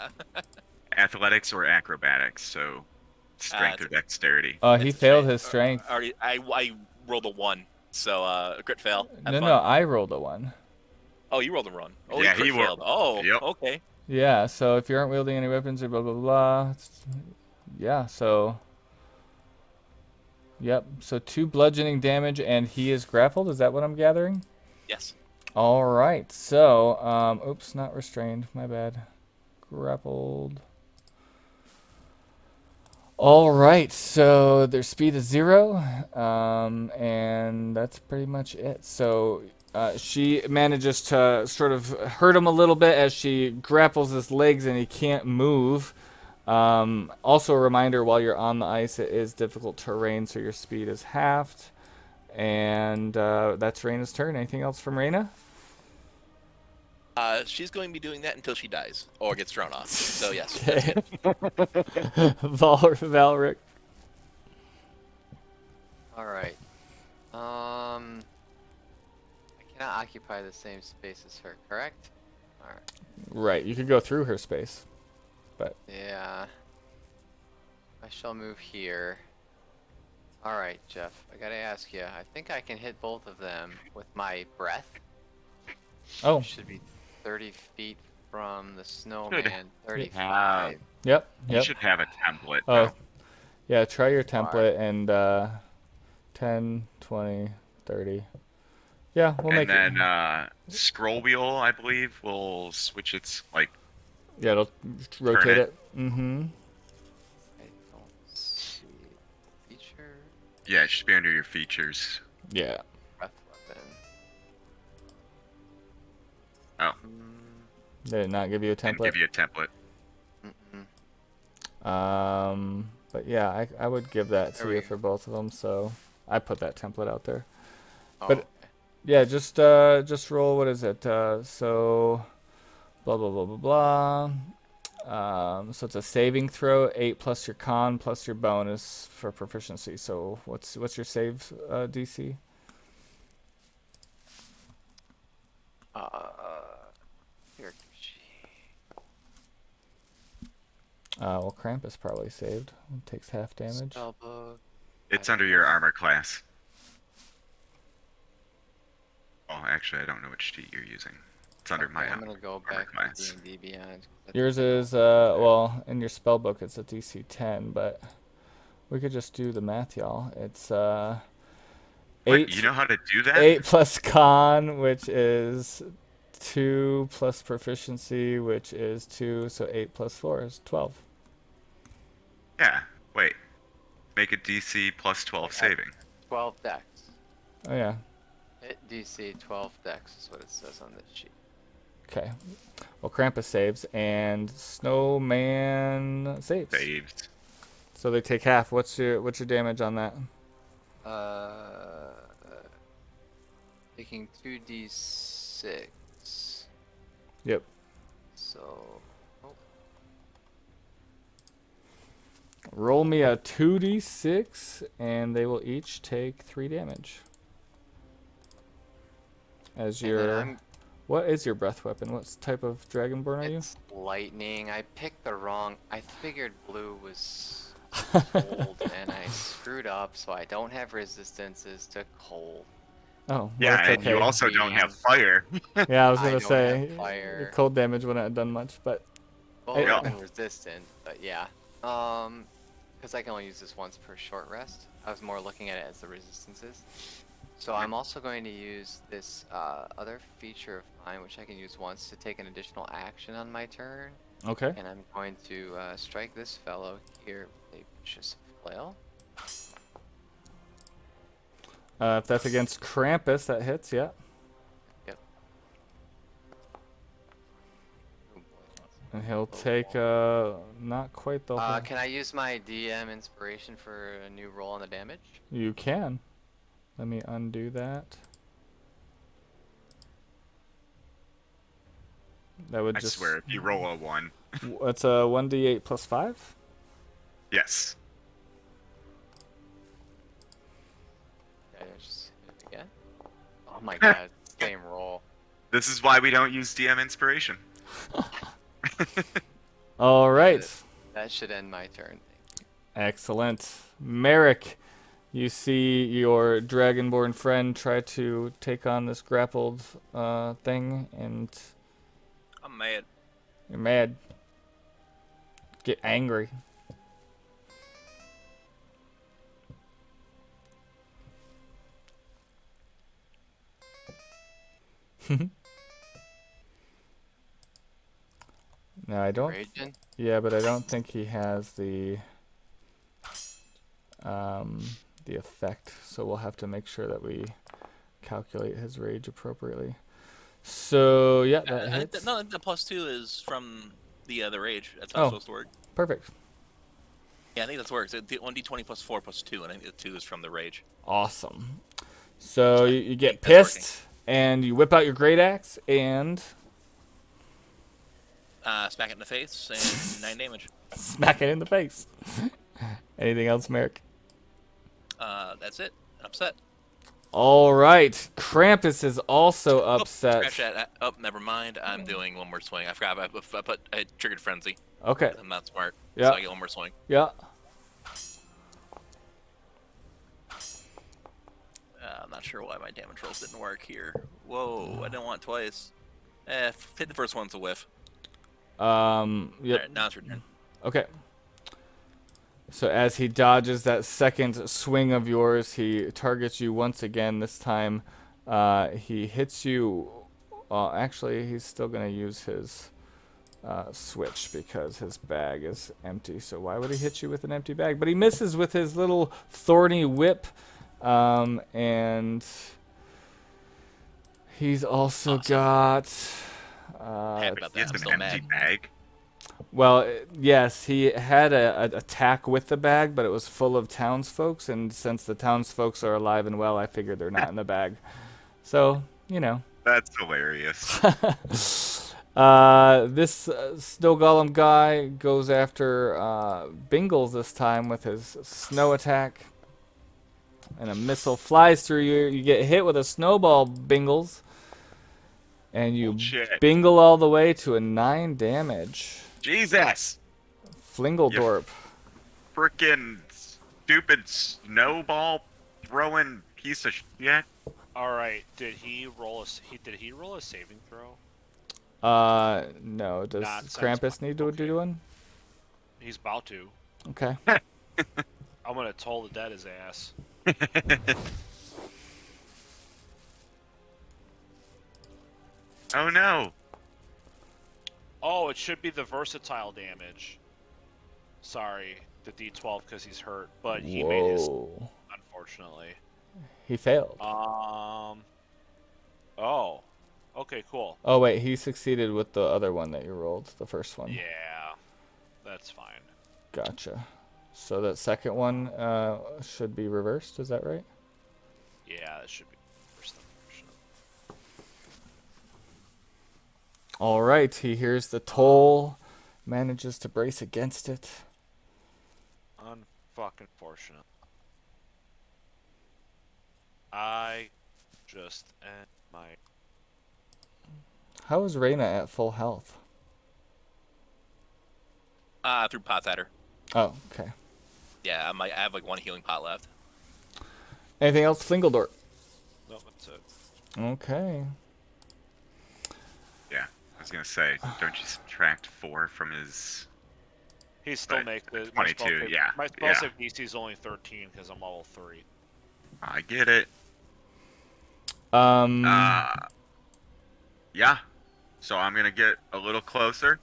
athletics or acrobatics. So strength or dexterity. he It's a failed strength. his strength. I rolled a 1, so crit fail. Have No, fun. I rolled a 1. Oh, you rolled a 1. Oh, Yeah, you crit he failed. Oh, Yep. okay. Yeah, so if you aren't wielding any weapons or blah blah blah. Yeah, so. Yep, so 2 bludgeoning damage, and he is grappled. Is that what I'm gathering? Yes. All right, so oops, not restrained. My bad. Grappled. All right, so their speed is 0, and that's pretty much it. So she manages to sort of hurt him a little bit as she grapples his legs, and he can't move. Also, a reminder: while you're on the ice, it is difficult terrain, so your speed is halved. And that's Reyna's turn. Anything else from Reyna? She's going to be doing that until she dies or gets thrown off. So yes. Okay. Valric. All right. I cannot occupy the same space as her, correct? All right. Right, you could go through her space. Yeah. I shall move here. All right, Jeff. I gotta ask you. I think I can hit both of them with my breath. Oh, Should be 30 feet from the snowman. 35. have- yep. You should have a template. Oh, though. yeah, try your template and 10, 20, 30. Yeah, we'll make And it. then scroll wheel, I believe, will switch its like. Yeah, it'll rotate it. it. Mm-hmm. I don't see feature. Yeah, it should be under your features. Yeah. Breath weapon. Oh. Did it not give you a And template? give you a template. But yeah, I would give that There to we you go. for both of them, so I put that template out there. Oh, But- okay. Yeah, just roll, what is it? So blah blah blah blah blah. So it's a saving throw, 8 plus your con plus your bonus for proficiency. So what's your save DC? Character sheet. Well, Krampus probably saved. Takes half damage. Spellbook. It's under your armor class. Oh, actually, I don't know which sheet you're using. It's under my I'm gonna go armor back class. to D&D Beyond. 'cause I Yours think I know is what well, in your spell book it's a DC 10, but we could just do the math, y'all. It's What, 8 you know how to do that? 8 plus con, which is 2 plus proficiency, which is 2, so 8 plus 4 is 12. Yeah. Wait. Make a DC plus 12 saving. 12 dex. Oh yeah. Hit DC 12 dex is what it says on this sheet. Okay. Well, Krampus saves and Snowman saves. Saved. So they take half. What's your damage on that? Taking 2d6. Yep. So, Roll me a 2d6 and they will each take 3 damage. As and then your what is your breath weapon? What type of dragonborn are you? it's lightning. I picked the wrong. I figured blue was cold, and I screwed up, so I don't have resistances to cold. Oh, well, Yeah, that's and okay. you also don't have fire. Yeah, I was I gonna don't say have fire. your cold damage wouldn't have done much, but Well, Hey, I've yeah. been resistant, but yeah. because I can only use this once per short rest, I was more looking at it as the resistances. So I'm also going to use this other feature of mine, which I can use once to take an additional action on my turn. Okay. And I'm going to strike this fellow here with a vicious flail. If that's against Krampus, that hits, yeah. Yep. Oh boy. And he'll take not quite the whole. Can I use my DM inspiration for a new roll on the damage? You can. Let me undo that. That would I just. swear, if you roll a 1. It's a 1d8 plus 5. Yes. I just hit it again. Oh my god, same roll. This is why we don't use DM inspiration. All right. That should end my turn. Excellent. Merrick, you see your dragonborn friend try to take on this grappled thing, and I'm mad. you're mad. Get angry. No, I don't. Raging? Yeah, but I don't think he has the effect. So we'll have to make sure that we calculate his rage appropriately. So yeah, that hits. No, the +2 is from the rage. That's how it's supposed to work. Perfect. Yeah, I think that works. 1d20 + 4 + 2, and I think the 2 is from the rage. Awesome. So you get That's pissed, and you whip out your great axe, and Smack it in the face, and 9 damage. smack it in the face. Anything else, Merrick? That's it. Upset. All right. Krampus is also upset. Scratch that. Oh, never mind. I'm doing one more swing. I forgot. I triggered frenzy. Okay. I'm not smart. Yeah. So I get one more swing. Yeah. I'm not sure why my damage rolls didn't work here. Whoa, I didn't want it twice. Hit the first one's a whiff. Yep. Alright, now it's your turn. Okay. So as he dodges that second swing of yours, he targets you once again. This time, he hits you. Actually, he's still going to use his switch because his bag is empty. So why would he hit you with an empty bag? But he misses with his little thorny whip. And he's also got... Happy about He that. has I'm an still empty mad. bag. Well, yes, he had a attack with the bag, but it was full of townsfolks, and since the townsfolks are alive and well, I figured they're not in the bag. So, you know. That's hilarious. This snow golem guy goes after Bingles this time with his snow attack. And a missile flies through you. You get hit with a snowball, Bingles. And you Bullshit. bingle all the way to a 9 damage. Jesus! Flingeldorp. Frickin' stupid snowball throwing piece of shit. All right. Did he roll a saving throw? No. Does Not Krampus need to do one? He's about to. Okay. I'm gonna toll the dead his ass. Oh no! Oh, it should be the versatile damage. Sorry, the D12 because he's hurt, but he made his, Whoa. unfortunately. He failed. Oh. Okay, cool. Oh, wait. He succeeded with the other one that you rolled, the first one. Yeah, that's fine. Gotcha. So that second one should be reversed. Is that right? Yeah, that should be first unfortunately. All right. He hears the toll, manages to brace against it. Unfucking fortunate. I just end my. How is Reyna at full health? Through pots at her. Oh, okay. Yeah, I have like one healing pot left. Anything else, Flingeldorp? No, that's it. Okay. Yeah, I was gonna say, don't you subtract 4 from his He still But makes it. 22, yeah. My spell save DC is only 13 because I'm level 3. I get it. Um, Yeah. So I'm gonna get a little closer,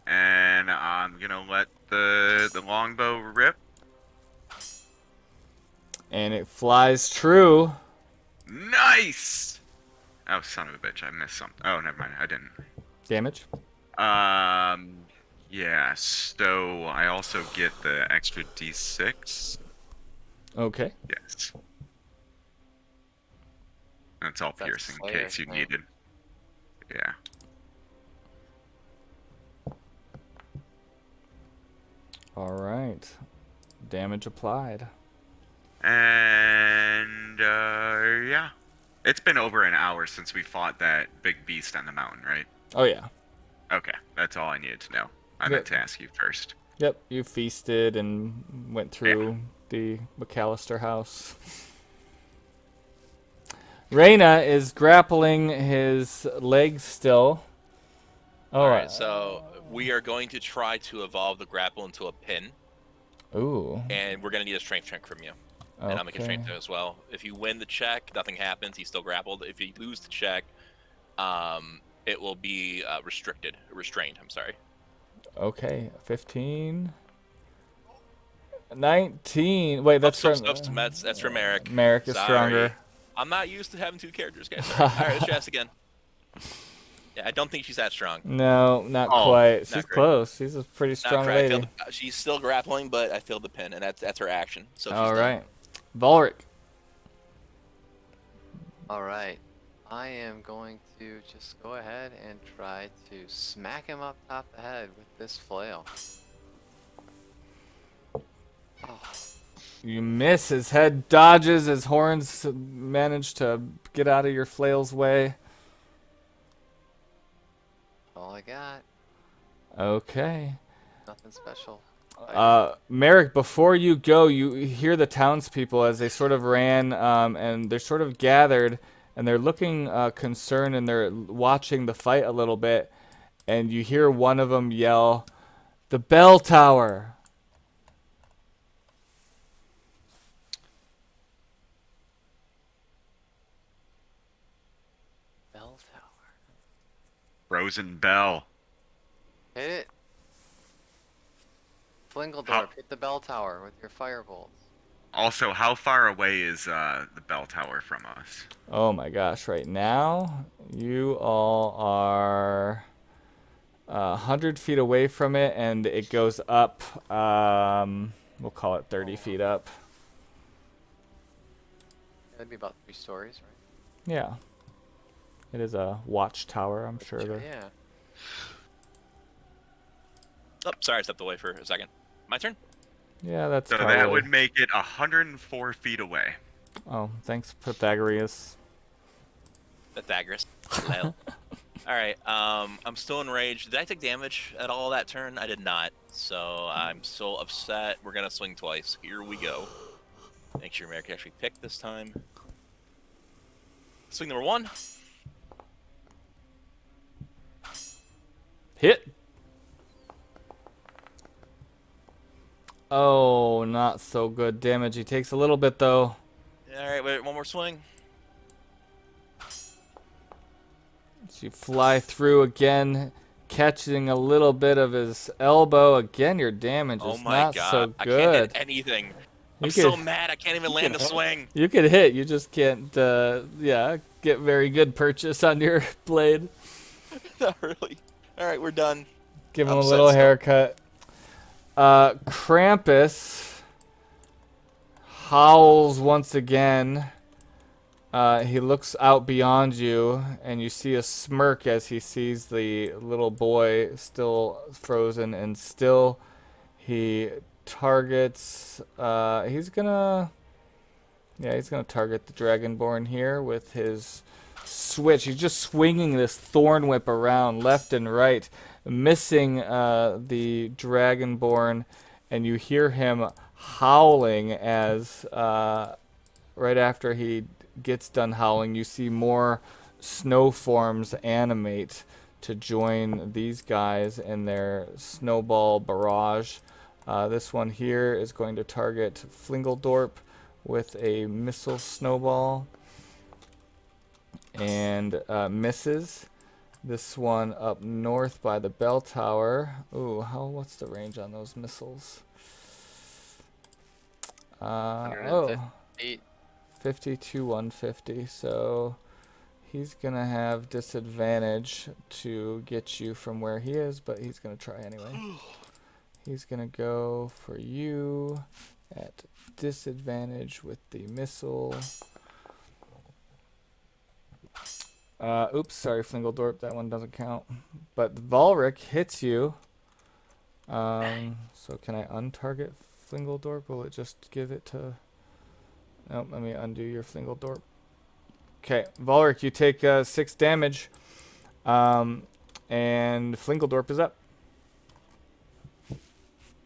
and I'm gonna let the longbow rip. and it flies true. Nice. Oh, son of a bitch! I missed something. Oh, never mind. I didn't. Damage. Yeah. So I also get the extra D6. Okay. Yes. That's all That's piercing in Slayer, case you yeah. needed. Yeah. All right. Damage applied. And yeah. It's been over an hour since we fought that big beast on the mountain, right? Oh yeah. Okay, that's all I needed to know. I Yep. meant to ask you first. Yep. You feasted and went through the McAllister house. Reyna is grappling his legs still. Oh, All right, so we are going to try to evolve the grapple into a pin, Ooh. and we're going to need a strength check from you. And I'll make a strength check as well. If you win the check, nothing happens. He's still grappled. If you lose the check, it will be restrained. I'm sorry. Okay. 15. 19. Wait, that's from That's from Merrick. Merrick is Sorry. stronger. I'm not used to having two characters, guys. Sorry. All right, let's try this again. Yeah, I don't think she's that strong. No, not Oh, quite. not She's great. Close. She's a pretty Not strong correct. lady. She's still grappling, but I failed the pin, and that's her action. So she's All done. right. Volric. All right. I am going to just go ahead and try to smack him up top the head with this flail. Oh, You miss. His head dodges. His horns manage to get out of your flail's way. all I got. Okay. Nothing special. Merrick, before you go, you hear the townspeople as they sort of ran, and they're sort of gathered, and they're looking concerned, and they're watching the fight a little bit, and you hear one of them yell, "The bell tower!" Bell tower. Frozen Bell. Hit it. Flingledorp, How- hit the bell tower with your firebolts. Also, how far away is the bell tower from us? Oh my gosh, right now, you all are 100 feet away from it, and it goes up, we'll call it 30 feet up. That'd be about 3 stories, right? Yeah. It is a watchtower, I'm sure. Yeah. Oh, sorry, I stepped away for a second. My turn. Yeah, that's So probably... that would make it 104 feet away. Oh, thanks, Pythagoras. Pythagoras. Lol. All right. I'm still enraged. Did I take damage at all that turn? I did not. So I'm so upset. We're gonna swing twice. Here we go. Make sure Merrick actually picked this time. Swing number 1. Hit! Oh, not so good damage. He takes a little bit, though. All right, wait, one more swing. So you fly through again, catching a little bit of his elbow. Again, your damage Oh is my not god! so I can't hit good. anything. You I'm so could- mad. I can't even land a swing. You could hit, you just can't, get very good purchase on your blade. Not really. All right, we're done. Give him a Upset little still. haircut. Krampus howls once again. He looks out beyond you, and you see a smirk as he sees the little boy still frozen, and still he targets. He's gonna target the Dragonborn here with his switch. He's just swinging this thorn whip around left and right, missing the Dragonborn, and you hear him howling as right after he gets done howling, you see more snow forms animate to join these guys in their snowball barrage. This one here is going to target Flingeldorp with a missile snowball and misses. This one up north by the bell tower. Ooh, what's the range on those missiles? 158. 50 to 150. So he's gonna have disadvantage to get you from where he is, but he's gonna try anyway. He's gonna go for you at disadvantage with the missile. Oops, sorry, Flingeldorp, that one doesn't count. But Valric hits you. So can I untarget Flingeldorp? Will it just give it to... Nope, let me undo your Flingeldorp. Okay, Valric, you take 6 damage. And Flingeldorp is up.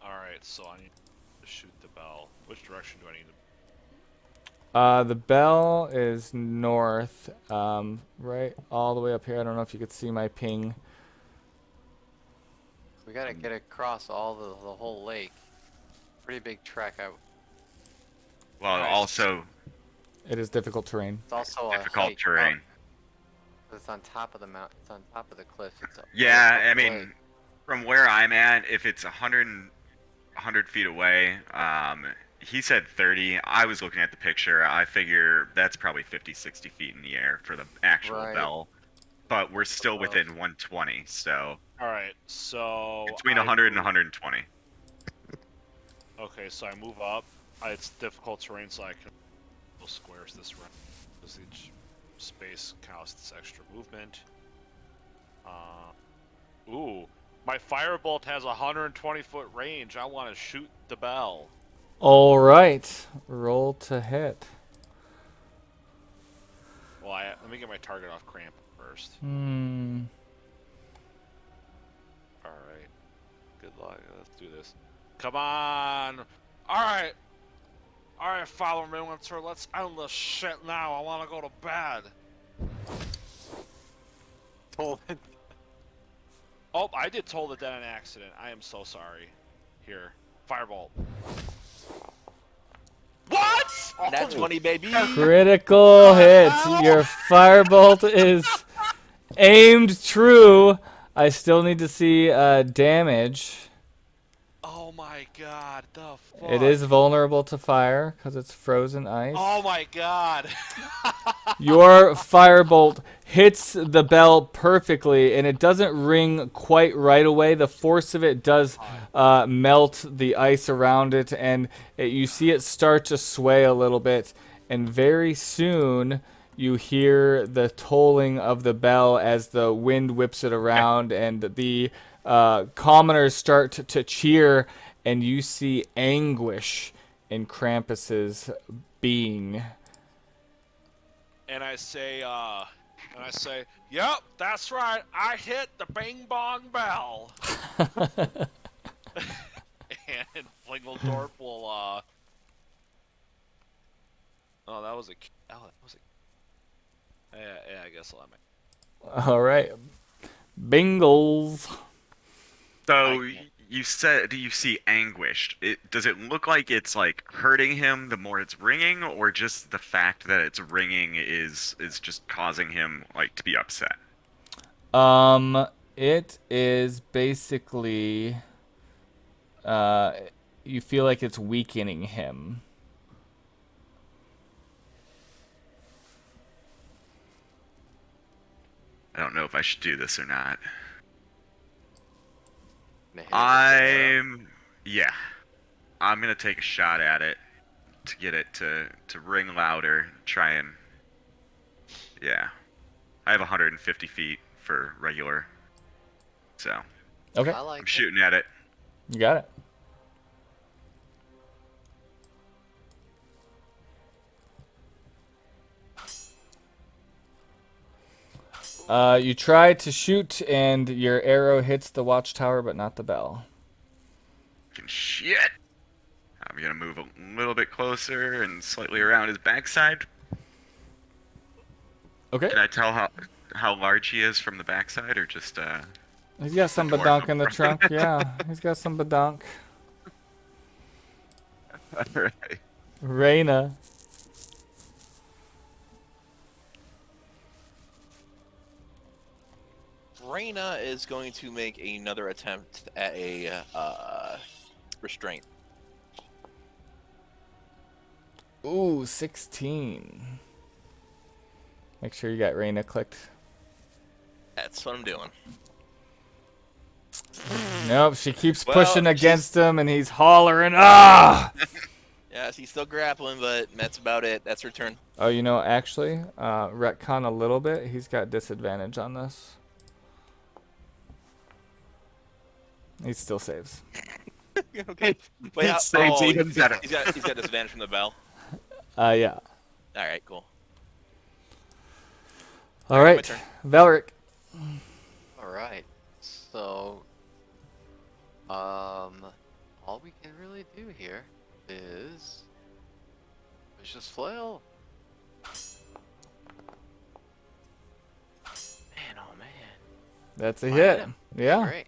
Alright, so I need to shoot the bell. Which direction do I need to... The bell is north, right all the way up here. I don't know if you could see my ping. We gotta get across all the whole lake. Pretty big trek. Well, also It is difficult terrain. It's also difficult a hike terrain. up. It's on top of the mountain. It's on top of the cliff. It's up Yeah, I the lake. mean, from where I'm at, if it's 100 feet away, he said 30. I was looking at the picture. I figure that's probably 50, 60 feet in the air for the actual Right. bell. But we're still within 120, so Alright, so... between 100 and 120. Okay, so I move up. It's difficult terrain, so I can go squares this round. Because each space counts this extra movement. Ooh, my firebolt has 120-foot range. I want to shoot the bell. All right, roll to hit. Well, let me get my target off cramp first. Hmm. All right. Good luck. Let's do this. Come on. All right. All right, Father Midwinter. Let's end this shit now. I want to go to bed. Told it. Oh, I did told it that an accident. I am so sorry. Here, firebolt. What? That's 20, baby. Critical hit. Your firebolt is aimed true. I still need to see damage. Oh my god, the fuck. It is vulnerable to fire because it's frozen ice. Oh my god. Your firebolt hits the bell perfectly, and it doesn't ring quite right away. The force of it does melt the ice around it, and you see it start to sway a little bit. And very soon, you hear the tolling of the bell as the wind whips it around, and the commoners start to cheer, and you see anguish in Krampus's being. And I say, yep, that's right. I hit the bing bong bell. And Flingeldorp will, oh, that was a, yeah, I guess I'll have my, All right. Bingles. So you said, do you see anguished? Does it look like it's like hurting him the more it's ringing, or just the fact that it's ringing is just causing him like to be upset? It is basically, you feel like it's weakening him. I don't know if I should do this or not. I'm I'm gonna take a shot at it to get it to ring louder. Try and I have 150 feet for regular, so Okay, I like I'm shooting at it. you got it. You try to shoot, and your arrow hits the watchtower, but not the bell. Fucking shit! I'm gonna move a little bit closer and slightly around his backside. Okay. Can I tell how? how large he is from the backside, or just He's got some dwarf badonk up in the front? trunk. Yeah, he's got some badonk. Alright. Reyna. Reyna is going to make another attempt at a restraint. Ooh, 16. Make sure you got Reyna clicked. That's what I'm doing. Nope, she keeps Well, pushing against him, and he's hollering, ah! Yeah, he's still grappling, but that's about it. That's her turn. Oh, you know, actually, retcon a little bit. He's got disadvantage on this. He still saves. Okay. Wait, It saves even he's better. got disadvantage from the bell. Yeah. All right, cool. All my right, turn. Valric. All right. So, all we can really do here is vicious flail. Man, oh man. That's a Might hit. him. Yeah. Great.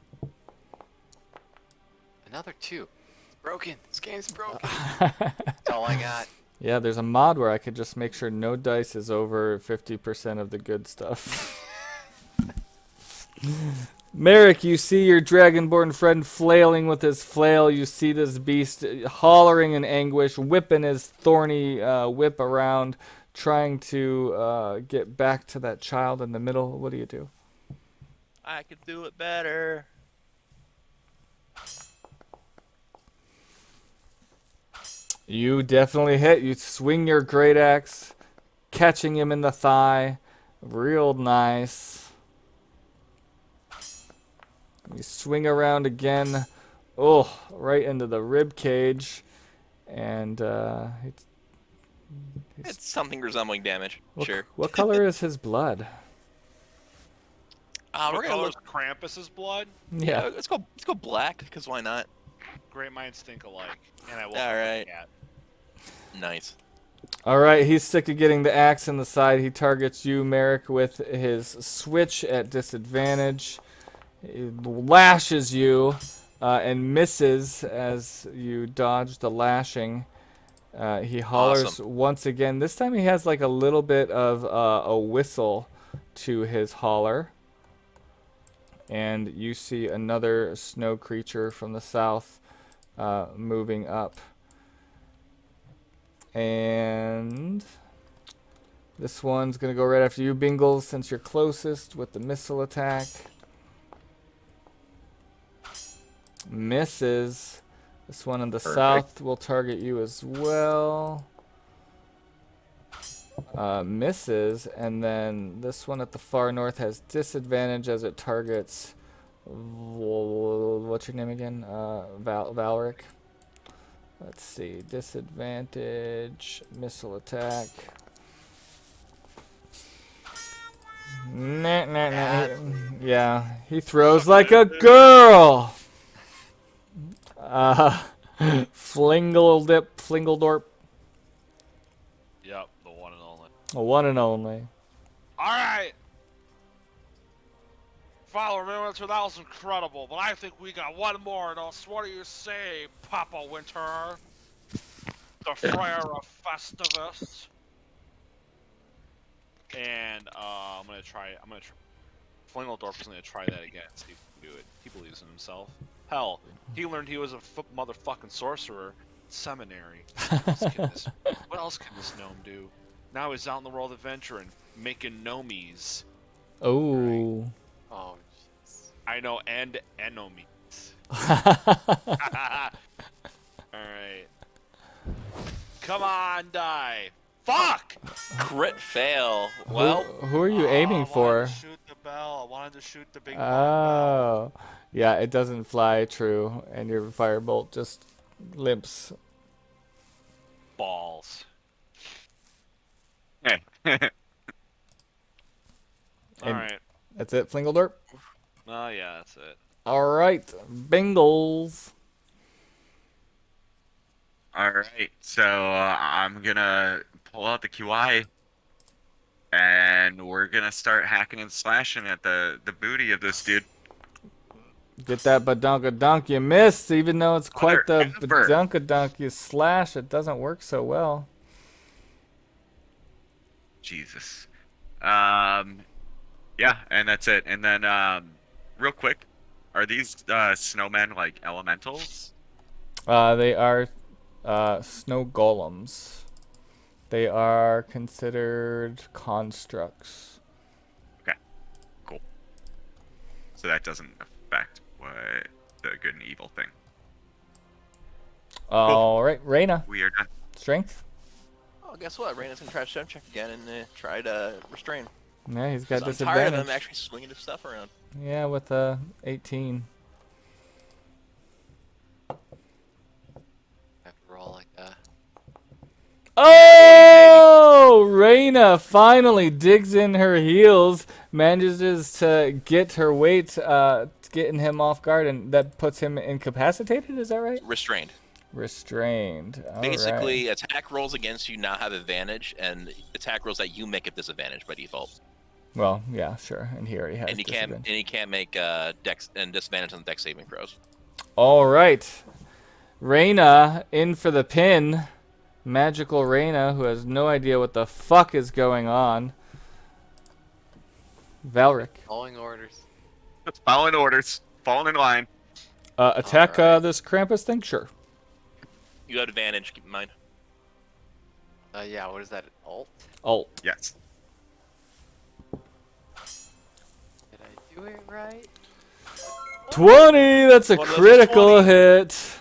Another 2. It's broken. This game's broken. That's all I got. Yeah, there's a mod where I could just make sure no dice is over 50% of the good stuff. Merrick, you see your dragonborn friend flailing with his flail. You see this beast hollering in anguish, whipping his thorny whip around, trying to get back to that child in the middle. What do you do? I could do it better. You definitely hit. You swing your great axe, catching him in the thigh. Real nice. You swing around again. Oh, right into the rib cage. And It's something resembling damage. Sure. what color is his blood? We're What gonna color's look. Krampus's blood? Yeah. Let's go black, because why not? Great minds think alike. And I will. All right. Cat. Nice. All right, he's sick of getting the axe in the side. He targets you, Merrick, with his switch at disadvantage. He lashes you and misses as you dodge the lashing. He hollers Awesome. once again. This time he has like a little bit of a whistle to his holler. And you see another snow creature from the south moving up. And this one's going to go right after you, Bingles, since you're closest with the missile attack. Misses. This one in the south will target you as well. Misses. And then this one at the far north has disadvantage as it targets... What's your name again? Valric. Let's see. Disadvantage. Missile attack. Nah. Yeah. He throws like a girl. Flingledorp. Yep, the one and only. A one and only. Alright! Father Midwinter, that was incredible, but I think we got one more in us. What do you say, Papa Winter? The Friar of Festivus. And I'm gonna try. Flingledorf is gonna try that again. See if he can do it. He believes in himself. Hell, he learned he was a motherfucking sorcerer in seminary. What else can this gnome do? Now he's out in the world adventuring, making gnomies. Oh. Oh, jeez. I know, and enemies. Alright. Come on, die. Fuck! Crit fail. Well, Who are you aiming I wanted for? to shoot the bell. I wanted to shoot the big bell. Oh. Yeah, it doesn't fly true, and your firebolt just limps. Balls. Hey. And- Alright. That's it, Flingledorp? Oh, yeah, that's it. Alright, Bengals. All right, so I'm gonna pull out the QI And we're gonna start hacking and slashing at the booty of this dude. Get that badunkadunk. You missed, even though it's quite the Mother effer. badunkadunk. You slash. It doesn't work so well. Jesus. Yeah, and that's it. And then, real quick, are these snowmen like elementals? They are snow golems. They are considered constructs. Okay, cool. So that doesn't affect what the good and evil thing. All right, Reyna. We are done. Strength. Oh, guess what? Randall's gonna try to step check again and try to restrain. Yeah, he's got 'Cause I'm tired of disadvantage. him actually swinging his stuff around. Yeah, with 18. I have to roll like that. Oh, Reyna finally digs in her heels, manages to get her weight, getting him off guard, and that puts him incapacitated. Is that right? Restrained. Restrained. All Basically, right. attack rolls against you now have advantage, and attack rolls that you make at disadvantage by default. Well, yeah, sure. And he already has And disadvantage. he can't make dex and disadvantage on the dex saving throws. All right. Reyna in for the pin. Magical Reyna, who has no idea what the fuck is going on. Valric. Following orders. Just following orders. Falling in line. Attack All right. this Krampus thing? Sure. You have advantage, keep in mind. Yeah, what is that? Alt? Alt. Yes. Did I do it right? 20! That's a One of those is critical 20. hit.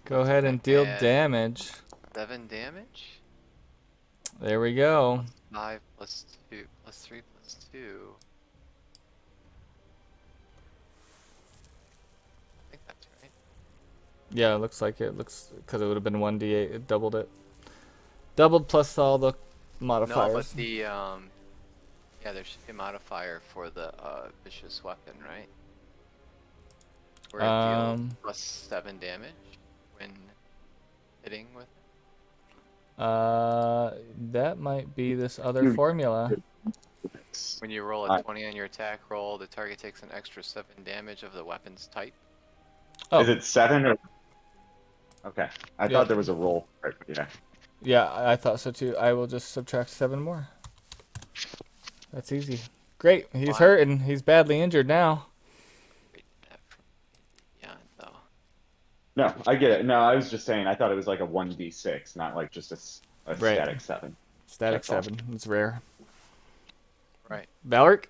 Go ahead and deal Yeah. damage. 7 damage? There we go. 5 plus 2 plus 3 plus 2. I think that's right. Yeah, it looks like it. Looks because it would have been 1d8. It doubled it. Doubled plus all the modifiers. No, but the yeah, there should be a modifier for the vicious weapon, right? Where it deals plus 7 damage when hitting with it. That might be this other formula. When you roll a 20 on your attack roll, the target takes an extra 7 damage of the weapon's type. Oh. Is it 7 or? Okay, I Yeah. thought there was a roll. Yeah. Yeah, I thought so too. I will just subtract 7 more. That's easy. Great. He's Wow. hurting. He's badly injured now. Wait, that from beyond though. No, I get it. No, I was just saying. I thought it was like a 1d6, not like just a Right. static 7. Static That's all. 7. It's rare. Right. Valric?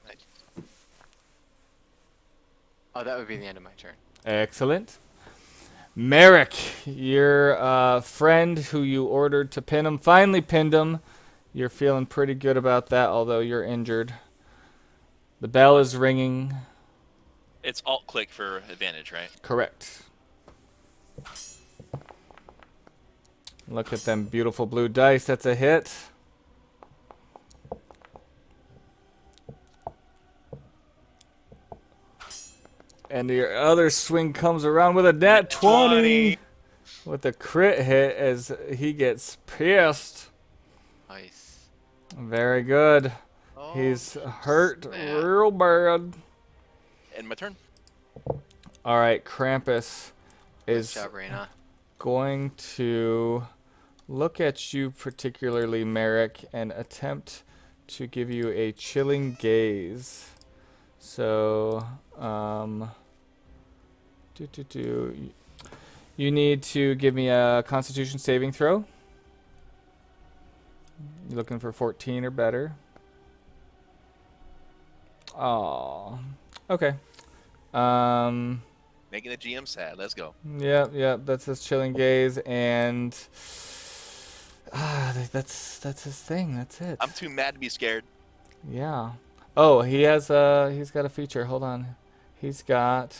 Oh, that would be the end of my turn. Excellent. Merrick, your friend who you ordered to pin him, finally pinned him. You're feeling pretty good about that, although you're injured. The bell is ringing. It's alt click for advantage, right? Correct. Look at them beautiful blue dice. That's a hit. And your other swing comes around with a nat 20 with a crit hit as he gets pierced. Nice. Very good. Oh, He's hurt snap. real bad. And my turn. All right, Krampus is Good job, Reyna. going to look at you particularly, Merrick, and attempt to give you a chilling gaze. So, you need to give me a Constitution saving throw. You're looking for 14 or better. Oh, okay. Making the GM sad. Let's go. Yep, that's his chilling gaze, and that's his thing. That's it. I'm too mad to be scared. Yeah. Oh, he's got a feature. Hold on. He's got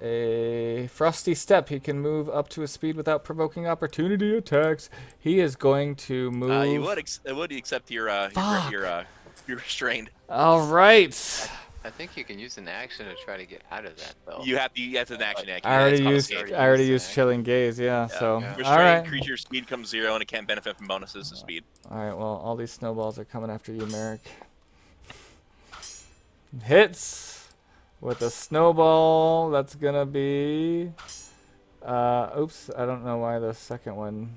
a frosty step. He can move up to a speed without provoking opportunity attacks. He is going to move. You would accept your Fuck. your restrained. All right. I think you can use an action to try to get out of that, though. You have to. That's an action. I already That's used. called I already used used an Chilling Gaze. Yeah. So Yeah. all Restrained right. creature speed comes 0 and it can't benefit from bonuses to speed. All right. Well, all these snowballs are coming after you, Merrick. Hits with a snowball. That's gonna be. Oops. I don't know why the second one.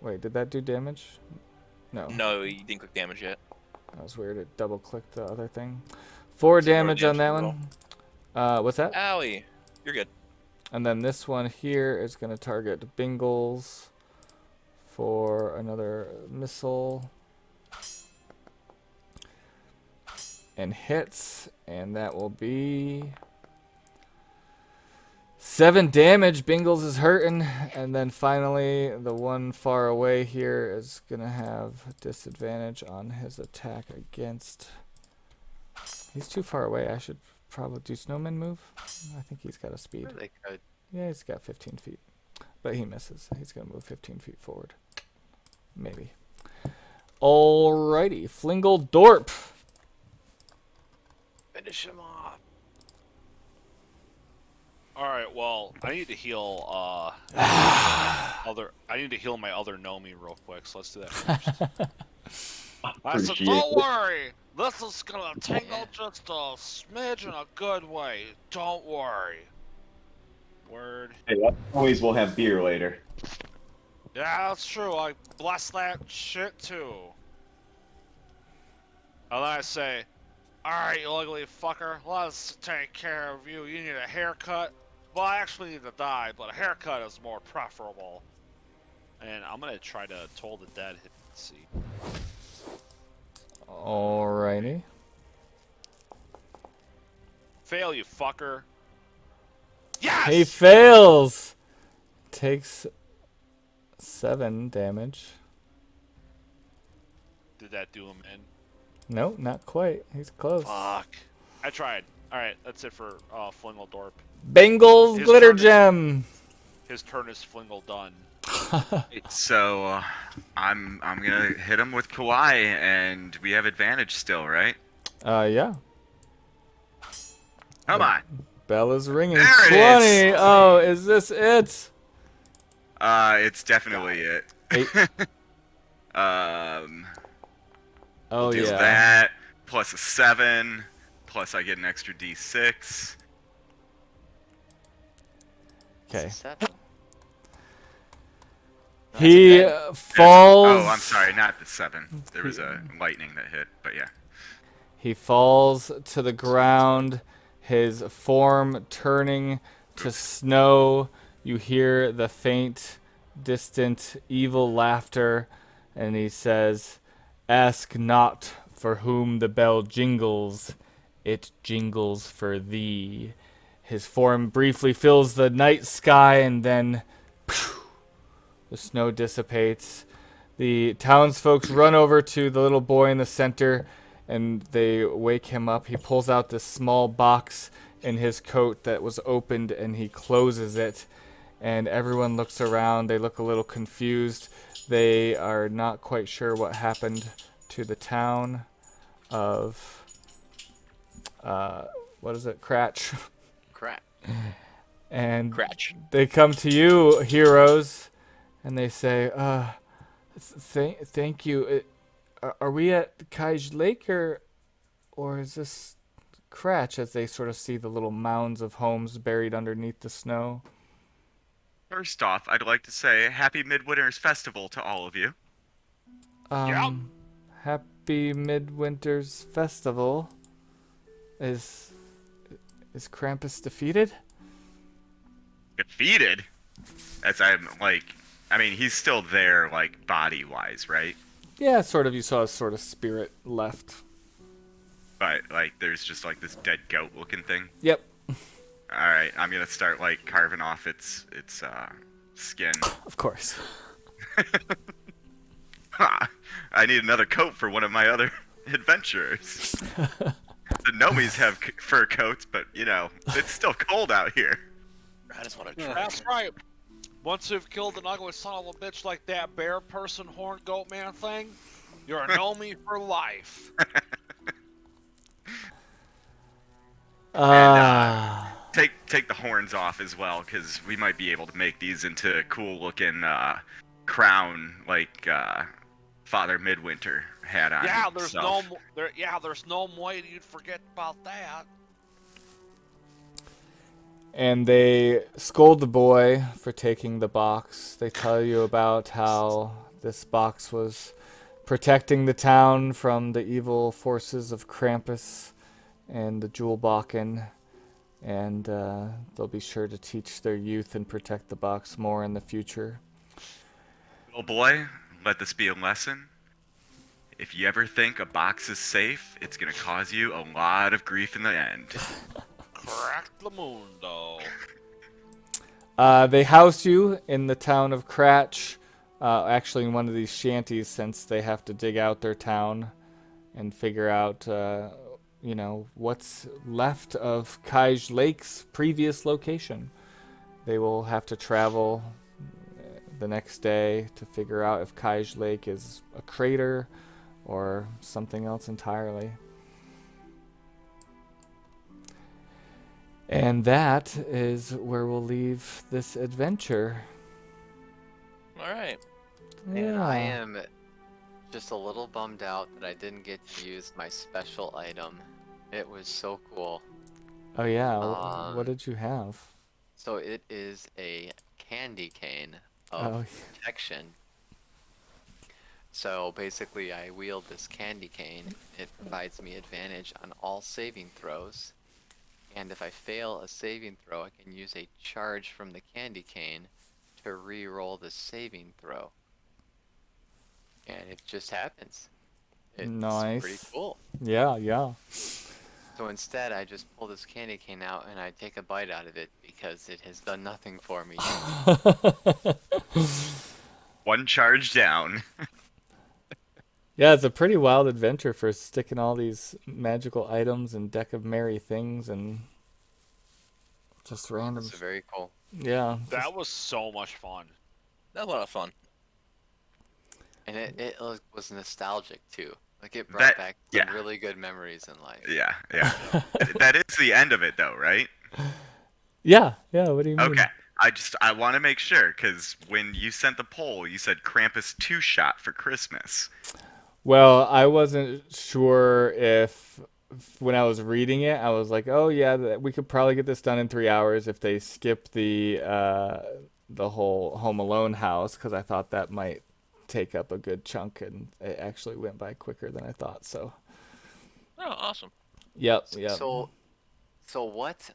Wait, did that do damage? No. No, you didn't click damage yet. That was weird. It double clicked the other thing. 4 damage on that damage one. What's that? Owie. You're good. And then this one here is going to target Bingles for another missile. And hits. And that will be 7 damage. Bingles is hurting. And then finally, the one far away here is going to have disadvantage on his attack against... He's too far away. I should probably do Snowman move. I think he's got a speed. Or they could. Yeah, he's got 15 feet. But he misses. He's going to move 15 feet forward. Maybe. Alrighty. Flingle Dorp. Finish him off. All right. Well, I need to heal. I need to heal my other Nomi real quick. So let's do that first. I said, Appreciate don't it. worry. This is gonna tingle just a smidge in a good way. Don't worry. Word. Hey, always we'll have beer later. Yeah, that's true. I bless that shit too. And then I say, alright, you ugly fucker, let's take care of you. You need a haircut. Well, I actually need to die, but a haircut is more preferable. And I'm gonna try to Toll the Dead hit. Let's see. Alrighty. Fail, you fucker. Yes! He fails. Takes 7 damage. Did that do him in? No, not quite. He's close. Fuck. I tried. Alright, that's it for Flingledorp. Bengals His Glitter turn is- Gem. His turn is Flingle done. So I'm gonna hit him with Kawaii, and we have advantage still, right? Yeah. Come on. Bell is ringing. There it 20. is. Oh, is this it? It's definitely it. Eight. Um, Oh, do yeah. that plus a 7, plus I get an extra D6. Okay. 7. He falls. Oh, I'm sorry, not the 7. There was a lightning that hit, but yeah. He falls to the ground, his form turning to snow. You hear the faint, distant, evil laughter, and he says, "Ask not for whom the bell jingles, it jingles for thee." His form briefly fills the night sky, and then the snow dissipates. The townsfolk run over to the little boy in the center, and they wake him up. He pulls out this small box in his coat that was opened, and he closes it. And everyone looks around. They look a little confused. They are not quite sure what happened to the town of, what is it, Cratch. Crap. And Cratch. they come to you, heroes, and they say, thank you. Are we at Kaj Lake, or is this Cratch, as they sort of see the little mounds of homes buried underneath the snow? First off, I'd like to say Happy Midwinter's Festival to all of you. Happy Midwinter's Festival. Is Krampus defeated? Defeated? As I'm like, I mean, he's still there, like, body-wise, right? Yeah, sort of. You saw his sort of spirit left. But, like, there's just, like, this dead goat-looking thing. Yep. Alright, I'm gonna start, like, carving off its skin. Of course. I need another coat for one of my other adventurers. The Nomis have fur coats, but, you know, it's still cold out here. I just want to try. That's right. Once you've killed an ugly son of a bitch like that bear person horn goat man thing, you're a Nomi for life. Ah. Take the horns off as well, because we might be able to make these into a cool looking crown, like Father Midwinter had on Yeah, himself. there's no way you'd forget about that. And they scold the boy for taking the box. They tell you about how this box was protecting the town from the evil forces of Krampus and the Jewel Bakken. And they'll be sure to teach their youth and protect the box more in the future. Little boy, let this be a lesson. If you ever think a box is safe, it's gonna cause you a lot of grief in the end. Crack the mundo. They house you in the town of Cratch, actually in one of these shanties, since they have to dig out their town and figure out, what's left of Kaj Lake's previous location. They will have to travel the next day to figure out if Kaj Lake is a crater or something else entirely. And that is where we'll leave this adventure. All right. And I am just a little bummed out that I didn't get to use my special item. It was so cool. Oh yeah, what did you have? So it is a candy cane of protection. So basically I wield this candy cane. It provides me advantage on all saving throws. And if I fail a saving throw, I can use a charge from the candy cane to re-roll the saving throw. And it just happens. It's Nice. pretty cool. Yeah. So instead, I just pull this candy cane out and I take a bite out of it because it has done nothing for me. One charge down. Yeah, it's a pretty wild adventure for sticking all these magical items and deck of merry things and just random. It's very cool. Yeah. That was so much fun. That was a lot of fun. And it was nostalgic too. Like it brought back some yeah. really good memories in life. Yeah. That is the end of it, though, right? Yeah. What do you mean? Okay. I want to make sure, because when you sent the poll, you said Krampus 2-shot for Christmas. Well, I wasn't sure if when I was reading it, I was like, oh yeah, we could probably get this done in 3 hours if they skip the whole Home Alone house, because I thought that might take up a good chunk, and it actually went by quicker than I thought. So. Oh, awesome. Yep. So what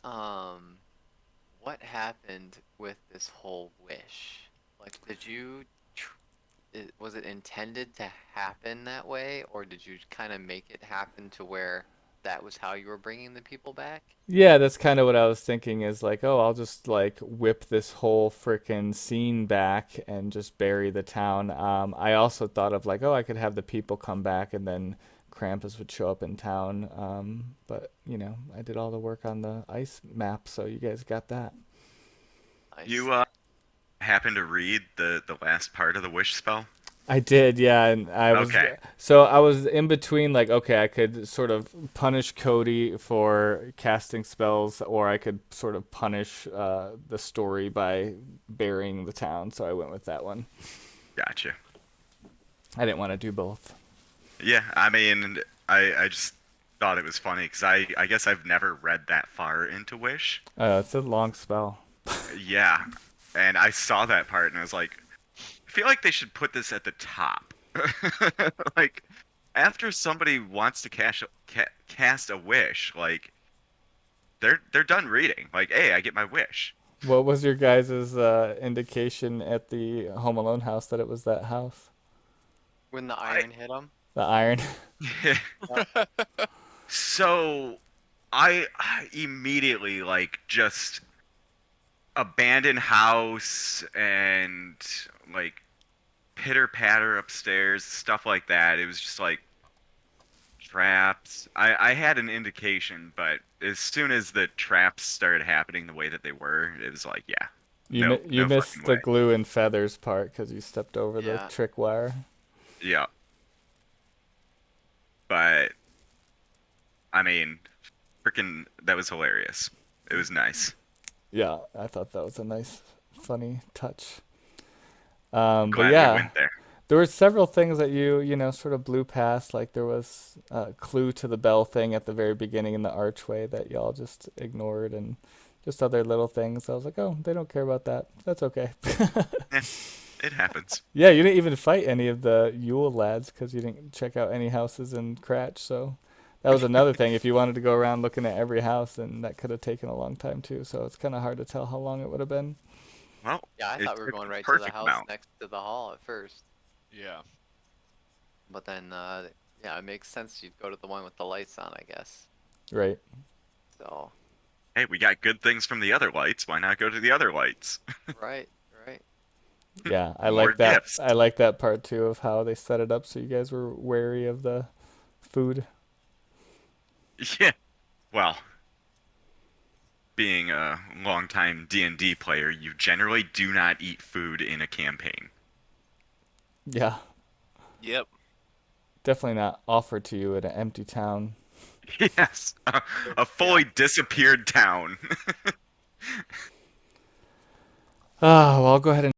happened with this whole wish? Like, was it intended to happen that way, or did you kind of make it happen to where that was how you were bringing the people back? Yeah, that's kind of what I was thinking, is like, oh, I'll just like whip this whole frickin' scene back and just bury the town. I also thought of like, oh, I could have the people come back and then Krampus would show up in town. But I did all the work on the ice map, so you guys got that. Nice. You happen to read the last part of the wish spell? I did, yeah, and I was so I was in between, like, okay, I could sort of punish Cody for casting spells, or I could sort of punish the story by burying the town. So I went with that one. Gotcha. I didn't want to do both. Yeah, I mean, I just thought it was funny because I guess I've never read that far into Wish. It's a long spell. Yeah, and I saw that part and I was like, I feel like they should put this at the top. Like, after somebody wants to cast a wish, like, they're done reading. Like, hey, I get my wish. What was your guys' indication at the Home Alone house that it was that house? When the iron hit him? The iron. So, I immediately, like, just abandoned house and, like, pitter patter upstairs, stuff like that. It was just like traps. I had an indication, but as soon as the traps started happening the way that they were, it was like, yeah. You missed fucking the way. glue and feathers part because you stepped over the trick wire. Yeah. But I mean, that was hilarious. It was nice. Yeah, I thought that was a nice, funny touch. But Glad we yeah, went there. there were several things that you sort of blew past. Like there was a clue to the bell thing at the very beginning in the archway that y'all just ignored, and just other little things. I was like, oh, they don't care about that. That's okay. Eh, it happens. Yeah, you didn't even fight any of the Yule lads because you didn't check out any houses in Cratch. So that was another thing. If you wanted to go around looking at every house, then that could have taken a long time too. So it's kind of hard to tell how long it would have been. Well, Yeah, I it thought we were took going the right to the perfect house amount. next to the hall at first. Yeah. But then, yeah, it makes sense you'd go to the one with the lights on, I guess. Right. So, Hey, we got good things from the other lights. Why not go to the other lights? right, right. Yeah, I More like that. gifts. I like that part too of how they set it up so you guys were wary of the food. Yeah. Well, being a longtime D&D player, you generally do not eat food in a campaign. Yeah, Yep. definitely not offered to you in an empty town. Yes, a fully disappeared town. Ah, well, I'll go ahead and